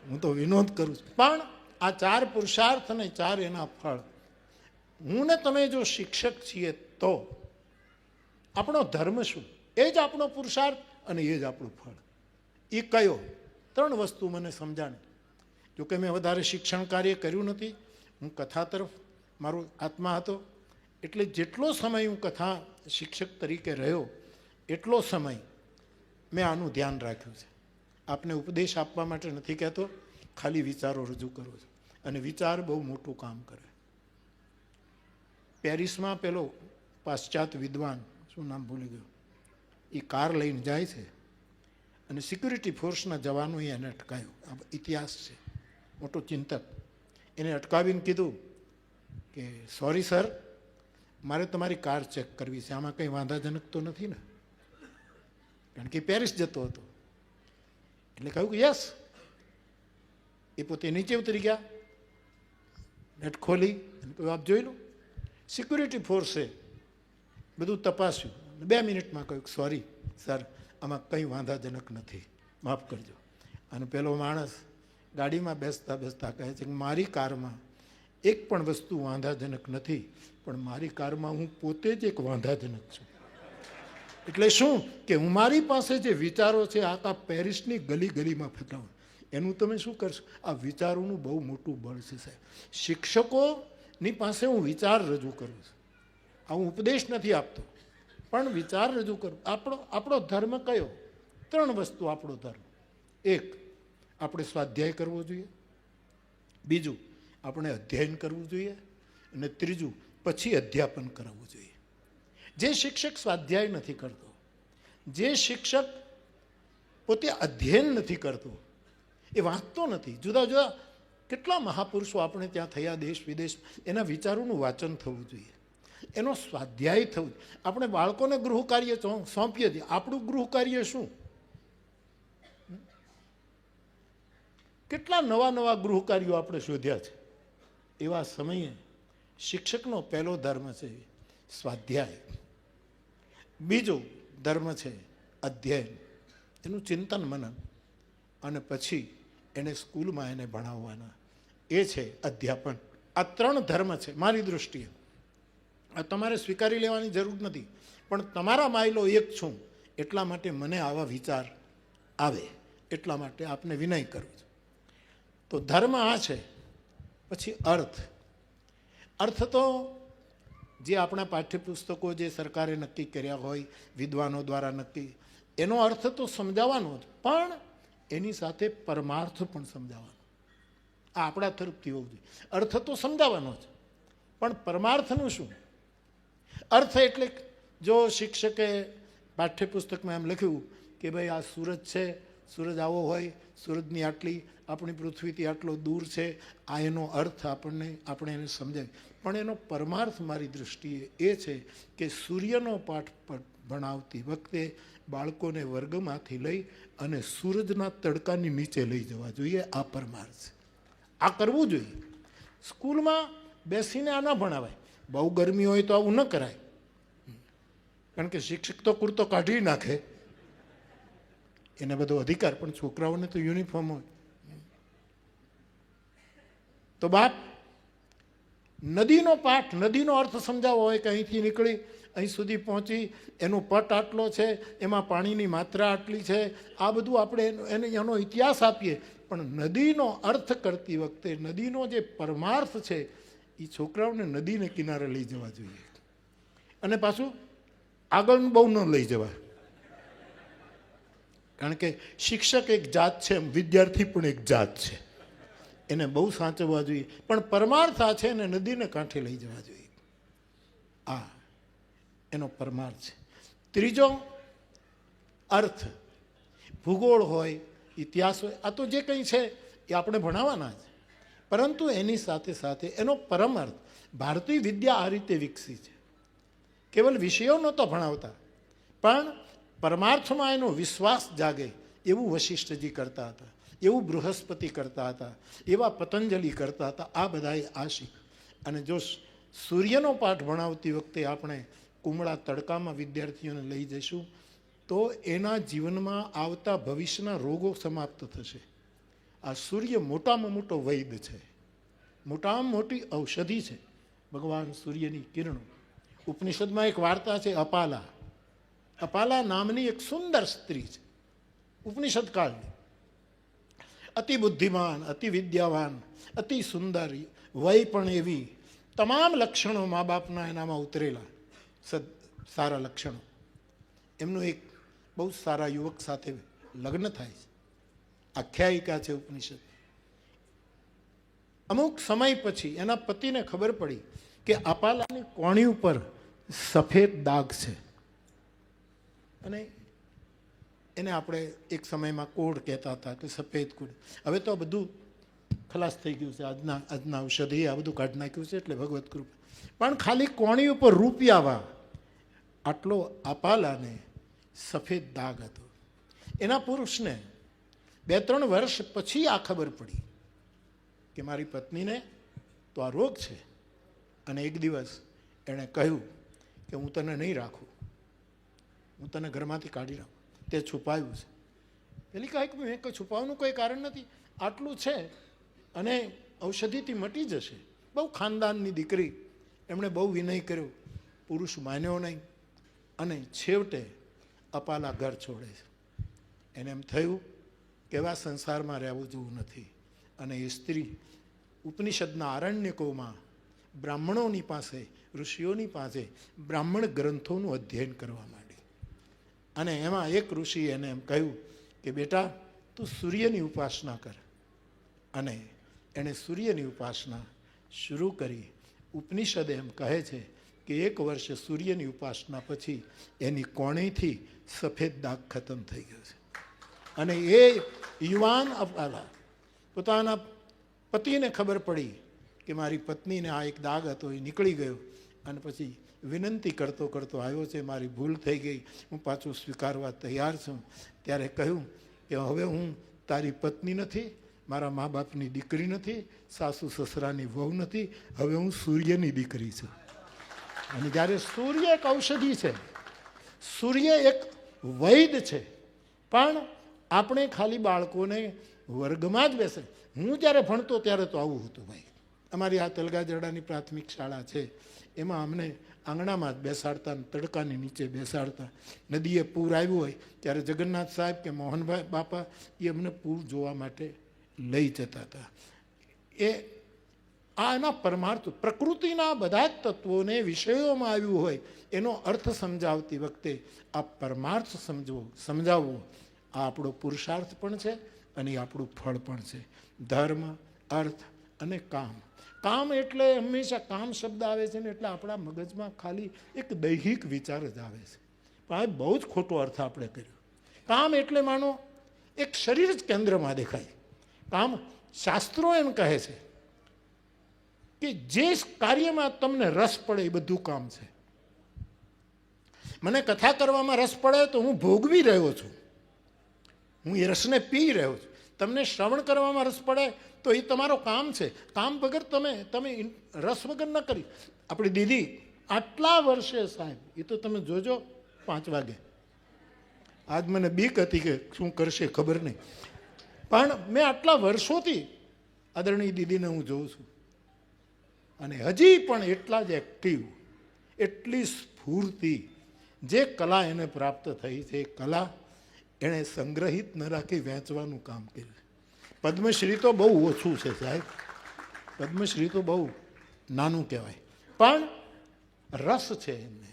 હું તો વિનોદ કરું છું. પણ આ 4 પુરુષાર્થ અને 4 એના ફળ. હું ને તમે જો શિક્ષક છીએ તો આપણો ધર્મ શું? એ જ આપણો પુરુષાર્થ અને એ જ આપણું ફળ. એ કયો? 3 વસ્તુ મને સમજાણી. જોકે મેં વધારે શિક્ષણ કાર્ય કર્યું નથી, હું કથા તરફ મારો આત્મા હતો. એટલે જેટલો સમય હું કથા શિક્ષક તરીકે રહ્યો એટલો સમય મેં આનું ધ્યાન રાખ્યું છે. આપને ઉપદેશ આપવા માટે નથી કહેતો, ખાલી વિચારો રજૂ કરો છો. અને વિચાર બહુ મોટું કામ કરે. પેરિસમાં પેલો પાશ્ચાત્ય વિદ્વાન, શું નામ ભૂલી ગયો, એ કાર લઈને જાય છે અને સિક્યુરિટી ફોર્સના જવાનોએ એને અટકાયો. આ ઇતિહાસ છે. મોટો ચિંતક. એને અટકાવીને કીધું કે સોરી સર, મારે તમારી કાર ચેક કરવી છે, આમાં કંઈ વાંધાજનક તો નથી ને? કારણ કે પેરિસ જતો હતો. એટલે કહ્યું કે યસ. એ પોતે નીચે ઉતરી ગયા, નેટ ખોલી અને કહ્યું આપ જોઈ લો. સિક્યુરિટી ફોર્સે બધું તપાસ્યું, 2 મિનિટમાં કહ્યું સોરી સર, આમાં કંઈ વાંધાજનક નથી, માફ કરજો. અને પેલો માણસ ગાડીમાં બેસતા બેસતા કહે છે કે મારી કારમાં એક પણ વસ્તુ વાંધાજનક નથી, પણ મારી કારમાં હું પોતે જ એક વાંધાજનક છું. એટલે શું કે હું મારી પાસે જે વિચારો છે આખા પેરિસની ગલી ગલીમાં ફેલાવું, એનું તમે શું કરશો? આ વિચારોનું બહુ મોટું બળ છે સાહેબ. શિક્ષકોની પાસે હું વિચાર રજૂ કરું છું. આ હું ઉપદેશ નથી આપતો, પણ વિચાર રજૂ કરું. આપણો ધર્મ કયો? 3 વસ્તુ આપણો ધર્મ. 1, આપણે સ્વાધ્યાય કરવો જોઈએ. 2, આપણે અધ્યયન કરવું જોઈએ. અને 3, પછી અધ્યાપન કરાવવું જોઈએ. જે શિક્ષક સ્વાધ્યાય નથી કરતો, જે શિક્ષક પોતે અધ્યયન નથી કરતો, એ વાંચતો નથી. જુદા જુદા કેટલા મહાપુરુષો આપણે ત્યાં થયા દેશ વિદેશ, એના વિચારોનું વાંચન થવું જોઈએ, એનો સ્વાધ્યાય થવું. આપણે બાળકોને ગૃહ કાર્ય સોંપીએ છીએ. આપણું ગૃહ કાર્ય શું? કેટલા નવા નવા ગૃહ કાર્યો આપણે શોધ્યા છે. એવા સમયે શિક્ષકનો પહેલો ધર્મ છે સ્વાધ્યાય. બીજો ધર્મ છે અધ્યયન, એનું ચિંતન મનન. અને પછી એને સ્કૂલમાં એને ભણાવવાના, એ છે અધ્યાપન. આ 3 ધર્મ છે મારી દૃષ્ટિએ. આ તમારે સ્વીકારી લેવાની જરૂર નથી, પણ તમારા માયલો એક છું એટલા માટે મને આવા વિચાર આવે, એટલા માટે આપને વિનય કરું છું. તો ધર્મ આ છે. પછી અર્થ. અર્થ તો જે આપણા પાઠ્યપુસ્તકો જે સરકારે નક્કી કર્યા હોય, વિદ્વાનો દ્વારા નક્કી, એનો અર્થ તો સમજાવવાનો જ, પણ એની સાથે પરમાર્થ પણ સમજાવવાનો. આ આપણા તરફથી હોવું જોઈએ. અર્થ તો સમજાવવાનો જ, પણ પરમાર્થનું શું? અર્થ એટલે જો શિક્ષકે પાઠ્યપુસ્તકમાં એમ લખ્યું કે ભાઈ આ સૂરજ છે, સૂરજ આવો હોય, સૂરજની આટલી, આપણી પૃથ્વીથી આટલો દૂર છે, આ એનો અર્થ આપણે એને સમજાય. પણ એનો પરમાર્થ મારી દૃષ્ટિએ એ છે કે સૂર્યનો પાઠ ભણાવતી વખતે બાળકોને વર્ગમાંથી લઈ અને સૂરજના તડકાની નીચે લઈ જવા જોઈએ. આ પરમાર્થ છે. આ કરવું જોઈએ. સ્કૂલમાં બેસીને આ ના ભણાવાય. બહુ ગરમી હોય તો આવું ન કરાય, કારણ કે શિક્ષક તો કુર્તો કાઢી નાખે, એને બધો અધિકાર, પણ છોકરાઓને તો યુનિફોર્મ હોય. તો બાપ નદીનો પાઠ, નદીનો અર્થ સમજાવવો હોય કે અહીંથી નીકળી અહીં સુધી પહોંચી, એનો પટ આટલો છે, એમાં પાણીની માત્રા આટલી છે, આ બધું આપણે એનો ઇતિહાસ આપીએ. પણ નદીનો અર્થ કરતી વખતે નદીનો જે પરમાર્થ છે એ છોકરાઓને નદીને કિનારે લઈ જવા જોઈએ. અને પાછું આગળ બહુ ન લઈ જવાય, કારણ કે શિક્ષક એક જાત છે, વિદ્યાર્થી પણ એક જાત છે, એને બહુ સાચવવા જોઈએ. પણ પરમાર્થ આ છે એને નદીને કાંઠે લઈ જવા જોઈએ. આ એનો પરમાર્થ છે. ત્રીજો અર્થ ભૂગોળ હોય, ઇતિહાસ હોય, આ તો જે કંઈ છે એ આપણે ભણાવવાના જ, પરંતુ એની સાથે સાથે એનો પરમાર્થ. ભારતીય વિદ્યા આ રીતે વિકસી છે. કેવલ વિષયો નહોતો ભણાવતા, પણ પરમાર્થમાં એનો વિશ્વાસ જાગે એવું વશિષ્ઠજી કરતા હતા, એવું બૃહસ્પતિ કરતા હતા, એવા પતંજલિ કરતા હતા. આ બધાએ આ શીખ. અને જો સૂર્યનો પાઠ ભણાવતી વખતે આપણે કુમળા તડકામાં વિદ્યાર્થીઓને લઈ જઈશું તો એના જીવનમાં આવતા ભવિષ્યના રોગો સમાપ્ત થશે. આ સૂર્ય મોટામાં મોટો વૈદ્ય છે, મોટામાં મોટી ઔષધિ છે, ભગવાન સૂર્યની કિરણો. ઉપનિષદમાં એક વાર્તા છે અપાલા. અપાલા નામની એક સુંદર સ્ત્રી છે, ઉપનિષદ કાળની, અતિ બુદ્ધિમાન, અતિ વિદ્યાવાન, અતિ સુંદર, વય પણ એવી, તમામ લક્ષણો મા બાપના એનામાં ઉતરેલા, સારા લક્ષણો. એમનું એક બહુ સારા યુવક સાથે લગ્ન થાય છે. આખ્યાયિકા છે ઉપનિષદ. અમુક સમય પછી એના પતિને ખબર પડી કે અપાલાની કોણી ઉપર સફેદ દાગ છે, અને એને આપણે એક સમયમાં કોડ કહેતા હતા કે સફેદ કોડ. હવે તો બધું ખલાસ થઈ ગયું છે, આજના ઔષધિ આ બધું કાઢી નાખ્યું છે, એટલે ભગવત કૃપા. પણ ખાલી કોણી ઉપર રૂપિયાવા આટલો અપાલાને સફેદ દાગ હતો. એના પુરુષને 2-3 વર્ષ પછી આ ખબર પડી કે મારી પત્નીને તો આ રોગ છે, અને એક દિવસ એણે કહ્યું કે હું તને નહીં રાખું, હું તને ઘરમાંથી કાઢી નાખું, તે છુપાયું છે. પેલી કહે કે મેં કંઈ છુપાવવાનું કોઈ કારણ નથી, આટલું છે અને ઔષધિથી મટી જશે. બહુ ખાનદાનની દીકરી, એમણે બહુ વિનય કર્યો, પુરુષ માન્યો નહીં, અને છેવટે અપાલા ઘર છોડે છે. એને એમ થયું કે એવા સંસારમાં રહેવું જેવું નથી, અને એ સ્ત્રી ઉપનિષદના આરણ્યકોમાં બ્રાહ્મણોની પાસે, ઋષિઓની પાસે બ્રાહ્મણ ગ્રંથોનું અધ્યયન કરવા માંડી. અને એમાં એક ઋષિ એને એમ કહ્યું કે બેટા તું સૂર્યની ઉપાસના કર. અને એણે સૂર્યની ઉપાસના શરૂ કરી. ઉપનિષદ એમ કહે છે કે 1 વર્ષ સૂર્યની ઉપાસના પછી એની કોણીથી સફેદ દાગ ખતમ થઈ ગયો છે. અને એ યુવાન અપાલા પોતાના પતિને ખબર પડી કે મારી પત્નીને આ એક દાગ હતો, એ નીકળી ગયો, અને પછી વિનંતી કરતો કરતો આવ્યો છે, મારી ભૂલ થઈ ગઈ, હું પાછું સ્વીકારવા તૈયાર છું. ત્યારે કહ્યું કે હવે હું તારી પત્ની નથી, મારા મા બાપની દીકરી નથી, સાસુ સસરાની વહુ નથી, હવે હું સૂર્યની દીકરી છું. અને જ્યારે સૂર્ય એક ઔષધિ છે, સૂર્ય એક વૈદ છે, પણ આપણે ખાલી બાળકોને વર્ગમાં જ બેસે. હું જ્યારે ભણતો ત્યારે તો આવું હતું ભાઈ. અમારી આ તલગાજરડાની પ્રાથમિક શાળા છે, એમાં અમને આંગણામાં જ બેસાડતા, તડકાની નીચે બેસાડતા. નદીએ પૂર આવ્યું હોય ત્યારે જગન્નાથ સાહેબ કે મોહનભાઈ બાપા એ અમને પૂર જોવા માટે લઈ જતા હતા. એ આના પરમાર્થ, પ્રકૃતિના બધા જ તત્વોને વિષયોમાં આવ્યું હોય એનો અર્થ સમજાવતી વખતે આ પરમાર્થ સમજાવવો આ આપણો પુરુષાર્થ પણ છે, અને એ આપણું ફળ પણ છે. ધર્મ, અર્થ અને કામ. કામ એટલે હંમેશા કામ શબ્દ આવે છે ને એટલે આપણા મગજમાં ખાલી એક દૈહિક વિચાર જ આવે છે, પણ આ બહુ જ ખોટો અર્થ આપણે કર્યો. કામ એટલે માનો એક શરીર જ કેન્દ્રમાં દેખાય. કામ, શાસ્ત્રો એમ કહે છે કે જે કાર્યમાં તમને રસ પડે એ બધું કામ છે. મને કથા કરવામાં રસ પડે તો હું ભોગવી રહ્યો છું, હું એ રસને પી રહ્યો છું. તમને શ્રવણ કરવામાં રસ પડે તો એ તમારો કામ છે. કામ વગર તમે રસ વગર ન કરી. આપણી દીદી આટલા વર્ષે સાહેબ, એ તો તમે જોજો 5 વાગે, આજ મને બીક હતી કે શું કરશે ખબર નહીં, પણ મેં આટલા વર્ષોથી આદરણીય દીદીને હું જોઉં છું, અને હજી પણ એટલા જ એક્ટિવ, એટલી સ્ફૂર્તિ. જે કલા એને પ્રાપ્ત થઈ છે એ કલા એણે સંગ્રહિત ન રાખી વેચવાનું કામ કર્યું. પદ્મશ્રી તો બહુ ઓછું છે સાહેબ, પદ્મશ્રી તો બહુ નાનું કહેવાય, પણ રસ છે એમને,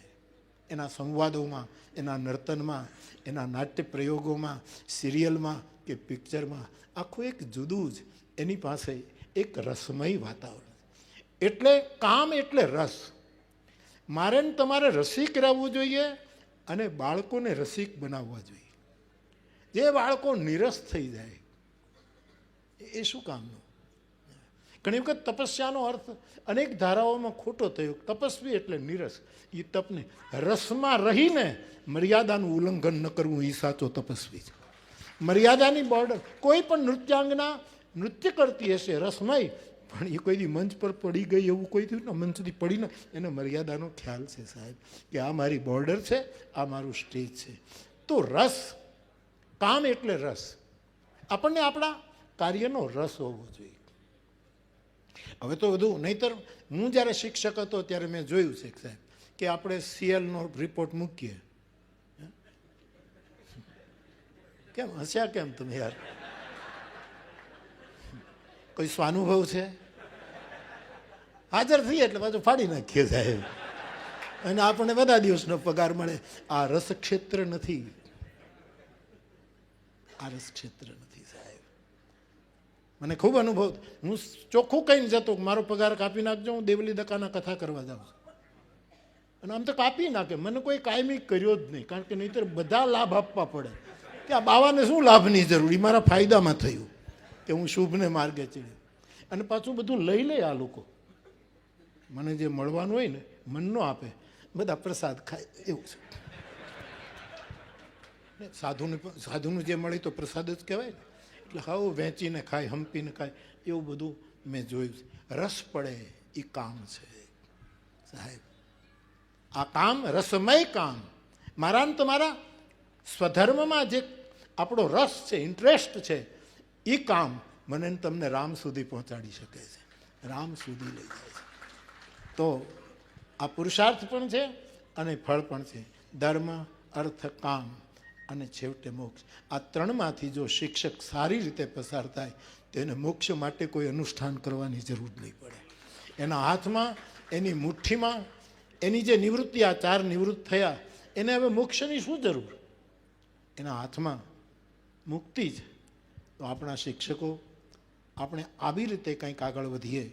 એના સંવાદોમાં, એના નર્તનમાં, એના નાટ્ય પ્રયોગોમાં, સિરિયલમાં કે પિક્ચરમાં આખું એક જુદું જ એની પાસે એક રસમય વાતાવરણ. એટલે કામ એટલે રસ. મારે ને તમારે રસિક રહેવું જોઈએ, અને બાળકોને રસિક બનાવવા જોઈએ. જે બાળકો નિરસ થઈ જાય એ શું કામનું? ઘણી વખત તપસ્યાનો અર્થ અનેક ધારાઓમાં ખોટો થયો. તપસ્વી એટલે નિરસ. એ તપને રસમાં રહીને મર્યાદાનું ઉલ્લંઘન ન કરવું, એ સાચો તપસ્વી છે. મર્યાદાની બોર્ડર. કોઈ પણ નૃત્યાંગના નૃત્ય કરતી હશે રસમય, પણ એ કોઈ દી મંચ પર પડી ગઈ એવું કોઈ થયું ને, મંચથી પડીને એને મર્યાદાનો ખ્યાલ છે સાહેબ, કે આ મારી બોર્ડર છે, આ મારું સ્ટેજ છે. તો રસ, કામ એટલે રસ. આપણને આપણા કાર્યનો રસ હોવો જોઈએ. હવે તો બધું, નહીતર હું જ્યારે શિક્ષક હતો ત્યારે મેં જોયું છે સાહેબ કે આપણે સીએલનો રિપોર્ટ મૂકીએ. કેમ હસ્યા કેમ તમે યાર? કોઈ સ્વાનુભવ છે? હાજર થઈએ એટલે પાછું ફાડી નાખીએ સાહેબ, અને આપણને બધા દિવસનો પગાર મળે. આ રસ ક્ષેત્ર નથી, આ રસ ક્ષેત્ર નથી સાહેબ. મને ખૂબ અનુભવ. હું ચોખ્ખું કહીને જતો કે મારો પગાર કાપી નાખજો, હું દેવલી દકાના કથા કરવા જાઉં છું. અને આમ તો કાપી નાખે, મને કોઈ કાયમી કર્યો જ નહીં, કારણ કે નહીંતર બધા લાભ આપવા પડે. કે આ બાવાને શું લાભની જરૂર, મારા ફાયદામાં થયું કે હું શુભને માર્ગે ચડ્યો. અને પાછું બધું લઈ લે આ લોકો. મને જે મળવાનું હોય ને મન ન આપે, બધા પ્રસાદ ખાય, એવું છે. સાધુનું જે મળે તો પ્રસાદ જ કહેવાય ને. એટલે હાવ વેચીને ખાય, હંપીને ખાય, એવું બધું મેં જોયું છે. રસ પડે એ કામ છે સાહેબ. આ કામ રસમય કામ. મારા ને તમારા સ્વધર્મમાં જે આપણો રસ છે, ઇન્ટરેસ્ટ છે, એ કામ મને ને તમને રામ સુધી પહોંચાડી શકે છે, રામ સુધી લઈ જાય છે. તો આ પુરુષાર્થ પણ છે અને ફળ પણ છે. ધર્મ, અર્થ, કામ અને છેવટે મોક્ષ. આ ત્રણમાંથી જો શિક્ષક સારી રીતે પસાર થાય તો એને મોક્ષ માટે કોઈ અનુષ્ઠાન કરવાની જરૂર નહીં પડે. એના હાથમાં, એની મુઠ્ઠીમાં એની જે નિવૃત્તિ, આ 4 નિવૃત્ત થયા, એને હવે મોક્ષની શું જરૂર? એના હાથમાં મુક્તિ જ. તો આપણા શિક્ષકો, આપણે આવી રીતે કંઈક આગળ વધીએ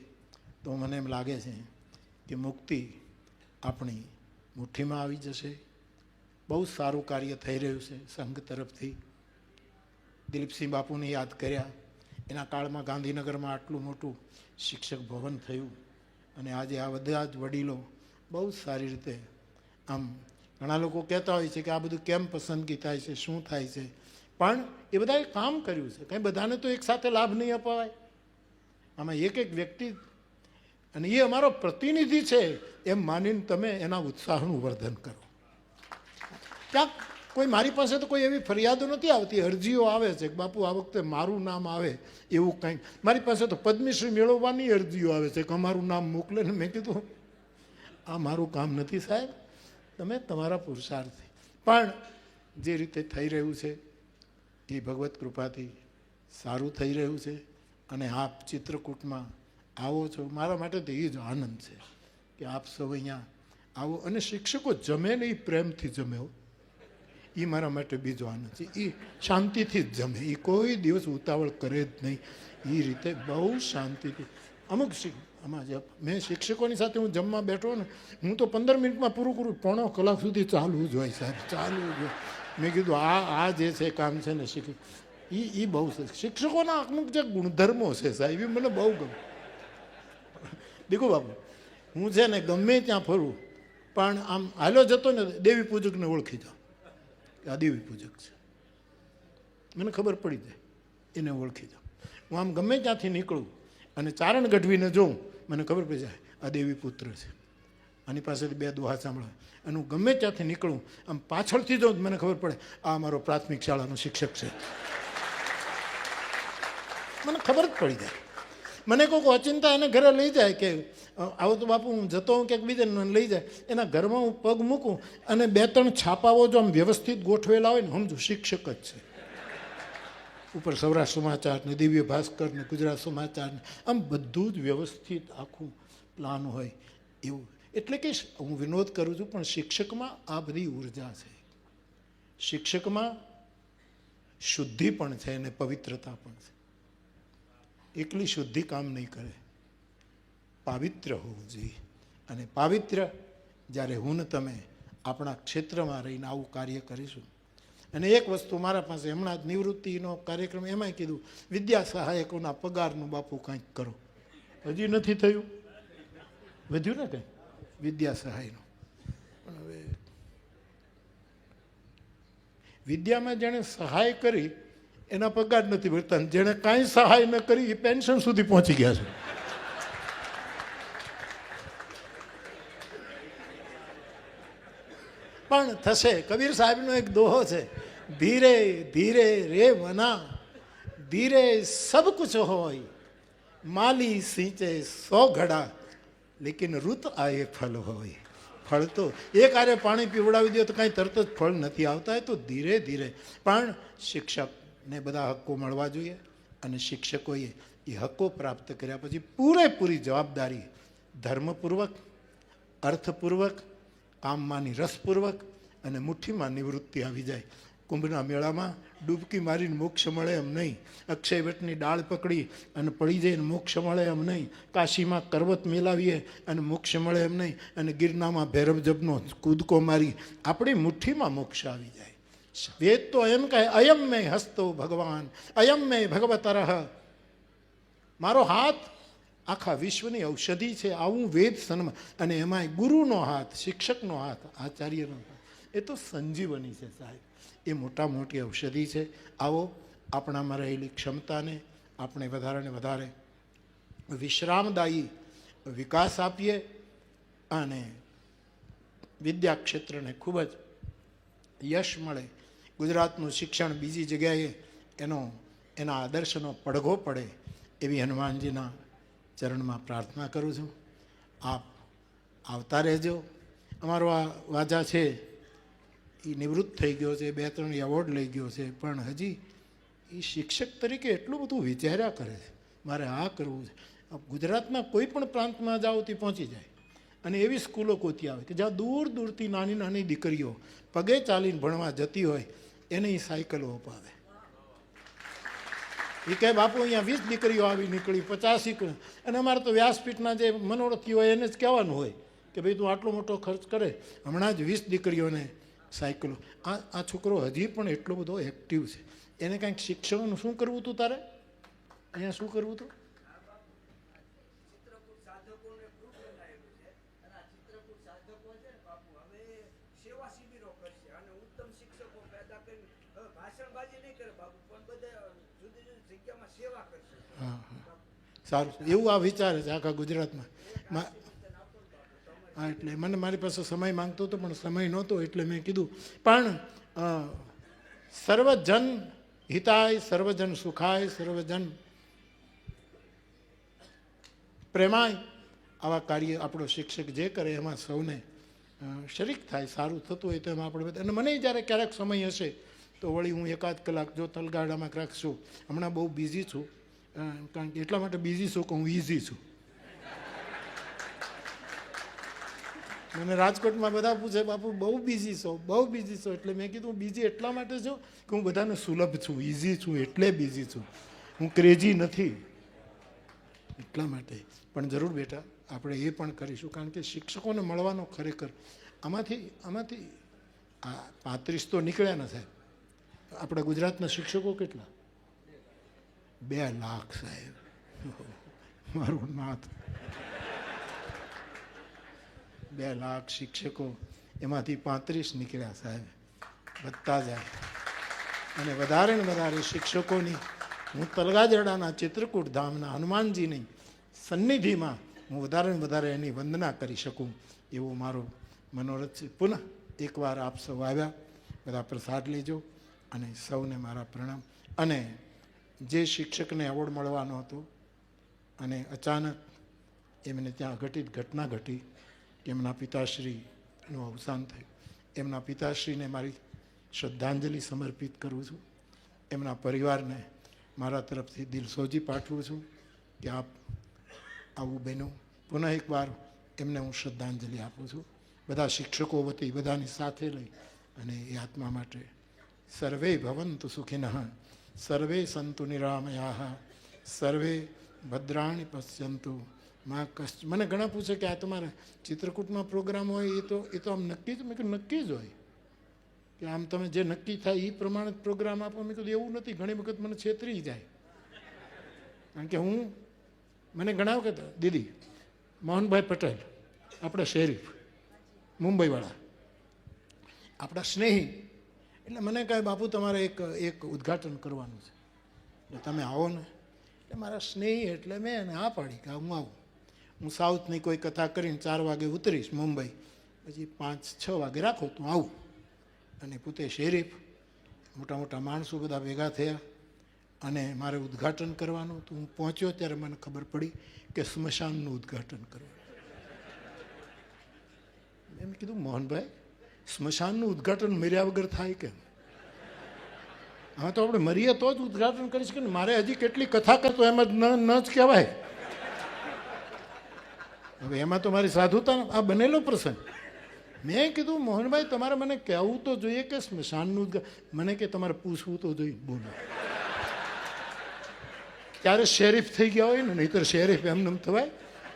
તો મને એમ લાગે છે કે મુક્તિ આપણી મુઠ્ઠીમાં આવી જશે. બહુ સારું કાર્ય થઈ રહ્યું છે સંઘ તરફથી. દિલીપસિંહ બાપુને યાદ કર્યા. એના કાળમાં ગાંધીનગરમાં આટલું મોટું શિક્ષક ભવન થયું અને આજે આ બધા જ વડીલો બહુ સારી રીતે, આમ ઘણા લોકો કહેતા હોય છે કે આ બધું કેમ પસંદગી થાય છે, શું થાય છે, પણ એ બધાએ કામ કર્યું છે. કંઈ બધાને તો એક સાથે લાભ નહીં અપાવાય. આમાં એક એક વ્યક્તિ, અને એ અમારો પ્રતિનિધિ છે એમ માનીને તમે એના ઉત્સાહનું વર્ધન કરો. ક્યાંક કોઈ મારી પાસે તો કોઈ એવી ફરિયાદો નથી આવતી, અરજીઓ આવે છે કે બાપુ આ વખતે મારું નામ આવે એવું કંઈક. મારી પાસે તો પદ્મશ્રી મેળવવાની અરજીઓ આવે છે કે અમારું નામ મોકલે ને. મેં કીધું આ મારું કામ નથી સાહેબ, તમે તમારા પુરુષાર્થથી. પણ જે રીતે થઈ રહ્યું છે એ ભગવત કૃપાથી સારું થઈ રહ્યું છે. અને આપ ચિત્રકૂટમાં આવો છો, મારા માટે તો એ જ આનંદ છે કે આપ સૌ અહીંયા આવો. અને શિક્ષકો જમે ને એ પ્રેમથી જમે હો, એ મારા માટે બીજો આનંદ છે. એ શાંતિથી જ જમે, એ કોઈ દિવસ ઉતાવળ કરે જ નહીં. એ રીતે બહુ શાંતિથી. અમુક આમાં મેં શિક્ષકોની સાથે હું જમવા બેઠો ને, હું તો 15 મિનિટમાં પૂરું કરું, પોણો કલાક સુધી ચાલુ જ હોય સાહેબ, ચાલુ જ હોય. મેં કીધું આ જે છે કામ છે ને એ બહુ છે. શિક્ષકોના અમુક જે ગુણધર્મો છે સાહેબ, એ મને બહુ ગમે. દેખો બાપુ, હું છે ને ગમે ત્યાં ફરું પણ આમ હાલો જતો ને દેવી પૂજકને ઓળખી જાઉં કે આ દેવી પૂજક છે, મને ખબર પડી જાય, એને ઓળખી જાઉં. હું આમ ગમે ત્યાંથી નીકળું અને ચારણ ગઢવીને જોઉં, મને ખબર પડી જાય આ દેવી પુત્ર છે, આની પાસેથી 2 દોહા સાંભળે. અને હું ગમે ત્યાંથી નીકળું આમ પાછળથી જોઉં મને ખબર પડે આ અમારો પ્રાથમિક શાળાનો શિક્ષક છે, મને ખબર જ પડી જાય. મને કોઈક ઓચિંતા એને ઘરે લઈ જાય કે આવો તો બાપુ હું જતો હું ક્યાંક બીજાને મને લઈ જાય, એના ઘરમાં હું પગ મૂકું અને 2-3 છાપાઓ જો આમ વ્યવસ્થિત ગોઠવેલા હોય ને, સમજો શિક્ષક જ છે. ઉપર સૌરાષ્ટ્ર સમાચાર ને, દિવ્ય ભાસ્કર ને, ગુજરાત સમાચાર ને, આમ બધું જ વ્યવસ્થિત આખું પ્લાન હોય એવું. એટલે કે હું વિનોદ કરું છું પણ શિક્ષકમાં આ બધી ઉર્જા છે. શિક્ષકમાં શુદ્ધિ પણ છે અને પવિત્રતા પણ છે. એકલી શુદ્ધિ કામ નહીં કરે, પાવિત્ર હોવું જોઈએ. અને પાવિત્ર જ્યારે હું ને તમે આપણા ક્ષેત્રમાં રહીને આવું કાર્ય કરીશું. અને એક વસ્તુ મારા પાસે હમણાં જ નિવૃત્તિનો કાર્યક્રમ, એમાંય કીધું વિદ્યા સહાયકોના પગારનું બાપુ કંઈક કરો. હજી નથી થયું, વધ્યું ને કંઈ વિદ્યા સહાયનું. પણ હવે વિદ્યામાં જેણે સહાય કરી એના પગાર નથી ભરતા, જેણે કાંઈ સહાય ન કરી એ પેન્શન સુધી પહોંચી ગયા છે. પણ થશે. કબીર સાહેબનો એક દોહો છે, ધીરે ધીરે રે મના, ધીરે સબ કુછ હોય, માલી સિંચે 100 ઘડા, લેકિન ઋત આયે ફળ હોય. ફળ તો એક આરે પાણી પીવડાવી દો તો કાંઈ તરત જ ફળ નથી આવતા. એ તો ધીરે ધીરે. પણ શિક્ષકને બધા હક્કો મળવા જોઈએ અને શિક્ષકોએ એ હક્કો પ્રાપ્ત કર્યા પછી પૂરેપૂરી જવાબદારી ધર્મપૂર્વક, અર્થપૂર્વક, કામમાંની રસપૂર્વક અને મુઠ્ઠીમાં નિવૃત્તિ આવી જાય કુંભના મેળામાં ડૂબકી મારીને મોક્ષ મળે એમ નહીં, અક્ષયવટની ડાળ પકડી અને પડી જઈને મોક્ષ મળે એમ નહીં, કાશીમાં કરવત મેલાવીએ અને મોક્ષ મળે એમ નહીં, અને ગિરનારમાં ભૈરવ જપનો કૂદકો મારી આપણી મુઠ્ઠીમાં મોક્ષ આવી જાય. વેદ તો એમ કહે અયમ મેં હસ્તો ભગવાન અયમ મેં ભગવતરહ, મારો હાથ આખા વિશ્વની ઔષધિ છે, આવું વેદ સન્માન. અને એમાંય ગુરુનો હાથ, શિક્ષકનો હાથ, આચાર્યનો હાથ, એ તો સંજીવની છે સાહેબ, એ મોટા મોટી ઔષધિ છે. આવો આપણામાં રહેલી ક્ષમતાને આપણે વધારે ને વધારે વિશ્રામદાયી વિકાસ આપીએ અને વિદ્યા ક્ષેત્રને ખૂબ જ યશ મળે. ગુજરાતનું શિક્ષણ બીજી જગ્યાએ એના આદર્શનો પડઘો પડે એવી હનુમાનજીના ચરણમાં પ્રાર્થના કરું છું. આપ આવતા રહેજો. અમારો આ વાજા છે એ નિવૃત્ત થઈ ગયો છે, 2-3 એવોર્ડ લઈ ગયો છે, પણ હજી એ શિક્ષક તરીકે એટલું બધું વિચાર્યા કરે છે, મારે આ કરવું છે. ગુજરાતના કોઈ પણ પ્રાંતમાં જાઓ તે પહોંચી જાય. અને એવી સ્કૂલો ગોતી આવે કે જ્યાં દૂર દૂરથી નાની નાની દીકરીઓ પગે ચાલીને ભણવા જતી હોય, એને એ સાયકલો અપાવે. એ કહે બાપુ અહીંયા 20 દીકરીઓ આવી નીકળી, 50. અને અમારે તો વ્યાસપીઠના જે મનોરથી હોય એને જ કહેવાનું હોય કે ભાઈ તું આટલો મોટો ખર્ચ કરે, હમણાં જ 20 દીકરીઓને સાયકલો. આ છોકરો હજી પણ એટલો બધો એક્ટિવ છે. એને કાંઈક શિક્ષણનું શું કરવું હતું તારે? અહીંયા શું કરવું હતું? સારું, એવું આ વિચારે છે આખા ગુજરાતમાં. હા, એટલે મને મારી પાસે સમય માંગતો હતો પણ સમય નહોતો, એટલે મેં કીધું. પણ સર્વજન હિતાય, સર્વજન સુખાય, સર્વજન પ્રેમાય, આવા કાર્ય આપણો શિક્ષક જે કરે એમાં સૌને શરીક થાય, સારું થતું હોય તો એમાં આપણે બધા. અને મને જ્યારે ક્યારેક સમય હશે તો વળી હું 1-8 કલાક જો તલગાડામાં રાખશું. હમણાં બહુ બિઝી છું, કારણ કે એટલા માટે બિઝી છું કે હું ઇઝી છું. મને રાજકોટમાં બધા પૂછે બાપુ બહુ બિઝી છો, બહુ બિઝી છો. એટલે મેં કીધું બિઝી એટલા માટે છું કે હું બધાને સુલભ છું, ઇઝી છું એટલે બિઝી છું, હું ક્રેઝી નથી એટલા માટે. પણ જરૂર બેટા આપણે એ પણ કરીશું, કારણ કે શિક્ષકોને મળવાનો ખરેખર આમાંથી આ 35 તો નીકળ્યા ને સાહેબ. આપણા ગુજરાતના શિક્ષકો કેટલા? 2 લાખ સાહેબ, મારું નાથ. 2 લાખ શિક્ષકો, એમાંથી 35 નીકળ્યા સાહેબ, વધતા જાય. અને વધારે ને વધારે શિક્ષકોની હું તલગાજરડાના ચિત્રકૂટ ધામના હનુમાનજીની સન્નિધિમાં હું વધારે ને વધારે એની વંદના કરી શકું એવો મારો મનોરથ છે. પુનઃ એકવાર આપ સૌ આવ્યા, બધા પ્રસાદ લેજો અને સૌને મારા પ્રણામ. અને જે શિક્ષકને એવોર્ડ મળવાનો હતો અને અચાનક એમને ત્યાં ઘટના ઘટી કે એમના પિતાશ્રીનું અવસાન થયું. એમના પિતાશ્રીને મારી શ્રદ્ધાંજલિ સમર્પિત કરું છું. એમના પરિવારને મારા તરફથી દિલસોજી પાઠવું છું કે આપ આવું બન્યું. પુનઃ એકવાર એમને હું શ્રદ્ધાંજલિ આપું છું. બધા શિક્ષકો વતી બધાની સાથે લઈ અને એ આત્મા માટે સર્વે ભવંતુ સુખિનઃ, સર્વે સંતુ નિરામયાઃ, સર્વે ભદ્રાણિ પશ્યંતુ માં કશ્ચ. મને ઘણા પૂછે કે આ તમારા ચિત્રકૂટમાં પ્રોગ્રામ હોય એ તો આમ નક્કી જ? મેં કીધું નક્કી જ હોય કે આમ તમે જે નક્કી થાય એ પ્રમાણે પ્રોગ્રામ આપો. મેં કીધું એવું નથી, ઘણી વખત મને છેતરી જાય. કારણ કે મને ઘણા વખત દીદી મોહનભાઈ પટેલ, આપણા શેરીફ મુંબઈવાળા, આપણા સ્નેહી, એટલે મને કહે બાપુ તમારે એક ઉદ્ઘાટન કરવાનું છે, એટલે તમે આવો ને. એટલે મારા સ્નેહી એટલે મેં એને આ પાડી કે હું આવું. હું સાઉથની કોઈ કથા કરીને 4 વાગે ઉતરીશ મુંબઈ, પછી 5-6 વાગે રાખો તો આવું. અને પોતે શેરીફ, મોટા મોટા માણસો બધા ભેગા થયા અને મારે ઉદ્ઘાટન કરવાનું. તો હું પહોંચ્યો ત્યારે મને ખબર પડી કે સ્મશાનનું ઉદ્ઘાટન કરવાનું. એમ કીધું મોહનભાઈ સ્મશાનનું ઉદ્ઘાટન મર્યા વગર થાય કેમ? હા તો આપણે મરીએ તો જ ઉદ્ઘાટન કરી શકીએ ને. મારે હજી કેટલી કથા કરતો એમ જ ન જ કહેવાય. હવે એમાં તો મારી સાધુતા આ બનેલો પ્રસંગ. મેં કીધું મોહનભાઈ તમારે મને કહેવું તો જોઈએ કે સ્મશાનનું મને કે તમારે પૂછવું તો જોઈએ. બોલો, ત્યારે શેરીફ થઈ ગયા હોય ને, નહીંતર શેરીફ એમને થવાય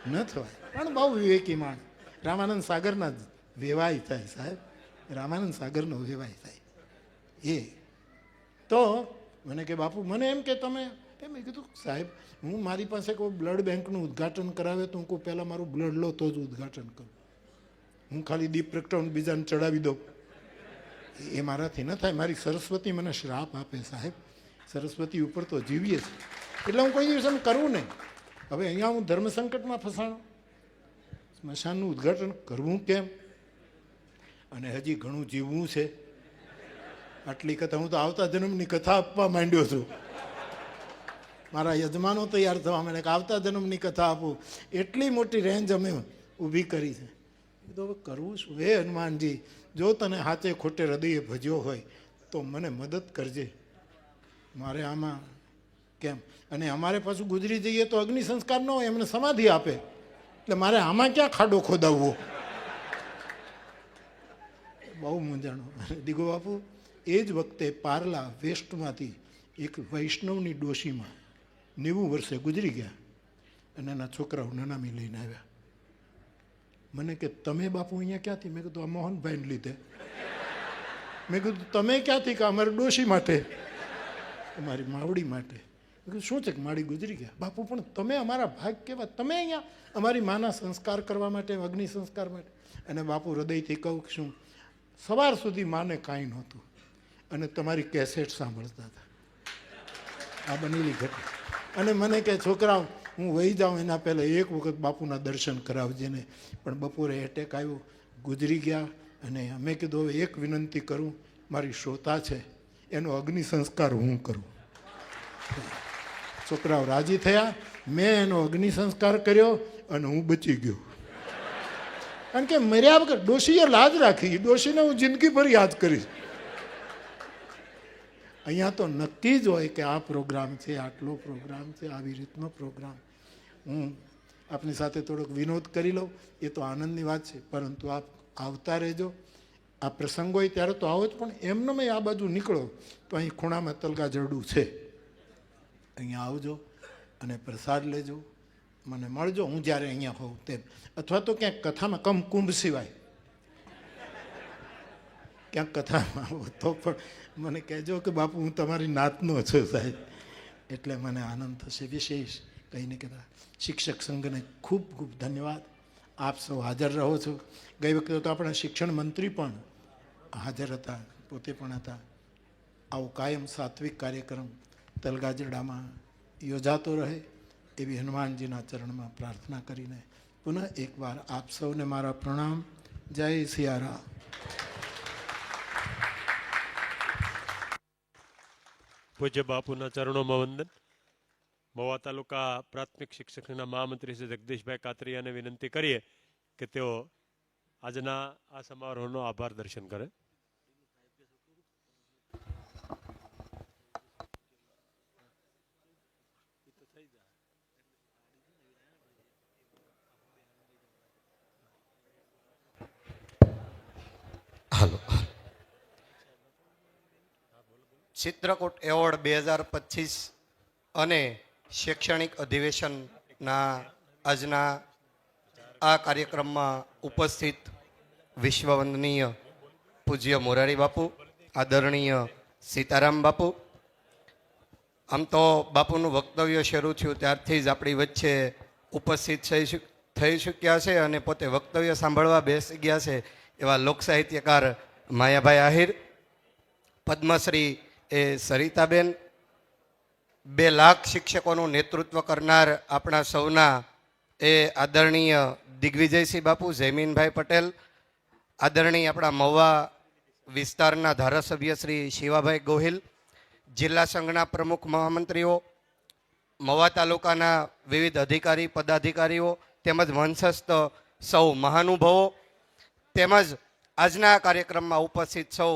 ન થવાય. પણ બહુ વિવેકી માણસ, રામાનંદ સાગરના વેવાય થાય સાહેબ, રામાનંદ સાગરનો વેવાય થાય. એ તો મને કે બાપુ મને એમ કે તમે મેં કીધું સાહેબ હું મારી પાસે કોઈ બ્લડ બેંકનું ઉદ્ઘાટન કરાવે તો હું કોઈ પહેલાં મારું બ્લડ લો તો જ ઉદ્ઘાટન કરું. હું ખાલી દીપ પ્રગટાવું બીજાને ચડાવી દઉં એ મારાથી ન થાય. મારી સરસ્વતી મને શ્રાપ આપે સાહેબ, સરસ્વતી ઉપર તો જીવીએ છીએ એટલે હું કોઈ દિવસ એમ કરવું નહીં. હવે અહીંયા હું ધર્મ સંકટમાં ફસાણો, સ્મશાનનું ઉદ્ઘાટન કરવું કેમ? અને હજી ઘણું જીવવું છે. આટલી કથા હું તો આવતા જન્મની કથા આપવા માંડ્યો છું. મારા યજમાનો તૈયાર થવા મને કે આવતા જન્મની કથા આપું, એટલી મોટી રેન્જ અમે ઊભી કરી છે. કીધું હવે કરવું શું? હે હનુમાનજી, જો તને હાથે ખોટે હૃદયે ભજ્યો હોય તો મને મદદ કરજે. મારે આમાં કેમ? અને અમારે પાછું ગુજરી જઈએ તો અગ્નિ સંસ્કાર ન હોય, એમને સમાધિ આપે, એટલે મારે આમાં ક્યાં ખાડો ખોદાવવો? બહુ મૂંઝાણો. દીગો બાપુ એ જ વખતે પારલા વેસ્ટમાંથી એક વૈષ્ણવની ડોશીમાં 90 વર્ષે ગુજરી ગયા અને એના છોકરાઓ નનામી લઈને આવ્યા. મને કે તમે બાપુ અહીંયા ક્યાંથી? મેં કીધું આ મોહનભાઈને લીધે. મેં કીધું તમે ક્યાંથી? કે અમારી ડોશી માટે, અમારી માવડી માટે. મેં કીધું શું છે કે માડી ગુજરી ગયા? બાપુ પણ તમે અમારા ભાગ કેવા, તમે અહીંયા અમારી માના સંસ્કાર કરવા માટે, અગ્નિ સંસ્કાર માટે. અને બાપુ હૃદયથી કહું શું, સવાર સુધી માને કાંઈ નહોતું અને તમારી કેસેટ સાંભળતા હતા. આ બનેલી ઘટના. અને મને કે છોકરાઓ હું વહી જાઉં એના પહેલાં એક વખત બાપુના દર્શન કરાવજે ને. પણ બપોરે એટેક આવ્યો, ગુજરી ગયા. અને મેં કીધું હવે એક વિનંતી કરું, મારી શ્રોતા છે એનો અગ્નિ સંસ્કાર હું કરું. છોકરાઓ રાજી થયા, મેં એનો અગ્નિ સંસ્કાર કર્યો અને હું બચી ગયો. કારણ કે મર્યા વગર ડોશીએ લાજ રાખી, ડોશીને હું જિંદગીભર યાદ કરીશ. અહીંયા તો નક્કી જ હોય કે આ પ્રોગ્રામ છે, આટલો પ્રોગ્રામ છે, આવી રીતનો પ્રોગ્રામ. હું આપની સાથે થોડોક વિનોદ કરી લઉં એ તો આનંદની વાત છે, પરંતુ આપ આવતા રહેજો. આ પ્રસંગ હોય ત્યારે તો આવો જ, પણ એમને મેં આ બાજુ નીકળો તો અહીં ખૂણામાં તલગા જરડું છે, અહીંયા આવજો અને પ્રસાદ લેજો, મને મળજો હું જ્યારે અહીંયા હોઉં તેમ. અથવા તો ક્યાંક કથામાં કુંભ સિવાય ક્યાંક કથામાં આવો તો પણ મને કહેજો કે બાપુ હું તમારી નાતનો છું સાહેબ, એટલે મને આનંદ થશે. વિશેષ કહીને કહેતા શિક્ષક સંઘને ખૂબ ખૂબ ધન્યવાદ. આપ સૌ હાજર રહો છો. ગઈ વખતે તો આપણા શિક્ષણ મંત્રી પણ હાજર હતા, પોતે પણ હતા. આવો કાયમ સાત્વિક કાર્યક્રમ તલગાજરડામાં યોજાતો રહે એવી હનુમાનજીના ચરણમાં પ્રાર્થના કરીને પુનઃ એકવાર આપ સૌને મારા પ્રણામ. જય સિયારામ. પૂજ્ય બાપુના ચરણોમાં વંદન. મહુવા તાલુકા પ્રાથમિક શિક્ષકના મહામંત્રી શ્રી જગદીશભાઈ કાતરિયાને વિનંતી કરીએ કે તેઓ આજના આ સમારોહનો આભાર દર્શન કરે. હાલો. ચિત્રકૂટ એવોર્ડ 2025 અને શૈક્ષણિક અધિવેશનના આજના આ કાર્યક્રમમાં ઉપસ્થિત વિશ્વવંદનીય પૂજ્ય મોરારી બાપુ, આદરણીય સીતારામ બાપુ. આમ તો બાપુનું વક્તવ્ય શરૂ થયું ત્યારથી જ આપણી વચ્ચે ઉપસ્થિત થઈ ચૂક્યા છે અને પોતે વક્તવ્ય સાંભળવા બેસી ગયા છે એવા લોક સાહિત્યકાર માયાભાઈ આહિર, પદ્મશ્રી એ સરિતાબેન, 2 લાખ શિક્ષકોનું નેતૃત્વ કરનાર આપણા સૌના એ આદરણીય દિગ્વિજયસિંહ બાપુ, જયમીનભાઈ પટેલ, આદરણીય આપણા મહુવા વિસ્તારના ધારાસભ્ય શ્રી શિવાભાઈ ગોહિલ, જિલ્લા સંઘના પ્રમુખ મહામંત્રીઓ, મહુવા તાલુકાના વિવિધ અધિકારી પદાધિકારીઓ તેમજ મંચસ્થ સૌ મહાનુભાવો તેમજ આજના કાર્યક્રમમાં ઉપસ્થિત સૌ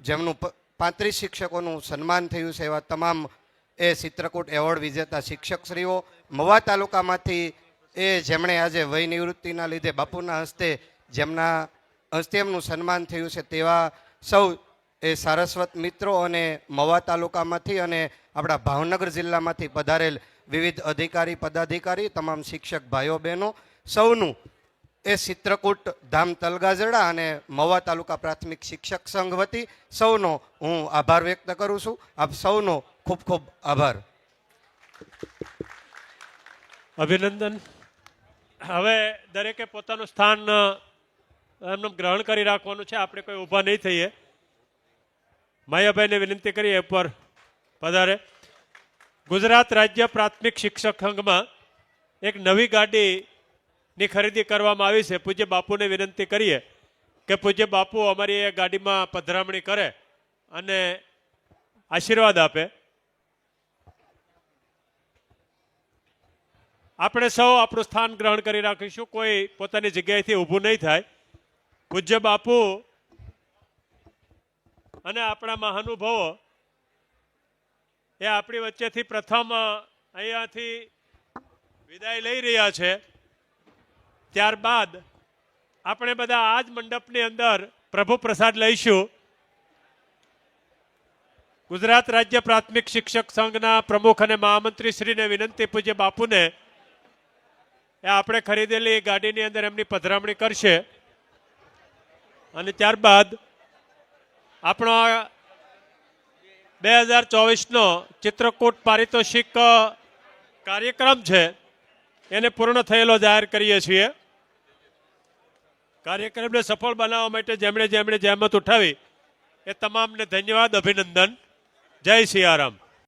જેમનું 35 શિક્ષકોનું સન્માન થયું છે એવા તમામ એ ચિત્રકૂટ એવોર્ડ વિજેતા શિક્ષકશ્રીઓ, મહુવા તાલુકામાંથી એ જેમણે આજે વય નિવૃત્તિના લીધે બાપુના હસ્તે જેમના હસ્તે એમનું સન્માન થયું છે તેવા સૌ એ સારસ્વત મિત્રો અને મવા તાલુકામાંથી અને આપણા ભાવનગર જિલ્લામાંથી પધારેલ વિવિધ અધિકારી પદાધિકારી તમામ શિક્ષક ભાઈઓ બહેનો સૌનું એ ચિત્રકૂટ ધામ તલગાજરડા અને મવા તાલુકા પ્રાથમિક શિક્ષક સંઘ વતી સૌનો હું આભાર વ્યક્ત કરું છું. આપ સૌનો ખૂબ ખૂબ આભાર. અભિનંદન. હવે દરેકે પોતાનું સ્થાન એમનું ગ્રહણ કરી રાખવાનું છે. આપણે કોઈ ઊભા નહીં થઈએ. માયાભાઈને વિનંતી કરીએ ઉપર પધારે. ગુજરાત રાજ્ય પ્રાથમિક શિક્ષક સંઘમાં એક નવી ગાડીની ખરીદી કરવામાં આવી છે. પૂજ્ય બાપુને વિનંતી કરીએ કે પૂજ્ય બાપુ અમારી એ ગાડીમાં પધરામણી કરે અને આશીર્વાદ આપે. આપણે સૌ આપણું સ્થાન ગ્રહણ કરી રાખીશું. કોઈ પોતાની જગ્યાએથી ઊભું નહીં થાય. પૂજ્ય બાપુ અને આપણા મહાનુભાવો એ આપણી વચ્ચેથી પ્રથમ અહીંયાથી વિદાય લઈ રહ્યા છે. ત્યારબાદ આપણે બધા આ જ મંડપની અંદર પ્રભુ પ્રસાદ લઈશું. ગુજરાત રાજ્ય પ્રાથમિક શિક્ષક સંઘના પ્રમુખ અને મહામંત્રી શ્રીને વિનંતી પૂજ્ય બાપુને એ આપણે ખરીદેલી ગાડીની અંદર એમની પધરામણી કરશે અને ત્યારબાદ આપણો 2024નો ચિત્રકૂટ પારિતોષિક કાર્યક્રમ છે એને પૂર્ણ થયેલો જાહેર કરીએ છીએ. કાર્યક્રમને સફળ બનાવવા માટે જેમણે જેમણે જહેમત ઉઠાવી એ તમામને ધન્યવાદ, અભિનંદન. જય સિયારામ.